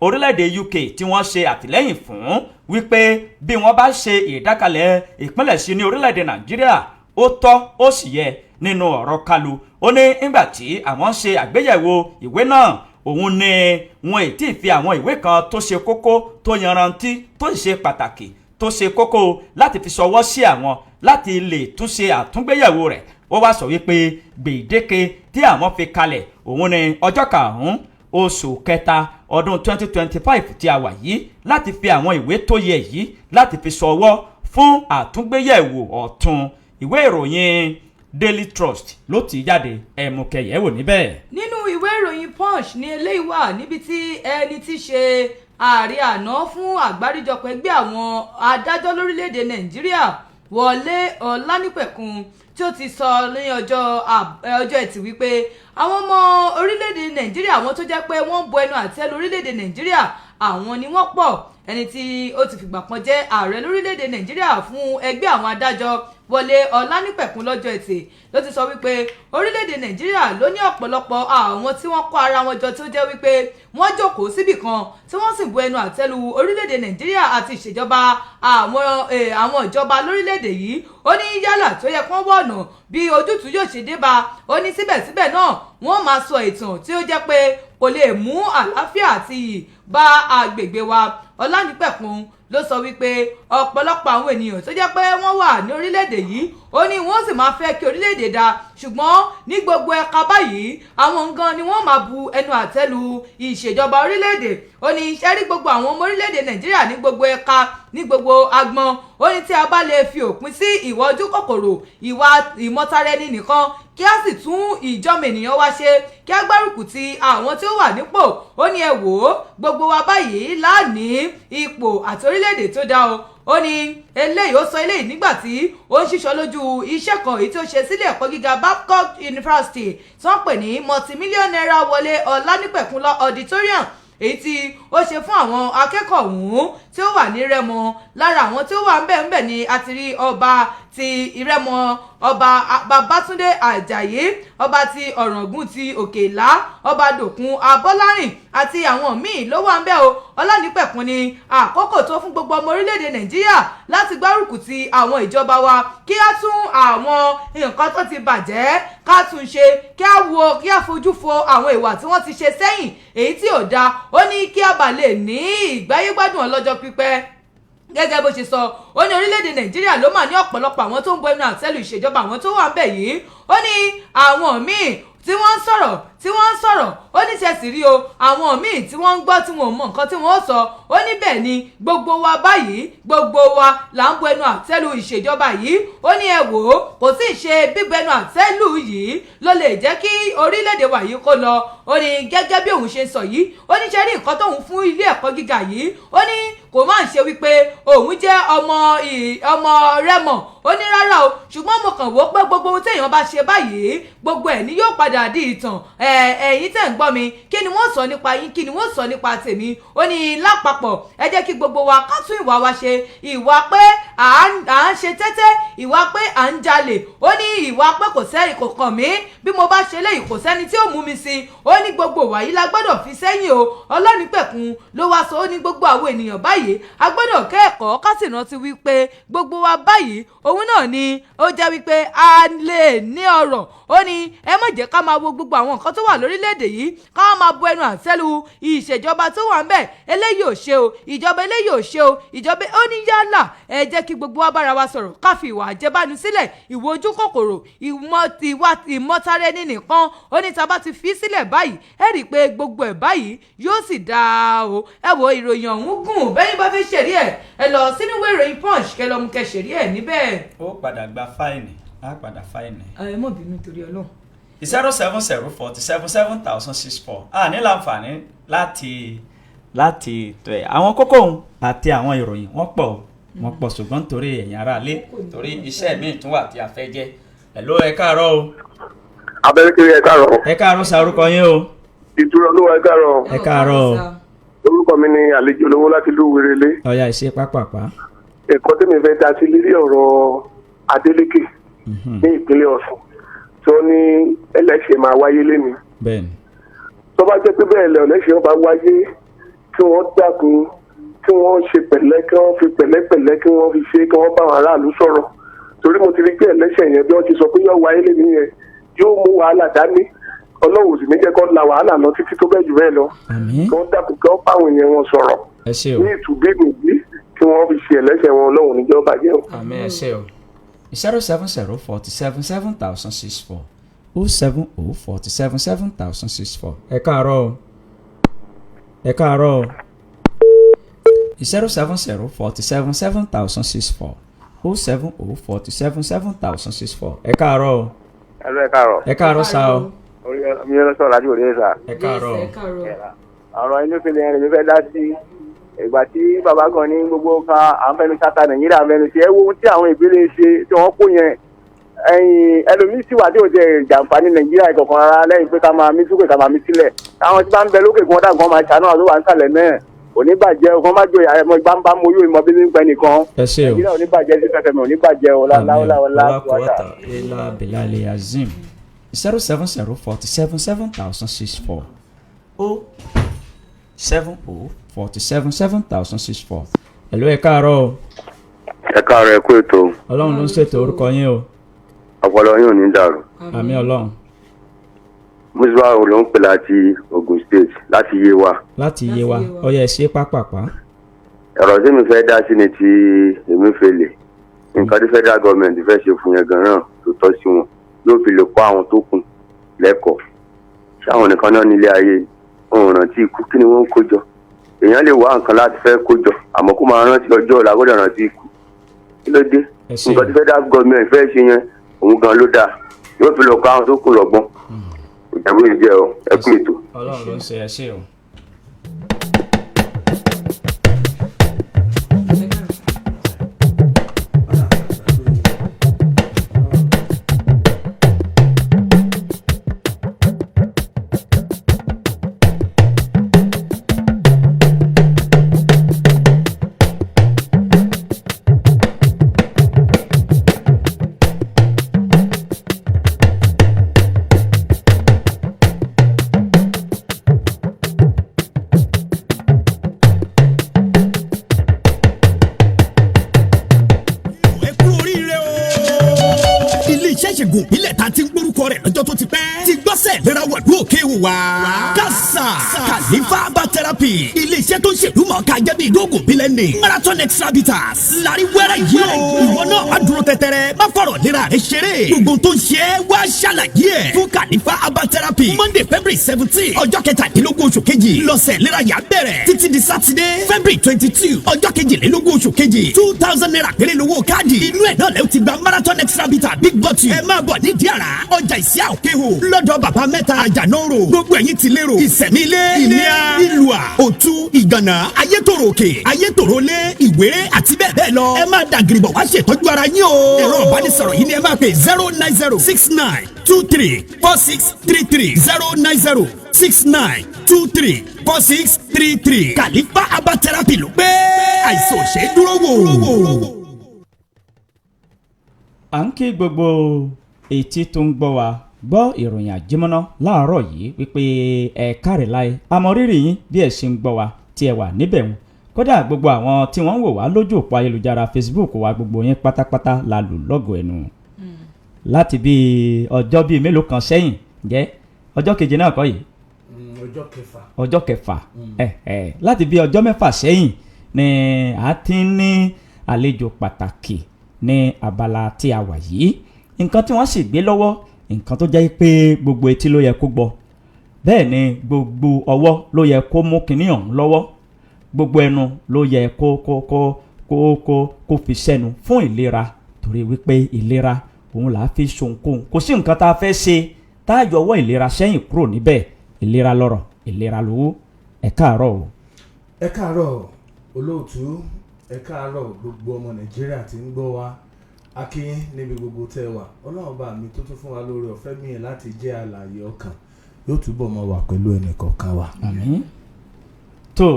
orílẹ̀-èdè UK tí wọ́n ṣe àtìlẹ́yìn fún wípé bí wọ́n bá ṣe ìdákalẹ̀ ìpínlẹ̀ sí ní orílẹ̀-èdè Nàìjíríà ó tọ́ ó sì yẹ nínú ọ̀rọ̀ Kalu ó ní nígbà tí àwọn ṣe àgbéyẹ̀wò ìwé náà òun ni wọn ì tí ì fi àwọn ìwé kan tó ṣe kókó tó yanrantí tó sì ṣe pàtàkì tó ṣe kókó láti fi ṣọwọ́ sí àwọn láti lè tún ṣe àtúngbéyẹ̀wò rẹ̀ ó wá sọ wípé gbèdéke tí àwọn fi kalẹ̀ òun ni ọjọ́ karùn-ún oṣù kẹta ọdún 2025 tí a wà yìí láti fi àwọn ìwé tó yẹ yìí láti fi ṣọwọ́ fún àtúngbéyẹ̀wò ọ̀tun ìwé ìròyìn Daily Trust ló ti jáde ẹ̀mùkẹ̀yẹ̀wò níbẹ̀. nínú ìwé ìròyìn Punch ní eléyìí wà níbi tí ẹni tí ṣe ààrẹ àná fún àgbáríjọpọ̀ ẹgbẹ́ àwọn adájọ́ lórílẹ̀‐èdè Nàìjíríà Wọlé Ọlánípẹ̀kun tí ó ti sọ ní ọjọ́ ẹtì wípé àwọn ọmọ orílẹ̀‐èdè Nàìjíríà àwọn tó jẹ́ pé wọ́n bu ẹnu àtẹ́ lu orílẹ̀‐èdè Nàìjíríà àwọn ni wọ́n pọ̀ ẹni tí ó ti fìgbà kan jẹ́ ààrẹ lórílẹ̀‐èdè Nàìjíríà fún ẹgbẹ́ àwọn adájọ́ Wọlé Ọlánípẹ̀kun lọ́jọ́ ẹtì ló ti sọ wípé orílẹ̀-èdè Nàìjíríà ló ní ọ̀pọ̀lọpọ̀ àwọn tí wọ́n kó ara wọn jọ tó jẹ́ wípé wọ́n jókòó síbì kan tí wọ́n sì bu ẹnu àtẹ́ lu orílẹ̀-èdè Nàìjíríà àti ìṣèjọba àwọn ìjọba lórílẹ̀-èdè yìí ó ní yálà tó yẹ kó wọ̀nà bí ojútùú yóò ṣe dé bá ó ní síbẹ̀síbẹ̀ náà wọ́n máa sọ ìtàn tí ó jẹ́ pé kò lè mú àlàáfíà àti iyì bá agbègbè wa Ọlánípẹ̀kun ló sọ wípé ọ̀pọ̀lọpọ̀ àwọn ènìyàn tó jẹ́ pé wọ́n wà ní orílẹ̀-èdè yìí ó ní wọ́n sì máa fẹ́ kí orílẹ̀-èdè dá ṣùgbọ́n ní gbogbo ẹ̀ka báyìí àwọn nǹkan ni wọ́n máa bu ẹnu àtẹ́ lu ìṣèjọba orílẹ̀-èdè ó ní iṣẹ́ rí gbogbo àwọn ọmọ orílẹ̀-èdè Nàìjíríà ní gbogbo ẹ̀ka ní gbogbo agbọn ó ní tí a bá lè fi òpin sí ìwà ojú kòkòrò ìwà ìmọ̀tara ẹni nìkan kí a sì tún ìjọmọ ènìyàn wá ṣe kí a gbárùkù ti àwọn tí ó wà nípò ó ní ẹ wò ó gbogbo wa báyìí láàní ipò àti orílẹ̀-èdè tó dá o ó ní eléyìí ó sọ eléyìí nígbà tí ó ń ṣiṣọ́ lójú iṣẹ́ kan èyí tó ṣe sílé ẹ̀kọ́ gíga Babcock University tí wọ́n pè ní multi-million naira Wọlé Ọlánípẹ̀kun Law Auditorium èyí tí ó ṣe fún àwọn akẹ́kọ̀ọ́ ọ̀hún tí ó wà ní Rẹ́mọ lára àwọn tí ó wà ńbẹ̀ ni a ti rí ọba ti Ìrẹ́mọ ọba Babátúndé Àjàyí ọba ti Ọ̀ràngún ti Òkèlá ọba Dòkun Abọ́lárìn àti àwọn míì ló wà ńbẹ̀ o Ọlánípẹ̀kun ni àkókò tó fún gbogbo ọmọ orílẹ̀-èdè Nàìjíríà láti gbárùkù ti àwọn ìjọba wa kí á tún àwọn nǹkan tó ti bàjẹ́ ká tún ṣe kí á fojú fo àwọn ìwà tí wọ́n ti ṣe sẹ́yìn èyí tí ò dáa ó ní kí á bà lè ní ìgbáyégbádùn ọlọ́jọ́ pípẹ́ gẹ́gẹ́ bó ṣe sọ ó ní orílẹ̀-èdè Nàìjíríà ló mà ní ọ̀pọ̀lọpọ̀ àwọn tó ń bu ẹnu àtẹ́lu ìṣèjọba àwọn tó wà ń bẹ̀ yìí ó ní àwọn míì tí wọ́n ń sọ̀rọ̀ ó ní ṣẹ́sì rí o àwọn míì tí wọ́n ń gbọ́ tí wọ́n mọ nǹkan tí wọ́n sọ ó ní bẹ́ẹ̀ ni gbogbo wa báyìí gbogbo wa là ń bu ẹnu àtẹ́lu ìṣèjọba yìí ó ní ẹ wò ó kò sì ṣe bíbu ẹnu àtẹ́lu yìí ló lè jẹ́ kí orílẹ̀-èdè wa yìí kó lọ ó ní gẹ́gẹ́ bí òun ṣe sọ yìí ó ní ṣe rí nǹkan tóun fún ilé ẹ̀kọ́ gíga yìí ó ní kò máa ń ṣe wípé òun jẹ́ ọmọ Rẹ́mọ ó ní rárá o ṣùgbọ́n mo kàn wò pé gbogbo ohun téèyàn bá ṣe báyìí gbogbo ẹ̀ ni yóò padà di ìtàn ẹ̀yin tẹ̀ ń gbọ́ mi kí ni wọ́n sọ nípa yín kí ni wọ́n sọ nípa tèmi ó ní lápapọ̀ ẹ jẹ́ kí gbogbo wa ká tún ìwà wa ṣe ìwà pé à ń ṣe tẹ́tẹ́ ìwà pé à ń jalè ó ní ìwà pé kò sẹ́ni kò kàn mí bí mo bá ṣe léyìí kò sẹ́ni tí ó mú mi sí ó ní gbogbo wàyí la gbọ́dọ̀ fi sẹ́yìn o Ọlánípẹ̀kun ló wá sọ ó ní gbogbo àwọn ènìyàn báyìí báyìí a gbọ́dọ̀ kẹ́ẹ̀kọ́ ká sì rántí wípé gbogbo wa báyìí òun náà ni ó jẹ́ wípé a lè ní ọrọ̀ ó ní ẹ má jẹ́ ká máa wo gbogbo àwọn nǹkan tó wà lórílẹ̀‐èdè yìí ká máa bu ẹnu àtẹ́lu ìṣèjọba tó wà ń bẹ̀ eléyìí ò ṣe o ìjọba eléyìí ò ṣe o ìjọba ó ní yálà ẹ jẹ́ kí gbogbo wa bára wa sọ̀rọ̀ ká fi ìwà àjẹbánu sílẹ̀ ìwà ojú kòkòrò ìmọ̀tara ẹni nìkan ó ní tá a bá ti fi sílẹ̀ báyìí ẹ rí i pé gbogbo ẹ̀ báyìí yóò sì dáa o ẹ wo ìròyìn ọ̀hún gùn bẹ́yìn bá fẹ́ ṣẹ̀rí ẹ̀ ẹ lọ sínú ìwé ìròyìn punch kẹ́ lọ mú kẹ́ ṣẹ̀rí ẹ̀ níbẹ̀. ó padà gba fáìnì á padà fáìnì. ẹ mọ̀ bínú torí Ọlọ́run. 07047776064 a ní láǹfààní láti tẹ̀ àwọn kókó òun àti àwọn ìròyìn wọ́n pọ̀ ṣùgbọ́n torí ẹ̀yin ará ilé torí iṣẹ́ míì tún wà tí a fẹ́ jẹ́ hello ẹ káàárọ̀ o. abẹ́rẹ́kẹ́rẹ́ ẹ káàárọ̀. ẹ káàárọ̀ sa orúkọ yín o. ìtura olówó ẹ káàárọ̀. ẹ káàárọ̀ o. orúkọ mi ni àlejò olówó láti ìlú Wérélé. ọ̀ya ìṣe pápápá. ẹ̀kọ́ tẹ́mi fẹ́ dá sí lérí ọ̀rọ̀ Adélékè ní ìpínlẹ̀ Ọ̀ṣun tó ní ẹlẹ́ṣẹ̀ máa wáyé léni. bẹ́ẹ̀ni. tó bá jẹ́ pé bẹ́ẹ̀ ẹlẹ́ṣẹ̀ bá wáyé kí wọ́n dákun kí wọ́n ṣe pẹ̀lẹ́ kí wọ́n fi pẹ̀lẹ́pẹ̀lẹ́ kí wọ́n fi ṣe kí wọ́n bá àwọn aráàlú sọ̀rọ̀ torí mo ti rí pé ẹlẹ́ṣẹ̀ yẹn bí wọ́n ti sọ pé yóò wáyé léni yẹn yóò mú wàhálà dání Ọlọ́run sì ní jẹ́ kó la wàhálà lọ títí tó bẹ́ẹ̀ jù bẹ́ẹ̀ lọ kí wọ́n dákun kí wọ́n bá àwọn èèyàn wọn sọ̀rọ̀ ní ìtùbíìnùbí kí wọ́n fi ṣe ẹlẹ́ṣẹ̀ wọn Ọlọ́run níjọ́ bàjẹ́ o. àmín ẹ ṣé o. 07047777064 07047777064 ẹ káàárọ̀ o. ẹ káàárọ̀ o. 07047777064 07047777064 ẹ káàárọ̀ o. ẹ káàárọ̀. ẹ káàárọ̀ sa o. mi ò lọ sọ̀rọ̀ láti òde sà. ẹ káàárọ̀. ọ̀rọ̀ Emefiele yẹn lèmi fẹ́ dá sí ìgbà tí bàbá kan ní gbogbo kan àwọn fẹnu sáta Nàìjíríà fẹnu sí ẹ wo ohun tí àwọn ìbílẹ̀ ṣe tí wọ́n kó yẹn ẹlòmíín sì wà tí ò jẹ jàǹfààní Nàìjíríà ìkọ̀kan rárá lẹ́yìn pé ká máa mí sókè ká máa mí sílẹ̀ àwọn tí bá ń bẹ lókè kí wọ́n dà nǹkan máa ṣàánú àwọn tó wà ń sàlẹ̀ náà oníbàjẹ́ ọkàn má jòyè àyẹ̀mọ́ ìgbà ń bá mo yóò ìmọ̀ bí ní pẹ́ nìkan Nàìjíríà oníbàjẹ́ sí fẹ́fẹ́ mi oníbàjẹ́ ọ̀làwọ̀lá 07047777064 07047777064 hello ẹ káàárọ̀ o. ẹ káàárọ̀ ẹ kú ètò. Ọlọ́run ló ń ṣètò orúkọ yín o. ọpọlọ yín ò ní dàrú. àmín Ọlọ́run. Musba ló ń pè láti Ogun State láti Yewa. láti Yewa ó yẹ ṣe pápápá. ọ̀rọ̀ tí mi fẹ́ dá sí ni ti Emefiele nǹkan tí federal government fẹ́ ṣe fún yẹn gan-an tó tọ́ sí wọn yóò fi lè kọ́ àwọn tó kù lẹ́kọ̀ọ́ ṣáwọn nìkan náà nílé ayé òun rántí ikú kí ni wọ́n ń kójọ èèyàn lè wá nǹkan láti fẹ́ kójọ àmọ́ kó máa rántí ọjọ́ ọ̀la gbọ́dọ̀ rántí ikú kí ló dé nǹkan tí federal government fẹ́ ṣe yẹn òun gan ló dáa yóò fi lè kọ́ àwọn tó kù lọ́gbọ́n ìjàmbá ìjẹ́ ọ ẹ kú ètò. Ọlọ́run ló ń ṣe ẹ ṣé o. ìṣègùn ìbílẹ̀ ta ti ń gbórúkọ rẹ̀ lọ́jọ́ tó ti pẹ́. ti gbọ́sẹ̀ lera wọ̀lú òkè wà. kásà kàlífà bá tẹ́rápì. ilé-iṣẹ́ tó ń ṣèlú mọ̀ọ́ká jẹ́ bí ìdógún bílẹ̀ ní. marathon extra bitters. lárí wẹ́rẹ́ yìí o. ìwọ náà wá dúró tẹ́tẹ́rẹ́. má fọ̀rọ̀ lera rẹ ṣeré. gbogbo tó ń ṣe é wá ṣàlàyé ẹ̀. fún kàlífà herbal therapy. monday february 17 ọjọ́ kẹtàdínlógún oṣù kejì. lọ́sẹ̀ lera yà bẹ̀rẹ̀. títí di saturday february 22 ọjọ́ kejìlélógún oṣù kejì. 2000 naira péré lówó káàdì. inú ẹ̀ náà lẹ́yìn ti gba marathon extra bitters big bottle. ẹ máa bọ̀ nídìí àrà ọjà ìsíà òkèhò lọ́dọ̀ bàbá mẹ́ta àjànàrò gbogbo ẹ̀yin ti lérò ìsẹ̀mílé ìníà ìlúà òtún ìgànnà ayétòrò òkè ayétòrò lé ìwéré àti bẹ́ẹ̀ bẹ́ẹ̀ lọ ẹ máa dàgìrìbọ̀ wá ṣètọ́jú ara yín o ẹ̀rọ ìbánisọ̀rọ̀ yìí ni ẹ máa pè 09069234633 09069234633 kàlífà herbal therapy ló pé àìsàn ò ṣe é dúró wò. à ń kí gbogbo etí tó ń gbọ́ wa gbọ́ ìròyìn àjímọ́ná láàárọ̀ yìí wípé ẹ káre láyé àmọ́ rírì yín bí ẹ ṣe ń gbọ́ wa tí ẹ wà níbẹ̀ wọn kódà gbogbo àwọn tí wọ́n ń wò wá lójú òpó ayélujára Facebook wa gbogbo yín pátápátá la lù lọ́gọ̀ ẹnu láti bí ọjọ́ bíi mélòó kan sẹ́yìn jẹ́ ọjọ́ keje náà kọ́ yìí ọjọ́ kẹfà láti bí ọjọ́ mẹ́fà sẹ́yìn ni a ti ń ní àlejò pàtàkì ní abala tí a wà yìí nǹkan tí wọ́n sì gbé lọ́wọ́ nǹkan tó jẹ́ pé gbogbo etí ló yẹ kó gbọ́ bẹ́ẹ̀ ni gbogbo ọwọ́ ló yẹ kó mú kinní ọ̀hún lọ́wọ́ gbogbo ẹnu ló yẹ kó fi sẹ́nu fún ìlera torí wípé ìlera òun là á fi ṣohunkóhun kò sí nǹkan tá a fẹ́ ṣe tá a yọwọ́ ìlera sẹ́yìn kúrò níbẹ̀ ìlera lọ́rọ̀ ìlera lówó ẹ káàárọ̀ o. ẹ káàárọ̀ olóòtú ẹ káàárọ̀ gbogbo ọmọ nàìjíríà tí ń gbọ́ wa akínyín níbi gbogbo tẹ́ wà ọlọ́run bá mi tó tún fún wa lórí ọ̀fẹ́ mi láti jẹ́ alààyè ọkàn yóò túbọ̀ mọ́ wà pẹ̀lú ẹnìkọ̀ọ̀kan wa. àmín. tó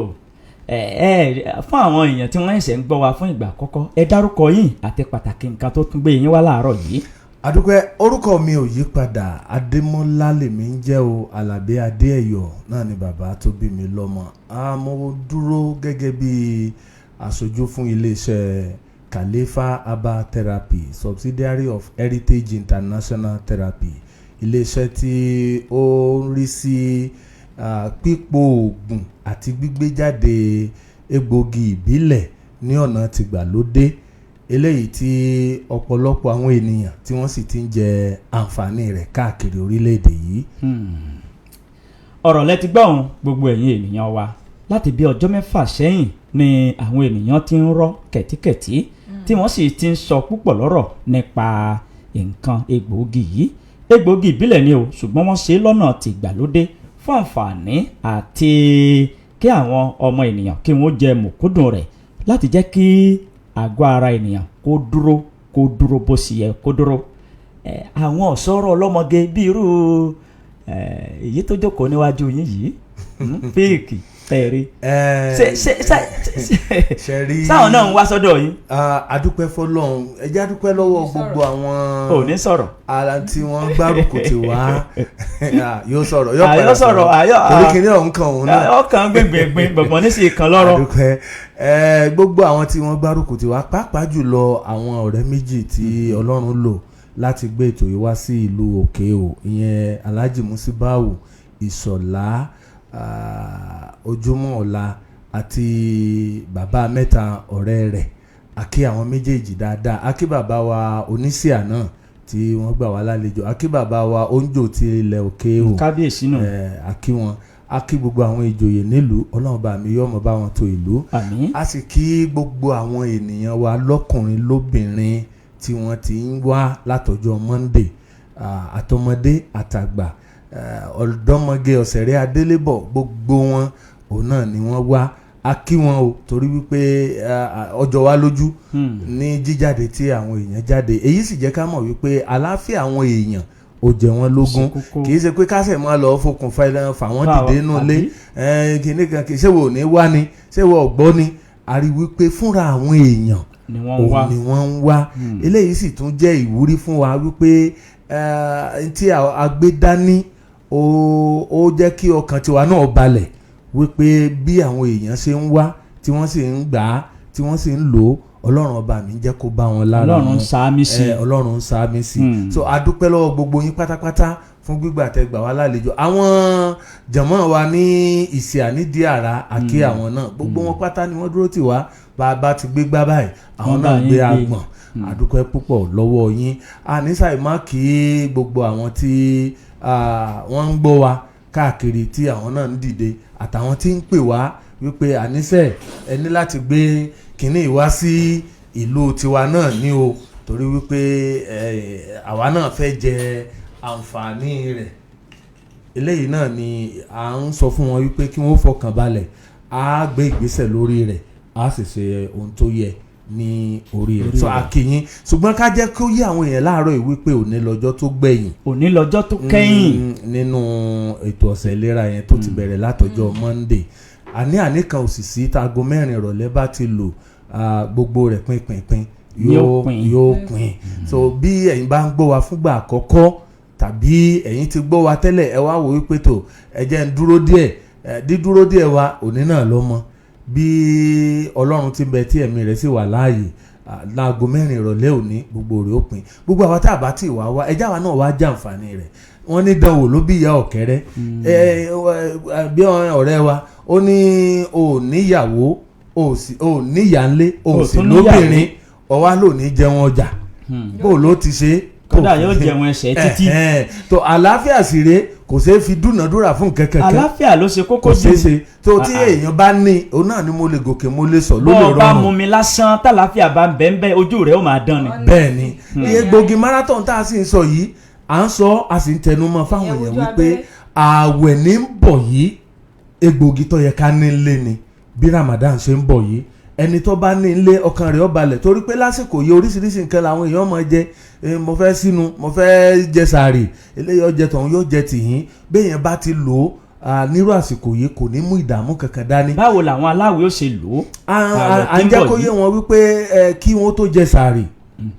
fún àwọn èèyàn tí wọ́n ẹ̀sẹ̀ ń gbọ́ wa fún ìgbà àkọ́kọ́ ẹ dárúkọ yín àti pàtàkì nǹkan tó tún gbé yín wá láàárọ̀ yìí. adúpẹ́ orúkọ mi ò yí padà adémọ́lá lèmi ń jẹ́ o alábí adéẹ̀yọ̀ náà ni bàbá tó bí mi lọ́mọ mo dúró gẹ́gẹ́ bí aṣojú fún iléeṣẹ́ Khalifa Herbal Therapy subsidiary of Heritage International Therapy iléeṣẹ́ tí ó ń rí sí pípò oògùn àti gbígbé jáde egbògi ìbílẹ̀ ní ọ̀nà tìgbàlódé eléyìí tí ọ̀pọ̀lọpọ̀ àwọn ènìyàn tí wọ́n sì ti ń jẹ àǹfààní rẹ̀ káàkiri orílẹ̀-èdè yìí. ọ̀rọ̀ lẹ ti gbọ́n gbogbo ẹ̀yin ènìyàn wa láti bí ọjọ́ mẹ́fà sẹ́yìn ni àwọn ènìyàn ti ń rọ́ kẹ̀tíkẹ̀tí tí wọ́n sì ti ń sọ púpọ̀ lọ́rọ̀ nípa nǹkan egbòogi yìí egbòogi ìbílẹ̀ ni o ṣùgbọ́n wọ́n ṣe lọ́nà tìgbàlódé fún àǹfààní àti kí àwọn ọmọ ènìyàn kí wọ́n jẹ mùkúndùn rẹ̀ láti jẹ́ kí àgọ́ ara ènìyàn kó dúró bó sì yẹ kó dúró àwọn ọ̀ṣọ́rọ̀ ọlọ́mọge bí irú èyí tó jókòó níwájú yín yìí fíìkì tẹ̀rí sáwọn náà ń wá sọ́dọ̀ yín. adúpẹ́ fọlọ́run ẹ jẹ́ adúpẹ́ lọ́wọ́ gbogbo àwọn ò ní sọ̀rọ̀ ara tí wọ́n gbárùkù ti wá yóò sọ̀rọ̀ yóò sọ̀rọ̀ torí kìíní ọ̀hún kan òun náà ọkàn gbẹ̀ngbẹ̀ngbẹ̀ gbọ̀ngbọ̀n ní sì kan lọ́rọ̀. adúpẹ́ gbogbo àwọn tí wọ́n gbárùkù ti wá pàápàá jùlọ àwọn ọ̀rẹ́ méjì tí Ọlọ́run lò láti gbé ètò yìí wá sí ìlú Òkè-Ò ìyẹn Alhaji Musibau Ìṣọ̀lá Ojúmọ́ Ọ̀la àti bàbá mẹ́ta ọ̀rẹ́ rẹ̀ àkí àwọn méjèèjì dáadáa àkí bàbá wa oníṣíà náà tí wọ́n gbà wá lálejò àkí bàbá wa oúnjò ti ilẹ̀ Òkè-Ò kábíyèsí náà àkí wọn àkí gbogbo àwọn ìjòyè nílùú Ọlọ́run bá mi yọ́mọ bá wọn tó ìlú a sì kí gbogbo àwọn ènìyàn wa lọ́kùnrin lóbìnrin tí wọ́n ti ń wá látọjọ́ Monday àtọmọdé àtàgbà ọ̀dọ́mọge ọ̀sẹ̀rẹ́ adélébọ̀ gbogbo wọn òun náà ni wọ́n wá a kí wọn o torí wípé ọjọ́ wa lójú ní jíjáde tí àwọn èèyàn jáde èyí sì jẹ́ ká mọ̀ wípé àlàáfíà àwọn èèyàn ó jẹ wọ́n lógún kì í ṣe pé kásẹ̀ máa lọ fokùn fà wọ́n dìde nù lé kìíní kan kì í ṣe wò ní wá ni ṣé wò ọ̀gbọ́n ni a rí wípé fúnra àwọn èèyàn òun ni wọ́n ń wá eléyìí sì tún jẹ́ ìwúrí fún wa wípé tí a gbé dání ó jẹ́ kí ọkàn tiwa náà balẹ̀ wípé bí àwọn èèyàn ṣe ń wá tí wọ́n sì ń gbà á tí wọ́n sì ń lò ó Ọlọ́run ọba mi jẹ́ kó bá wọn lára Ọlọ́run ń sáámi sí Ọlọ́run ń sáámi sí so a dúpẹ́ lọ́wọ́ gbogbo yín pátápátá fún gbígbà tẹ́ gbà wá lálejò àwọn jàmọ́ wa ní ìsì ànídìí àrà àkí àwọn náà gbogbo wọn pátá ni wọ́n dúró tì wá bá a bá ti gbé gbá báyìí àwọn náà gbé agbọ̀n a dúpẹ́ púpọ̀ lọ́wọ́ yín àníṣàì má kí gbogbo àwọn tí wọ́n ń gbọ́ wa káàkiri tí àwọn náà ń dìde àtàwọn tí ń pè wá wípé àníṣe ẹ ní láti gbé kínní ìwá sí ìlú tiwa náà ní o torí wípé àwa náà fẹ́ jẹ àǹfààní rẹ̀ eléyìí náà ni à ń sọ fún wọn wípé kí wọ́n fọkàn balẹ̀ á gbé ìgbésẹ̀ lórí rẹ̀ á sì ṣe ohun tó yẹ ní orí rẹ̀ so akínyìn ṣùgbọ́n ká jẹ́ kó yé àwọn èèyàn láàárọ̀ yìí wípé òní lọ́jọ́ tó gbẹ̀yìn òní lọ́jọ́ tó kẹ́yìn nínú ètò ọ̀sẹ̀ ìlera yẹn tó ti bẹ̀rẹ̀ látọjọ́ Monday àní kan òsìsí táago 4 ìrọ̀lẹ́ bá ti lò gbogbo rẹ̀ pínpín yóò pín so bí ẹ̀yin bá ń gbọ́ wa fúngbà àkọ́kọ́ tàbí ẹ̀yin ti gbọ́ wa tẹ́lẹ̀ ẹ wá wò wípé tó ẹ jẹ́ ń dúró díẹ̀ dídúró díẹ̀ wa òní náà ló mọ́ bí ọlọ́run ti bẹ tí ẹ̀mí rẹ̀ sì wà láàyè láago 4 ìrọ̀lẹ́ òní gbogbo rẹ̀ ó pin gbogbo àwọn tá a bá ti wá wá ẹjá wa náà wá jàǹfààní rẹ̀ wọ́n ní dánwò ló bí ìyá ọ̀kẹ́rẹ́ bí ọ̀rẹ́ wa ó ní o níyàwó o níyànlé o sì lóbìnrin ọwá ló ní jẹun ọjà bó ló ti ṣe kódà yóò jẹun ẹsẹ̀ títí. tó àlàáfíà sì rèé kò ṣeé fi dúnàdúrà fún kẹ̀kẹ́. àlàáfíà ló ṣe kókó jù. kò ṣeé ṣe tó tí èèyàn bá ní òun náà ni mo lè gòkè mo lè sọ ló lè rọrùn. bọ́ọ̀ bá mú mi lásán tàlàáfíà bá ń bẹ́ẹ̀ ojú rẹ̀ ó máa dán ni. bẹ́ẹ̀ ni iye gbòógì marathon tá a sì ń sọ yìí à ń sọ a sì ń tẹnumọ́ fáwọn èèyàn wípé ààwẹ̀ ní ń bọ̀ yìí egbògi tó yẹ ká ní lé ni bí Ramadan ṣe ń bọ̀ yìí ẹni tó bá ní ilé ọkàn rẹ̀ ó balẹ̀ torí pé lásìkò yìí oríṣiríṣi nǹkan làwọn èèyàn máa jẹ mo fẹ́ sínú mo fẹ́ jẹ sàárì eléyìí ọjẹ tọ̀hún yóò jẹ tìyín béèyàn bá ti lò ó nírú àsìkò yìí kò ní mú ìdààmú kankan dání. báwo làwọn aláwẹ̀ ó ṣe lò ó. à ń jẹ́ kó yé wọn wípé kí wọ́n tó jẹ sàárì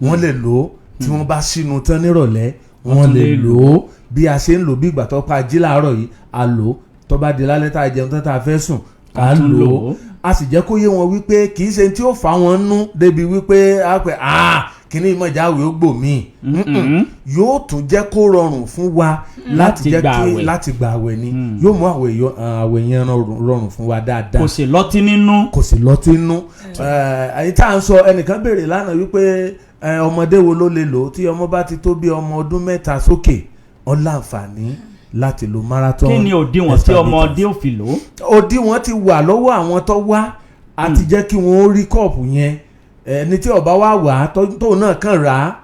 wọ́n lè lò ó tí wọ́n bá sínú tán nírọ̀lẹ́ wọ́n lè lò ó bí a ṣe ń lò bí ìgbà tó pa jí láàárọ̀ yìí a lò ó tó bá di lálẹ́ tá a jẹun tán tá a fẹ́ sùn ká lò ó a sì jẹ́ kó yé wọn wípé kì í ṣe tí ó fà wọ́n nú débi wípé a pẹ́ kíní ìmọ̀jáwé ó gbò mí yóò tún jẹ́ kó rọrùn fún wa láti gbà àwẹ̀ ni yóò mú àwẹ̀ yẹn rọrùn fún wa dáadáa. kò sì lọ́tí nínú. kò sì lọ́tí nínú. ẹ̀yin tá à ń sọ ẹnìkan béèrè lánàá wípé ọmọdé wo ló lè lò tí ọmọ bá ti tó bí ọmọ ọdún 3 sókè ó láǹfààní láti lo marathon. kí ni òdiwọ̀n tí ọmọdé ò fi lò. òdiwọ̀n ti wà lọ́wọ́ àwọn tó wá àti jẹ́ kí wọ́n rí kọ́ọ̀pù yẹn ẹni tí ọba wa wà tó náà kàn rà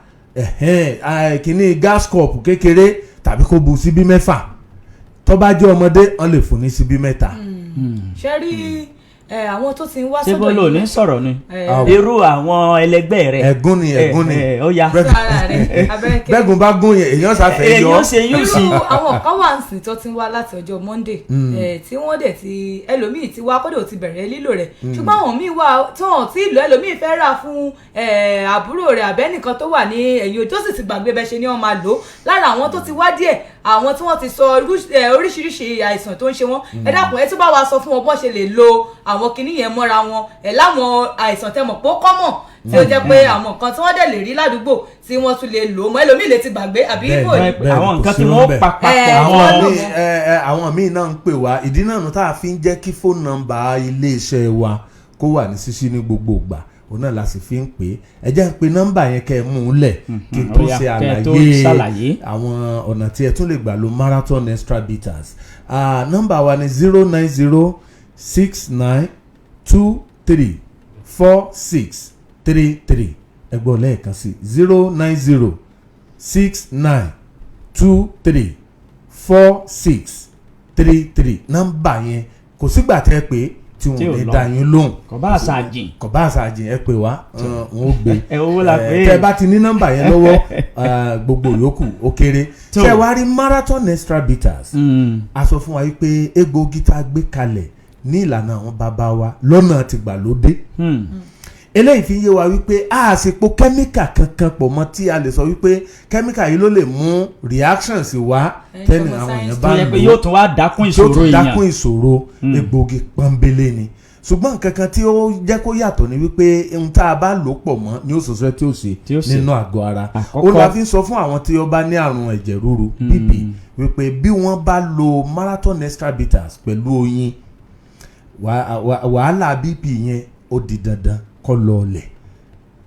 kíní gas cup kékeré tàbí kó bu síbí 6 tó bá jẹ́ ọmọdé wọ́n lè fún ní síbí 3. ṣe rí àwọn tó ti ń wá sọ́dọ̀ yìí. ṣé bọ́lá ò ní sọ̀rọ̀ ni irú àwọn ẹlẹgbẹ́ rẹ̀. ẹ̀gún ni ó yá. bẹ́gùn bá gún yẹn èèyàn ṣàfẹ́ yọ. èèyàn ṣe yóò sí. irú àwọn kan wà nsìn tó ti ń wá láti ọjọ́ Monday tí wọ́n dẹ̀ ti ẹlòmíì ti wá kódà ò ti bẹ̀rẹ̀ lílò rẹ̀ ṣùgbọ́n àwọn míì wà tí wọ́n ti lò ẹlòmíì fẹ́ rà fún àbúrò rẹ̀ àbẹ́nìkan tó wà ní ẹ̀yìn ojú ó sì ti gbàgbé bẹ́ẹ̀ ṣe ni wọ́n máa lò lára àwọn tó ti wá díẹ̀ àwọn tí wọ́n ti sọ oríṣiríṣi àìsàn tó ń ṣe wọ́n ẹ dákun ẹ tún bá wa sọ fún wọn bọ́n ṣe lè lo àwọn kinní yẹn mọ́ra wọn láwọn àìsàn tẹmọ̀ pé ó kọ́mọ̀ tí ó jẹ́ pé àwọn nǹkan tí wọ́n dẹ̀ lè rí ládùúgbò tí wọ́n tún lè lò mọ́ ẹlòmíì lè ti gbàgbé àbí ibo ni. àwọn nǹkan tí wọ́n pa papọ̀. àwọn míì náà ń pè wá ìdí náà tá a fi ń jẹ́ kí fóònù nọ́mbà iléeṣẹ́ wa kó wà ní ṣíṣí ní gbogbo ìgbà òun náà la sì fi ń pè é ẹ jẹ́ ń pe nọ́mbà yẹn kẹ́ ẹ mú un lẹ̀ kí n tó ṣe àlàyé àwọn ọ̀nà tí ẹ tún lè gbà lo marathon extra bitters nọ́mbà wa ni 09069234633 ẹgbọ́n lẹ́ẹ̀kan sí 09069234633 nọ́mbà yẹn kò sígbà tẹ́ pé tí wọn lè dá yín lóhùn kò bá àṣàjìn ẹ pè wá wọn ó gbé owó la pé tẹ́ bá ti ní nọ́mbà yẹn lọ́wọ́ gbogbo yòókù ó kéré ṣé wàá rí marathon extra bitters a sọ fún wa pé egbòogi tá a gbé kalẹ̀ ní ìlànà àwọn bàbá wa lọ́nà tìgbàlódé eléyìí fi ń yé wa wípé a sì po kẹ́míkà kankan pọ̀ mọ́ tí a lè sọ wípé kẹ́míkà yìí ló lè mú reactions wá tẹ́ni àwọn èèyàn bá ń lò yóò tún wá dákún ìṣòro èèyàn dákún ìṣòro egbògi pọ́nbélé ni ṣùgbọ́n nǹkan kan tí ó jẹ́ kó yàtọ̀ ni wípé ohun tá a bá lò pọ̀ mọ́ ni ó ṣoṣo tí ó ṣe nínú àgọ́ ara ó la fi ń sọ fún àwọn tí ó bá ní àrùn ẹ̀jẹ̀ ríru BP wípé bí wọ́n bá lo marathon extra bitters pẹ̀lú oyin wàhálà BP yẹn ó di dandan kọ́ lọlẹ̀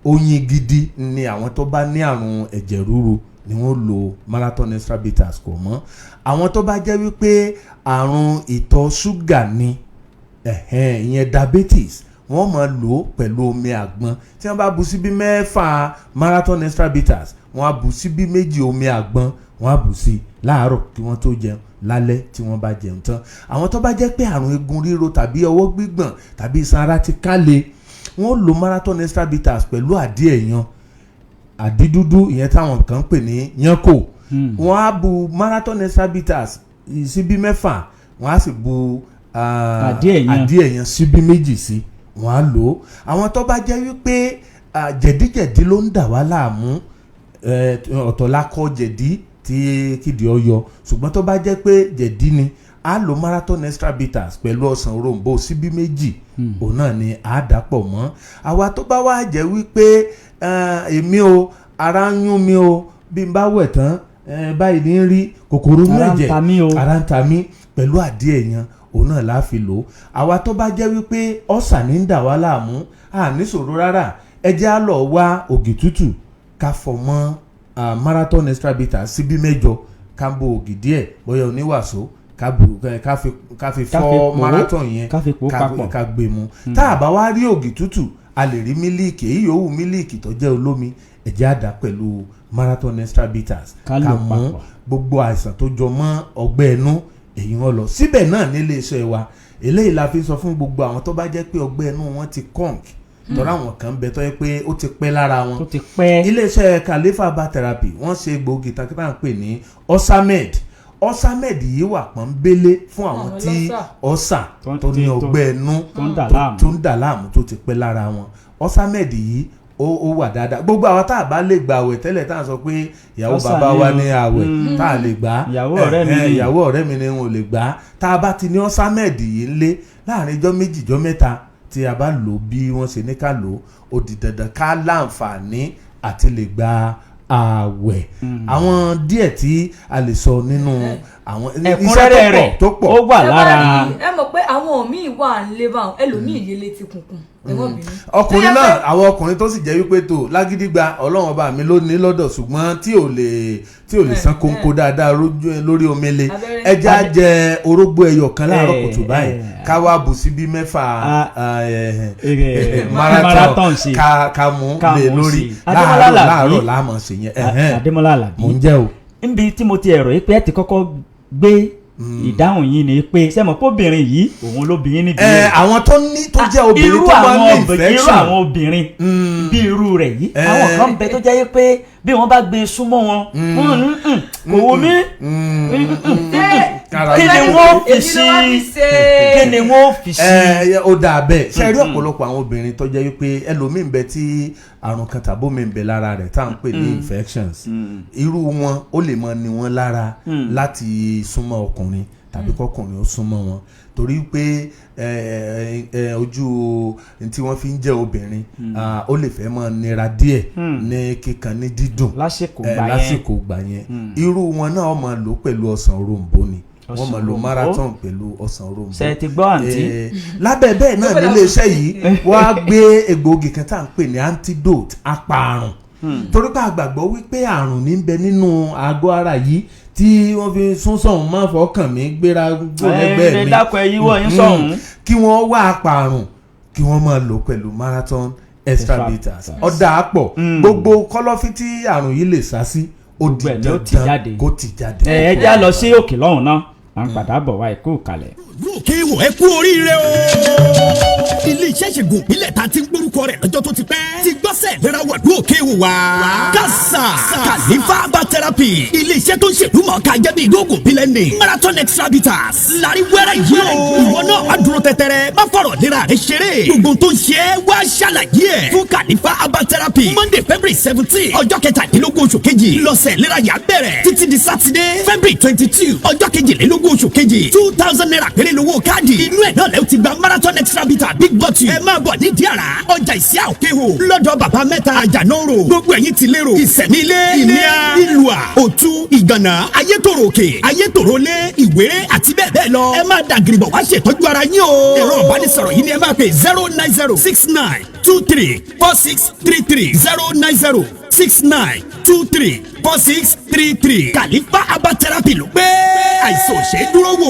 oyin gidi ni àwọn tó bá ní àrùn ẹ̀jẹ̀ ríru ni wọ́n lo marathon extra bitters kò mọ́ àwọn tó bá jẹ́ wípé àrùn ìtọ̀ ṣúgà ni ìyẹn diabetes wọ́n máa lò ó pẹ̀lú omi àgbọn tí wọ́n bá bu síbí 6 marathon extra bitters wọ́n á bu síbí 2 omi àgbọn wọ́n á bu sí láàárọ̀ kí wọ́n tó jẹun lálẹ́ tí wọ́n bá jẹun tán àwọn tó bá jẹ́ pé àrùn eegun ríro tàbí ọwọ́ gbígbọ̀n tàbí iṣan ara ti kálẹ̀ wọ́n lo marathon extra bitters pẹ̀lú àdí ẹ̀yàn àdí dúdú ìyẹn táwọn kan ń pè ní yánkò wọ́n á bu marathon extra bitters síbí 6 wọ́n á sì bu àdí ẹ̀yàn síbí 2 sí wọ́n á lò ó àwọn tó bá jẹ́ wípé jẹ̀díjẹ̀dí ló ń dà wá láàmú ọ̀tọ̀ la kọ́ jẹ̀dí tí kìdí ọyọ ṣùgbọ́n tó bá jẹ́ pé jẹ̀dí ni a lo marathon extra bitters pẹ̀lú ọsàn òrombó síbí méjì òun náà ni a dà pọ̀ mọ́. àwa tó bá wá jẹ́ wípé èmi o ara ń yún mi o bí n bá wẹ̀ tán báyìí ní rí kòkòrò inú ẹ̀jẹ̀ ara ń ta mí pẹ̀lú àdíẹ̀ yan òun náà la fi lò. àwa tó bá jẹ́ wípé ọ̀sà ní ń dà wá láàmú níṣòro rárá ẹ jẹ́ á lọ wá ògì tútù ká fọ̀ mọ́ marathon extra bitters síbí 8 ká bo ògì díẹ̀ bóyá oníwàsó ká fi fọ́ marathon yẹn ká gbé mu. tá a bá wá rí ògì tútù a lè rí mílíìkì èyí yòówù mílíìkì tó jẹ́ olómi ẹ jẹ́ á dà pẹ̀lú marathon extra bitters ká mú gbogbo àìsàn tó jọ mọ́ ọgbẹ́ ẹnu èyí wọn lọ. síbẹ̀ náà nílé iṣẹ́ wa eléyìí la fi sọ fún gbogbo àwọn tó bá jẹ́ pé ọgbẹ́ ẹnu wọn ti conk tọ́ra àwọn kan bẹ tó yẹ pé ó ti pẹ́ lára wọn. iléeṣẹ́ Khalifa herbal therapy wọ́n ṣe egbòogi takítà ń pè ní Osamed yìí wà pọ́nbélé fún àwọn tí ọ̀sà tó ní ọgbẹ́ ẹnu tó ń dà láàmú tó ti pẹ́ lára wọn. Osamed yìí ó wà dáadáa. gbogbo àwọn tá a bá lè gba àwẹ̀ tẹ́lẹ̀ tá a sọ pé ìyàwó bàbá wa ní àwẹ̀ tá a lè gbà ìyàwó ọ̀rẹ́ mi ni wọn ò lè gbà. tá a bá ti ní Osamed yìí ńlé láàrin ijọ́ 2 ijọ́ 3 tí a bá lò bí wọ́n ṣe ní ká lò ó di dandan ká láǹfààní àti lè gba àwẹ̀. àwọn díẹ̀ tí a lè sọ nínú àwọn ẹ̀kúnrẹ́rẹ́ rẹ̀ tó pọ̀ ó wà lára. ẹ mọ̀ pé àwọn míì wà ń lé báwọn ẹlòmíì lè létí kunkun. ọkùnrin náà àwọn ọkùnrin tó sì jẹ́ wípé tó lágídígba ọlọ́run ọba mi ló ní lọ́dọ̀ ṣùgbọ́n tí ò lè san kónkó dáadáa lórí omele ẹja jẹ orógbó ẹyọ kan láàárọ̀ kùtù báyìí ká wá bù sí bí 6 marathon ká mú lè lórí láàárọ̀ láàmọ̀ sí yẹn. Adémọ́lá Àlàbí mò ń jẹ́ o. níbi tí mo ti ẹ̀rọ yìí pé ẹ ti kọ́kọ́ gbé ìdáhùn yìí ni pé sẹ́mọ̀ kóbìnrin yìí òun lóbìnrin níbi rẹ̀. àwọn tó jẹ́ obìnrin tó máa ń ní infection. irú àwọn obìnrin bí irú rẹ̀ yìí àwọn kan bẹ tó jẹ́ pé bí wọ́n bá gbé súnmọ́ wọn kò wò mí kí ni wọ́n fi sí. ó dà bẹ́ẹ̀ ṣe rí ọ̀pọ̀lọpọ̀ àwọn obìnrin tó jẹ́ pé ẹlòmíín bẹ tí àrùn kan tàbó mi ń bẹ lára rẹ̀ tá à ń pè ní infections irú wọn ó lè máa ní wọn lára láti súnmọ́ ọkùnrin tàbí kọkùnrin ó súnmọ́ wọn torí pé ojú tí wọ́n fi ń jẹ́ obìnrin ó lè fẹ́ máa nira díẹ̀ ní kíkan ní dídùn lásìkò gbà yẹn irú wọn náà máa lò pẹ̀lú ọsàn òrombó ni wọ́n máa lo marathon pẹ̀lú ọsàn òrombó. ṣe ti gbọ́ àǹtí. lábẹ́ bẹ́ẹ̀ náà nílé iṣẹ́ yìí wọ́n á gbé egbòogi kan tá à ń pè ní antidote apààrùn torí pé a gbàgbọ́ wípé àrùn ní bẹ nínú àgọ́ ara yìí tí wọ́n fi sún sọ̀hún máa fọkàn mi gbéra gbọ́lẹ́gbẹ́ mi dákọ̀ ẹ̀yí wọ̀ yín sọ̀hún. kí wọ́n wá apààrùn kí wọ́n máa lò pẹ̀lú marathon extra bitters ọ̀dà àpọ̀ gbogbo kọ́lọ́fín tí àrùn yìí lè sá sí ó di dandan kó ti jáde. ẹ já lọ sí òkè lọ́hùn náà à ń padà bọ̀ wá ikú kalẹ̀. kí wò ẹ kú oríire o. ilé iṣẹ́ ìṣègùn ìpínlẹ̀ ta ti ń gbórúkọ rẹ̀ lọ́jọ́ tó ti pẹ́. ti gbọ́sẹ̀ lera wàdú òkè wò wá. kásà Khalifa herbal therapy. ilé iṣẹ́ tó ń ṣèlú mọ̀ ká jẹ́ bí ìdógún bílẹ̀ ní. marathon extra bitters. lárí wẹ́rẹ́ yìí o. ìwọ náà wá dúró tẹ́tẹ́rẹ́. má fọ̀rọ̀ lera rẹ ṣeré. gbogbo tó ń ṣe é wá ṣàlàyé ẹ̀. fún Khalifa herbal therapy. Monday February 17 ọjọ́ 17 oṣù kejì. lọ́sẹ̀ lera yà bẹ̀rẹ̀. títí di Saturday February 22 ọjọ́ 22 oṣù kejì. 2,000 naira péré lówó káàdì. inú ẹ̀ náà lẹ́ ti gba marathon extra bitter big bottle. ẹ máa bọ̀ ní Diara ọjà ìsíà òkè hò lọ́dọ̀ bàbá mẹ́ta àjànóró. gbogbo ẹ̀yin ti lérò ìsẹ̀mílé ìníà ìlúà òtú ìgànnà ayétòrò òkè ayétòrò lé ìwéré àti bẹ́ẹ̀ bẹ́ẹ̀ lọ. ẹ máa dàgìrìbọ̀ wá ṣètọ́jú ara yín o. ẹ̀rọ ìbánisọ̀rọ̀ yìí ni ẹ máa pè 09069234633 09069234633 Khalifa herbal therapy ló pé àìsàn ò ṣe é dúró wò.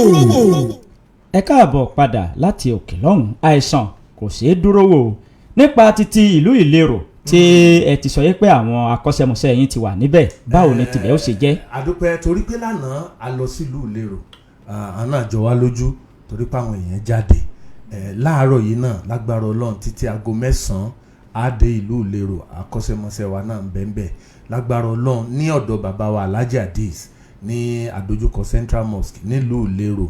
ẹ káàbọ̀ padà láti òkè lọ́hùn àìsàn kò ṣeé dúró wò nípa títí ìlú ìlérò tí ẹ ti sọ yé pé àwọn akọ́ṣẹ́mọṣẹ́ yín ti wà níbẹ̀ báwo ni tibẹ̀ ó ṣe jẹ́. àdúpẹ́ torí pé lánàá a lọ sílùú ìlérò àná àjọ wa lójú torí pé àwọn èèyàn jáde láàárọ̀ yìí náà lágbára Ọlọ́run títí aago 9 á dé ìlú ìlérò akọ́ṣẹ́mọṣẹ́ wa náà ń bẹ́ẹ̀ lágbára Ọlọ́run ní ọ̀dọ̀ bàbá wa Alhaji Hadis ní àdójúkọ Central Mosque nílùú ìlérò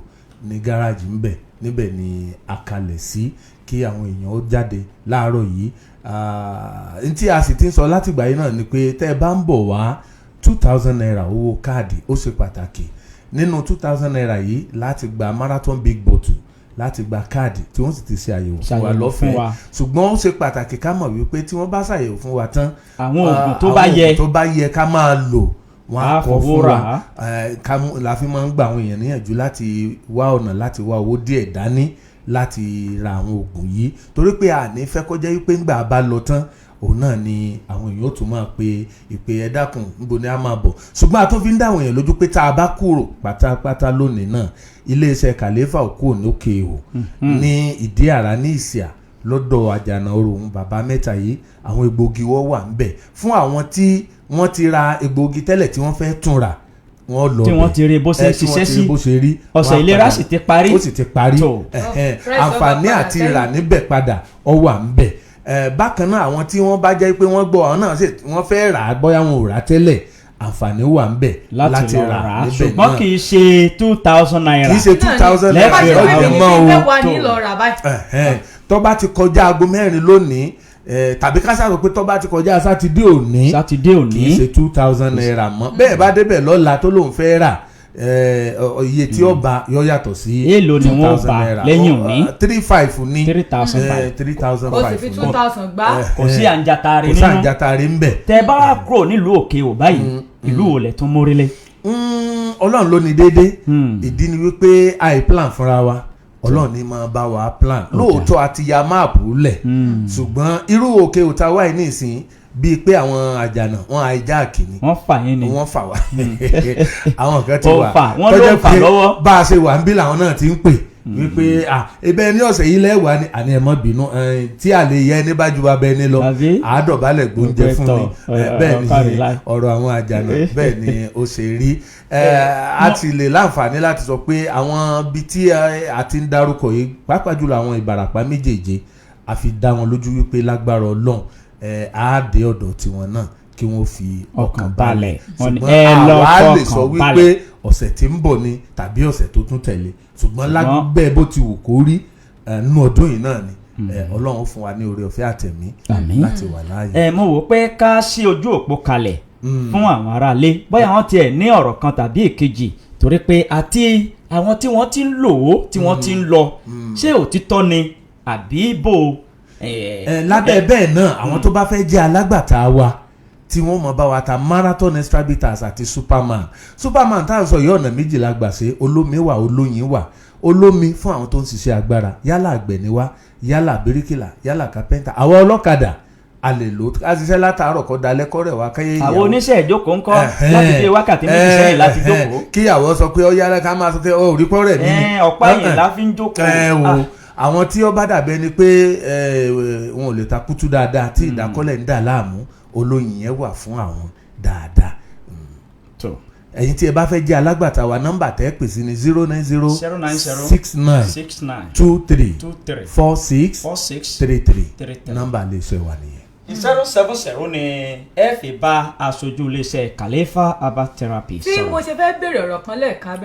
ní gáràjì níbẹ̀ ni àkàlẹ̀ sí kí àwọn èèyàn ó jáde láàárọ̀ yìí tí a sì ti ń sọ látìgbà yìí náà ni pé tẹ́ ẹ bá ń bọ̀ wá 2,000 naira owó káàdì ó ṣe pàtàkì nínú 2000 naira yìí láti gba marathon big bottle láti gba káàdì tí wọ́n sì ti ṣe àyẹ̀wò fún wa lọ́fẹ̀ẹ́ ṣùgbọ́n ó ṣe pàtàkì ká mọ̀ wípé tí wọ́n bá ṣàyẹ̀wò fún wa tán àwọn oògùn tó bá yẹ ká máa lò wọ́n á kọ́ fún wa la fi máa ń gba àwọn èèyàn níyànjú láti wá ọ̀nà láti wá owó díẹ̀ dání láti ra àwọn oògùn yìí torí pé àní fẹ́ kọjá wípé ńgbà bá lọ tán òun náà ni àwọn èèyàn ó tún máa pe ìpè ẹ dákun níbo ni a máa bọ̀ ṣùgbọ́n a tún fi ń dá àwọn èèyàn lójú pé tá a bá kúrò pátápátá lónìí náà iléeṣẹ́ kàlẹ́fà òkú ònókè o ní ìdí àrà ní ìsìà lọ́dọ̀ àjànà oròhún bàbá mẹ́ta yìí àwọn egbòogi wọ́n wà ńbẹ̀ fún àwọn tí wọ́n ti ra egbòogi tẹ́lẹ̀ tí wọ́n fẹ́ tún rà wọ́n lọ tí wọ́n ti rí bó ṣe ṣiṣẹ́ sí ọ̀sẹ̀ ìlera sì ti parí ó sì ti parí àǹfààní àti rà níbẹ̀ padà ó wà ńbẹ̀ bákan náà àwọn tí wọ́n bá jẹ́ pé wọ́n gbọ́ àwọn náà wọ́n fẹ́ rà á bóyá wọn ò rà tẹ́lẹ̀ àǹfààní wà ń bẹ̀ láti rà níbẹ̀ náà ṣùgbọ́n kì í ṣe 2000 naira kì í ṣe 2000 naira ọ̀jẹ̀ mọ́ o tó bá ti kọjá aago 4 lónìí tàbí ká sáré pé tó bá ti kọjá sátidé òní kì í ṣe 2000 naira mọ́ bẹ́ẹ̀ bá débẹ̀ lọ́la tó lóun fẹ́ rà iye tí ó bá yọ yàtọ̀ sí èèlò ni wọ́n bá lẹ́yìn òní 35 ní 3005 ó sì fi 2000 gbá kò sí àǹjàtàrí nínú kò sí àǹjàtàrí ń bẹ̀. tẹ bá wà kúrò nílùú òkè ò báyìí ìlú ò lẹ̀ tún mórílẹ̀. ọlọ́run ló ní déédéé ìdí ni wípé àìplan fúnra wa ọlọ́run ní máa bá wa plan lóòótọ́ àti ya máàpù lẹ̀ ṣùgbọ́n irú òkè òta wáyé ní ìsìn bíi pé àwọn àjànà wọn àìjáàkì ni wọ́n fà yín ni wọ́n fà wá àwọn kan ti wà wọ́n ló fà lọ́wọ́ bá a ṣe wà ń bí làwọn náà ti ń pè wípé ebe ní ọ̀sẹ̀ yìí lẹ́wà ni àní ẹ̀ mọ́ bínú tí a lè yẹ ní bájú wa bẹ́ẹ̀ ní lọ àádọ́balẹ̀ gbóúnjẹ fún mi bẹ́ẹ̀ ni ọ̀rọ̀ àwọn àjànà bẹ́ẹ̀ ni ó ṣe rí a ti lè láǹfààní láti sọ pé àwọn ibi tí a ti ń dárúkọ yìí pàápàá jùlọ àwọn Ìbàràpá méjèèjì a fi dá wọn lójú wípé lágbára Ọlọ́run àádé ọ̀dọ̀ tiwọn náà kí wọ́n fi ọkàn balẹ̀ ṣùgbọ́n àwa lè sọ wípé ọ̀sẹ̀ tí ń bọ̀ ni tàbí ọ̀sẹ̀ tó tún tẹ̀lé ṣùgbọ́n lágbẹ́ bó ti wù kó rí nínú ọdún yìí náà ni Ọlọ́run fún wa ní oore ọ̀fẹ́ àtẹ̀mí láti wà láàyè. mo wò pé ká sí ojú òpó kalẹ̀ fún àwọn aráalé bóyá wọ́n tiẹ̀ ní ọ̀rọ̀ kan tàbí èkejì torí pé àti àwọn tí wọ́n ti ń lò ó tí wọ́n ti ń lọ ṣé òtítọ́ ni àbí bò lábẹ́ bẹ́ẹ̀ náà àwọn tó bá fẹ́ jẹ́ alágbàtà wa tí wọ́n mọ̀ bá wa ta marathon extra bitters àti superman tá à ń sọ yìí ọ̀nà méjìlá gbà ṣe olómi wà olóyin wà olómi fún àwọn tó ń ṣiṣẹ́ agbára yálà àgbẹ̀ ni wá yálà bíríkìlà yálà kápẹ́ńtà àwọn ọlọ́kadà a lè lò á ṣiṣẹ́ látàárọ̀ kọ́ dalẹ́ kọ́ rẹ̀ wá káyé ìyàwó. àwọn oníṣẹ́ ìjókòó ń kọ́ láti dé wákàtí méjì sẹ́yìn láti jókòó. kíyàwó sọ pé ọyá rẹ ká máa sọ pé ó rí pọ́ rẹ̀ mí. ọ̀pá yìí la fi ń jókòó. àwọn tí ó bá dàbẹ́ ni pé wọn ò lè ta kútú dáadáa tí ìdákọ́lẹ̀ ń dà láàmú olóyin yẹn wà fún àwọn dáadáa. ẹ̀yin tí ẹ bá fẹ́ jẹ́ alágbàtà wa nọ́mbà tẹ́ pè sí ni 09069234633 nọ́mbà lè ṣe wà nìyẹn. 070 ni ẹ fi bá aṣojú iléeṣẹ́ Khalifa Herbal Therapy tí mo ṣe fẹ́ béèrè ọ̀rọ̀ kan lẹ́ẹ̀kan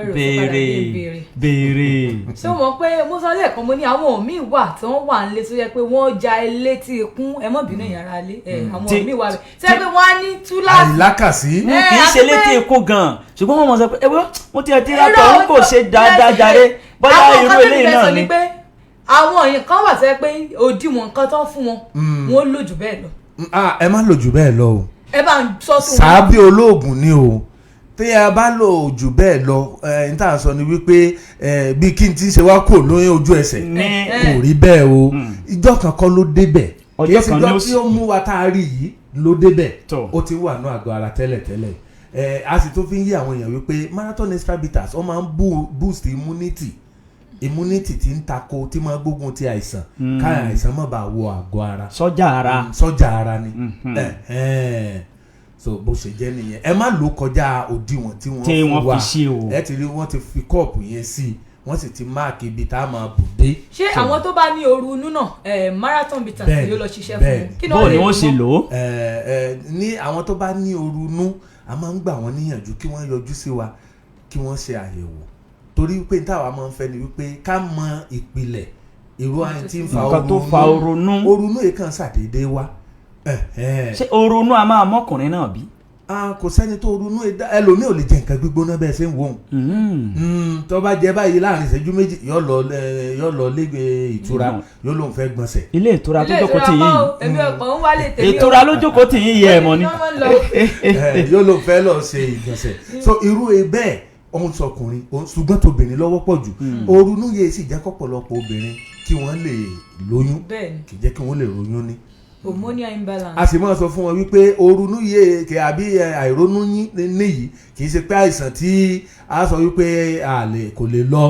béèrè ṣé o mọ̀ pé mo sọ lẹ́ẹ̀kan mo ní àwọn míì wà tí wọ́n wà nílé tó yẹ pé wọ́n ja ilé tí ikún ẹ mọ́ bínú ìyàrá lé àwọn míì wà bẹ́ẹ̀ ṣé pé wọ́n á ní túláàsì àìlákàsí kì í ṣe létí ikún gan ṣùgbọ́n wọ́n mọ̀ sọ pé ẹ̀wọ́ mo ti ẹ̀ tí ra tọ̀ ń kò ṣe dáadáa jàre bóyá irú eléyìí náà ni. àwọn èèyàn kan wà sẹ́ pé òdiwọ̀n nǹkan tó ń fún wọn wọn lò jù bẹ́ẹ̀ lọ. ẹ má lò jù bẹ́ẹ̀ lọ o. ẹ bá ń sọ sí wọn. sàábì olóògùn ni o tí ẹ bá lò jù bẹ́ẹ̀ lọ n tà sọ ni wípé bí kí n ti ṣe wá kò lóyún ojú ẹsẹ̀ kò rí bẹ́ẹ̀ o ìjọ kankan ló débẹ̀ kì í ṣe ìjọ tí ó mú wa tá a rí yìí ló débẹ̀ ó ti wà ní àgọ́ ara tẹ́lẹ̀tẹ́lẹ̀ a sì tó fi ń yí àwọn èèyàn wípé marathon extra bitters ó máa ń boost immunity tí ń tako tí máa gbógun ti àìsàn káyà àìsàn má bàa wọ àgọ́ ara sọ́jà ara ni so bó ṣe jẹ́ nìyẹn ẹ má lò kọjá òdiwọ̀n tí wọ́n fún wa ẹ ti rí wọ́n ti fi kọ́ọ̀pù yẹn sí wọ́n sì ti máàkì ibi tá a máa bù dé. ṣé àwọn tó bá ní ooru inú náà marathon bitters yóò lọ ṣiṣẹ́ fún un kí bó ni wọ́n ṣe lò ó. ní àwọn tó bá ní ooru inú a máa ń gbà wọ́n níyànjú kí wọ́n yọjú sí wa kí wọ́n ṣe àyẹ̀wò torí wípé táwa máa ń fẹ́ ni wípé ká mọ ìpìlẹ̀ irú àyìn tí ń fa oorunú yìí kan ṣàdédé wá. ṣé oorunú a máa mọ́kùnrin náà bí. kò sẹ́ni tó ronú ẹlòmíì ò lè jẹ nǹkan gbígbóná bẹ́ẹ̀ ṣe ń wò ó tó bá jẹ báyìí láàrin ìṣẹ́jú méjì yóò lọ lé ìtura yóò lóun fẹ́ gbọ̀nsẹ̀. ilé ìtura tó jókòó tì yín èmi ọ̀pọ̀ ń wálé tèmi ìtura ló jókòó tì yín yẹ ẹ̀ mọ́ ni. yóò lóun fẹ́ lọ ṣe ìgbọ̀nsẹ̀ so irú bẹ́ẹ̀ òun sọkùnrin ṣùgbọ́n tóbìnrin lọ́wọ́ pọ̀ jù orunú yẹ sì jẹ́ kọ́pọ̀lọpọ̀ obìnrin kí wọ́n lè lóyún kì í jẹ́ kí wọ́n lè róyún ní. hormonal imbalance. a sì máa sọ fún wọn wípé orunú yẹ àbí àìrónú níyì kì í ṣe pé àìsàn tí a sọ wípé kò lè lọ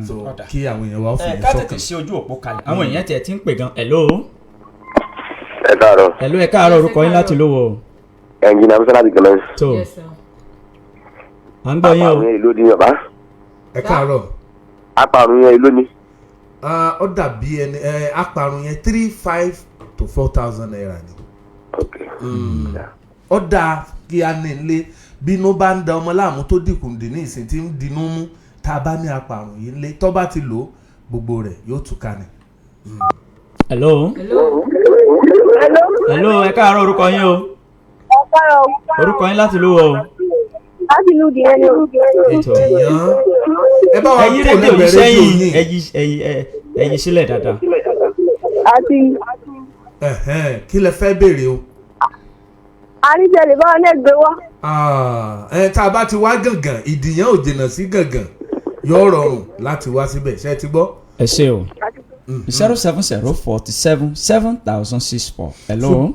so kí àwọn èèyàn wá fún un sọ́kàn. ká tètè ṣe ojú òpó kalẹ̀ àwọn èèyàn tiẹ̀ ti ń pè gan. hello. ẹ káàárọ̀. hello ẹ káàárọ̀ orúkọ yín láti lówó. ẹnjìnà abúlé láti kẹlẹ. tó à ń gbọ́ yín o. apàrùn yẹn ìlú ni bàbá. ẹ káàárọ̀. apàrùn yẹn ìlú ni. ó dàbí ẹni apàrùn yẹn 3,500 to 4,000 naira ni. ó dáa kí a ní ilé bínú bá ń da ọmọ láàmú tó dínkù dì ní ìsìn tí ń dinú mú tá a bá ní apàrùn yìí lé tó bá ti lò gbogbo rẹ̀ yóò túká ni. hello. hello ẹ káàárọ̀ orúkọ yín o. orúkọ yín láti lówó o. ẹ bá wa ẹyí rédíò yìí sẹ́yìn ẹyí sílẹ̀ dáadáa. kí lẹ fẹ́ béèrè o. àníjẹ̀lẹ̀ báwọn náà gbé wá. tá a bá ti wá gàngàn ìdìyàn ò jìnnà sí gàngàn yóò rọrùn láti wá síbẹ̀ ṣe ti gbọ́. ẹ ṣe o 070477064. hello.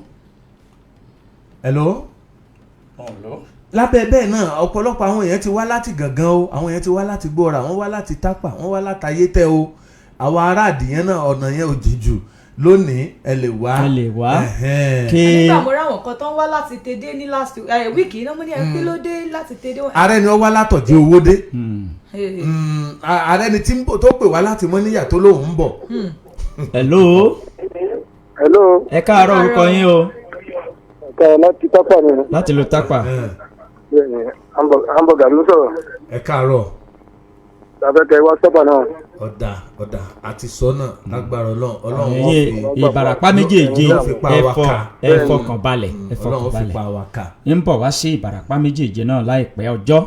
hello. lábẹ́ bẹ́ẹ̀ náà ọ̀pọ̀lọpọ̀ àwọn èèyàn ti wá láti gàngán o àwọn èèyàn ti wá láti gbọ́ra wọ́n wá láti tápà wọ́n wá láti ayétẹ́ o àwọn ará àdìyẹn náà ọ̀nà yẹn ò jìjù lónìí ẹ lè wá. nígbà mo ráwọn kan tó ń wá láti tèdè ní last week iná mo ní ẹ pé ló dé láti tèdè. ààrẹ ni wọ́n wá látọ̀jẹ́ owó dé ààrẹ ni tó pè wá láti mọ́ níyà tó lóun ń bọ̀. hello. hello. ẹ káàárọ̀ orúkọ yín o. láti tápà ni. láti lo tápà. hamburger ló sọ̀rọ̀. ẹ káàárọ̀. abẹ́kẹ́ wá sọ́pà náà. ọ̀dà àti sọ́nà lágbára ọlọ́run ìbàràpá méjèèjì ẹ fọkàn balẹ̀ ń bọ̀ wá sí ìbàràpá méjèèjì náà láìpẹ́ ọjọ́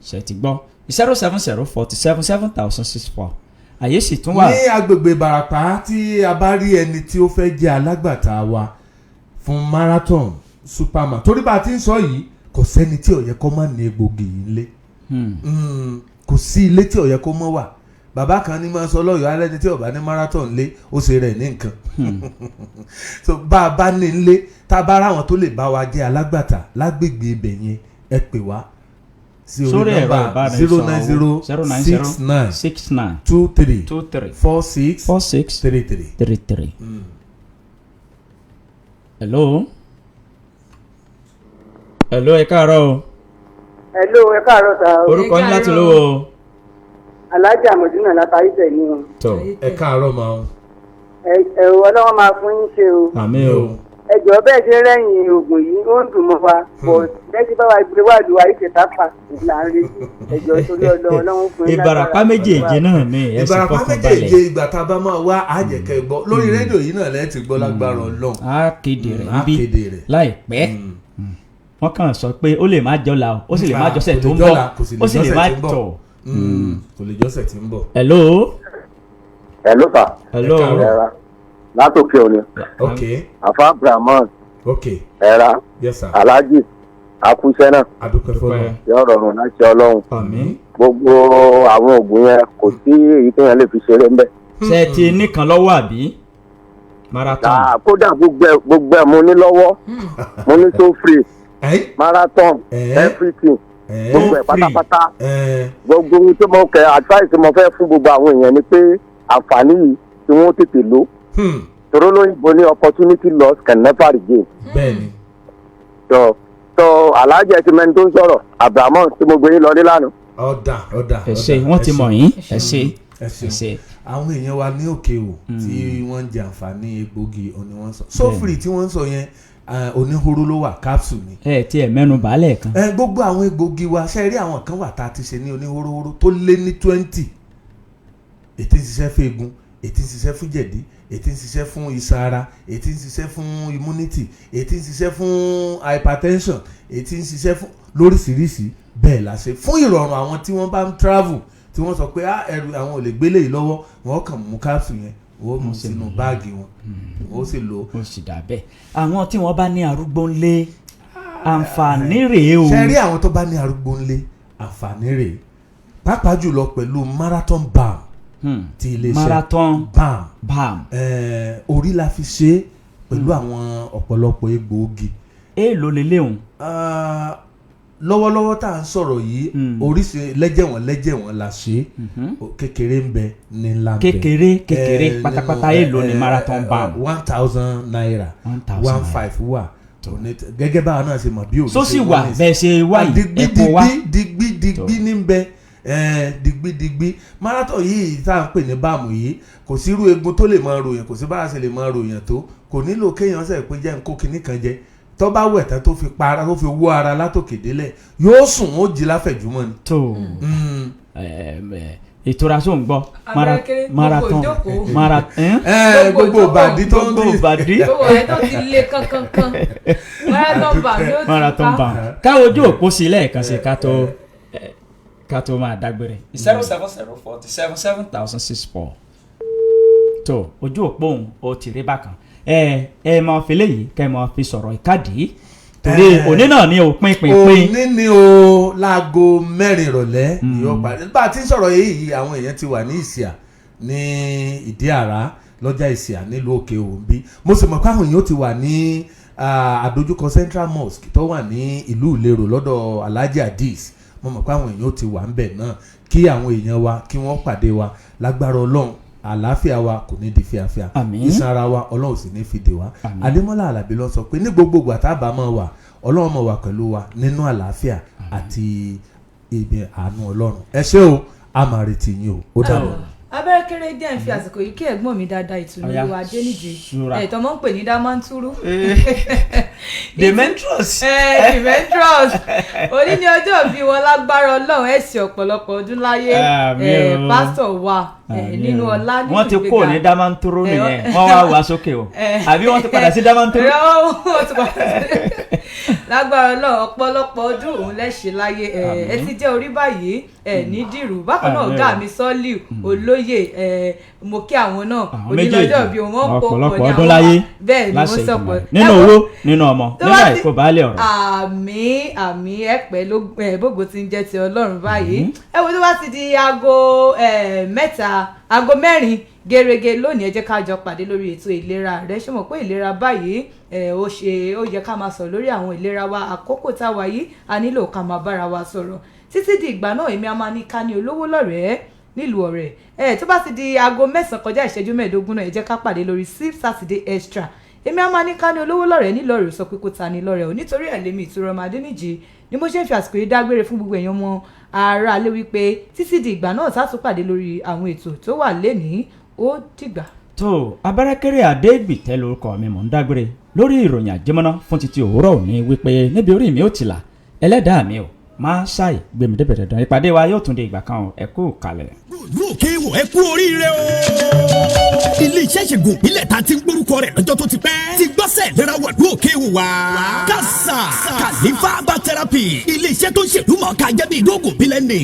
ṣe ti gbọ́ 070477064 àyè sì tún wà. ní agbègbè ìbàràpá tí a bá rí ẹni tí ó fẹ́ jẹ́ alágbàtà wa fún marathon superman torí bá a ti ń sọ yìí kò sẹ́ni tí ó yẹ kó má ní egbògi yìí lé kò sí ilé tí ó yẹ kó mọ́ wà bàbá kan ní máa sọ lọ́yọ̀ọ́ alẹ́ni tí ó bá ní marathon lé ó ṣe rẹ̀ ní nǹkan so bá a bá ní ilé tá a bá ráwọn tó lè bá wa jẹ́ alágbàtà lágbègbè ibẹ̀ yẹn ẹ pè wá sí orí nọ́mbà 09069234633. hello. hello ẹ káàárọ̀ o. hello ẹ káàárọ̀ ta o. orúkọ yín láti lówó o. alájà mọ̀dúnà látàrí tẹ̀ ní o. tọ ẹ káàárọ̀ máa o. ẹ̀rọ ọlọ́wọ́ máa fún yín ṣe o. àmín o. ẹjọ́ bẹ́ẹ̀ ṣe rẹ́yìn oògùn yìí ó ń dùn mọ́ wa bọ̀ lẹ́sìn bá wa gbé wàdù wa ìṣe tápà láàrin ẹjọ́ torí ọlọ́run fún yín. ìbàràpá méjèèjì náà ni ẹ sì fọkàn balẹ̀. ìbàràpá méjèèjì ìgbà tá a bá máa wá àjẹkẹ́ gbọ́ lórí rédíò yìí náà lẹ́ẹ̀ ti gbọ́ lágbára Ọlọ́run. á kéde rẹ̀ níbí láìpẹ́ wọ́n kàn sọ pé ó lè má jọla o ó sì lè má jọ́sẹ̀ tó ń bọ̀ ó sì lè má tọ̀. kò lè jọ́sẹ̀ tí ń bọ̀. hello. hello sir. hello. látòkè òní. ok. afa brahman. ok. ẹ̀ra. yes sir. alhaji akusẹ́ náà. adúpẹ́ fọlọ́. yóò rọrùn láti Ọlọ́run. àmín. gbogbo àwọn oògùn yẹn kò sí èyí téèyàn lè fi ṣeré ńbẹ̀. ṣe ti nìkan lọ́wọ́ àbí marathon. kódà gbogbo ẹ̀ mo ní lọ́wọ́ mo ní so free marathon everything gbogbo ẹ̀ pátápátá gbogbo ohun tí mo kẹ́ advice mo fẹ́ fún gbogbo àwọn èèyàn ni pé àǹfààní yìí tí wọ́n tètè lò tòró lóyìnbó ní opportunity lost can never regain. bẹ́ẹ̀ni. so alájẹ ti mẹni tó ń sọ̀rọ̀ abrahamu tí mo gbé yín lọ ní lánàá. ọ̀dà. ẹ ṣé wọ́n ti mọ̀ yín ẹ ṣé. àwọn èèyàn wa ní òkè o tí wọ́n ń jẹ àǹfààní egbògi òní wọ́n sọ sófìrì tí wọ́n ń sọ yẹn oníhoro ló wà capsule ni. ẹ tí ẹ mẹ́nu bàálẹ̀ kan. gbogbo àwọn egbògi wa ṣe rí àwọn kan wà tá a ti ṣe ní oníhorohoro tó lé ní 20 ètò ìṣiṣẹ́ fẹ́ẹ́gun ètí ń ṣiṣẹ́ fún jẹ̀dí, ètí ń ṣiṣẹ́ fún iṣan ara, ètí ń ṣiṣẹ́ fún immunity, ètí ń ṣiṣẹ́ fún hypertension, ètí ń ṣiṣẹ́ fún lóríṣiríṣi. Bẹ́ẹ̀ la ṣe fún ìrọ̀rùn àwọn tí wọ́n bá ń travel tí wọ́n sọ pé ẹrù àwọn ò lè gbélé yìí lọ́wọ́, wọ́n kàn mú capsule yẹn wọ́n mú sínú báàgì wọn wọ́n sì lò. ó sì dà bẹ́ẹ̀. àwọn tí wọ́n bá ní arúgbó ńlé àǹfààní rèé o. ṣe rí àwọn tó bá ní arúgbó ńlé àǹfààní rèé pàápàá jùlọ pẹ̀lú marathon balm ti iléeṣẹ́ marathon balm orí la fi ṣe pẹ̀lú àwọn ọ̀pọ̀lọpọ̀ egbòogi. èèlò lélẹ́hùn. lọ́wọ́lọ́wọ́ tá à ń sọ̀rọ̀ yìí oríṣi lẹ́jẹ̀wọ̀n la ṣe kékeré ń bẹ ní ńlá ń bẹ. kékeré pátápátá èèlò ní marathon balm. 1,000 naira 1,500 wà gẹ́gẹ́ báwa náà ṣe mọ̀ bí òṣìṣẹ́ tó sì wà bẹ́ẹ̀ ṣe wá yìí ẹ̀kọ́ wá. digbí ní bẹ digbidigbi marathon yìí tá à ń pè ní báàmù yìí kò sí irú egun tó lè máa ròyìn, kò sí bára ṣe lè máa ròyìn tó, kò nílò kéèyàn ṣe pé jẹ́ nǹkó kinní kan jẹ tó bá wẹ̀ tán tó fi para tó fi wọ́ ara látòkè délẹ̀ yóò sùn ó jí láfẹ̀júmọ́ ni. tó ìtura sóun gbọ́ marathon gbogbo ìbàdí tó ń bí gbogbo ẹ̀ tó ti lé kankan marathon balm káwọn ojú òpó sí lẹ́ẹ̀kan sí ká tó máa dágbére 070477764 tó ojú òpó òun ó ti rí bákan ẹ máa fi léyìí kẹ́ máa fi sọ̀rọ̀ ìkádìí torí òní náà ni òpin òní ni o láago 4 ìrọ̀lẹ́ ni ó parí bá a ti ń sọ̀rọ̀ yìí àwọn èèyàn ti wà ní ìsìà ní ìdí àrá lọ́jà ìsìà nílùú òkè òǹbí mo sì mọ̀ pé àwọn èèyàn ti wà ní àdójúkọ Central Mosque tó wà ní ìlú Ìlérò lọ́dọ̀ Alhaji Hadis mo mọ̀ pé àwọn èèyàn ti wà ń bẹ̀ náà kí àwọn èèyàn wa kí wọ́n pàdé wa lágbára Ọlọ́run àlàáfíà wa kò ní di fíafíà ìsan ara wa Ọlọ́run sì ní fìdí wa. Adémọ́lá Àlàbí ló sọ pé ní gbogbo ìgbà tá a bá máa wà Ọlọ́run máa wà pẹ̀lú wa nínú àlàáfíà àti ibi àánú Ọlọ́run. ẹ ṣé o a máa retí yín o ó dàbọ̀. abẹ́rẹ́ kéré díẹ̀ ń fi àsìkò yìí kí ẹ̀gbọ́n mi dáadáa Ìtùnú Olúwa Adéníjì ẹ̀tọ́ mọ́ ń pè ní Dámántúrú. Demetrius òní ni ọjọ́ òbí wọn lágbára Ọlọ́run ẹ̀ sì ọ̀pọ̀lọpọ̀ ọdún láyé pásítọ̀ wa nínú ọlá nínú ìgbéga. wọ́n ti kó ní Dámántúrú nìyẹn wọ́n wá wá sókè o àbí wọ́n ti padà sí Dámántúrú. lágbára Ọlọ́run ọ̀pọ̀lọpọ̀ ọdún òun lẹ́sẹ̀ láyé ẹ ti jẹ́ orí báyìí ní dìrú bákan náà ọ̀gá mi Sọ́líù olóyè mo kí àwọn náà onílọ́jọ́ bí wọ́n kó ọ̀pọ̀lọpọ̀ ọdún láyé bẹ́ẹ̀ ni wọ́n sọ̀pọ̀ nínú owó nínú ọmọ nínú àìkú baálé ọ̀rọ̀. àmín ẹ̀pẹ́ ló bógo ti ń jẹ́ ti Ọlọ́run báyìí ẹ wo tó bá ti di aago 4 gẹ́rẹ́gẹ́ lónìí ẹ jẹ́ ká jọ pàdé lórí ètò ìlera rẹ ṣé mọ̀ pé ìlera báyìí ó yẹ ká máa sọ̀rọ̀ lórí àwọn ìlera wa àkókò tá a wà yìí a nílò ká máa bára wa sọ̀rọ̀ títí di ìgbà náà èmi a máa ní ká ní olówó lọ́rẹ̀ẹ́ nílùú Ọ̀rẹ́ tó bá ti di aago 9 kọjá ìṣẹ́jú 15 náà ẹ jẹ́ ká pàdé lórí Saturday Extra èmi a máa ní ká ní olówó lọ́rẹ̀ẹ́ nílùú Ọ̀rẹ́ sọ pé kó ta ní lọ́rẹ̀ẹ́ ò nítorí ẹ̀lẹ́mì Ìtura Ọmọ Adéníjì ni mo ṣe ń fi àsìkò yìí dágbére fún gbogbo èèyàn mọ ara lé wípé títí di ìgbà náà sátún pàdé lórí àwọn ètò tó wà lénìí ó dìgbà. tó abẹ́rẹ́kẹ́rẹ́ Adégbìtẹ́ lórúkọ mi mò ń dágbére lórí ìròyìn àjẹmọ́ná fún títí òwúrọ̀ òní wípé níbi orí mi ò tìlà ẹlẹ́dàá mi ò máa ṣàì gbèmí débẹ̀ dandan ìpàdé wa yóò tún di ìgbà kan ẹ kú kalẹ̀. lókè wọ ẹ kú oríire o. ilé iṣẹ́ ìṣègùn ìpínlẹ̀ ta ti ń gbórúkọ rẹ̀ lọ́jọ́ tó ti pẹ́. ti gbọ́sẹ̀ lera wà lókè wà. kásà kàlífà bá tẹ́rápì ilé iṣẹ́ tó ń ṣèlú mọ̀ọ́ká jẹ́ bí ìdógún bílẹ̀ ní.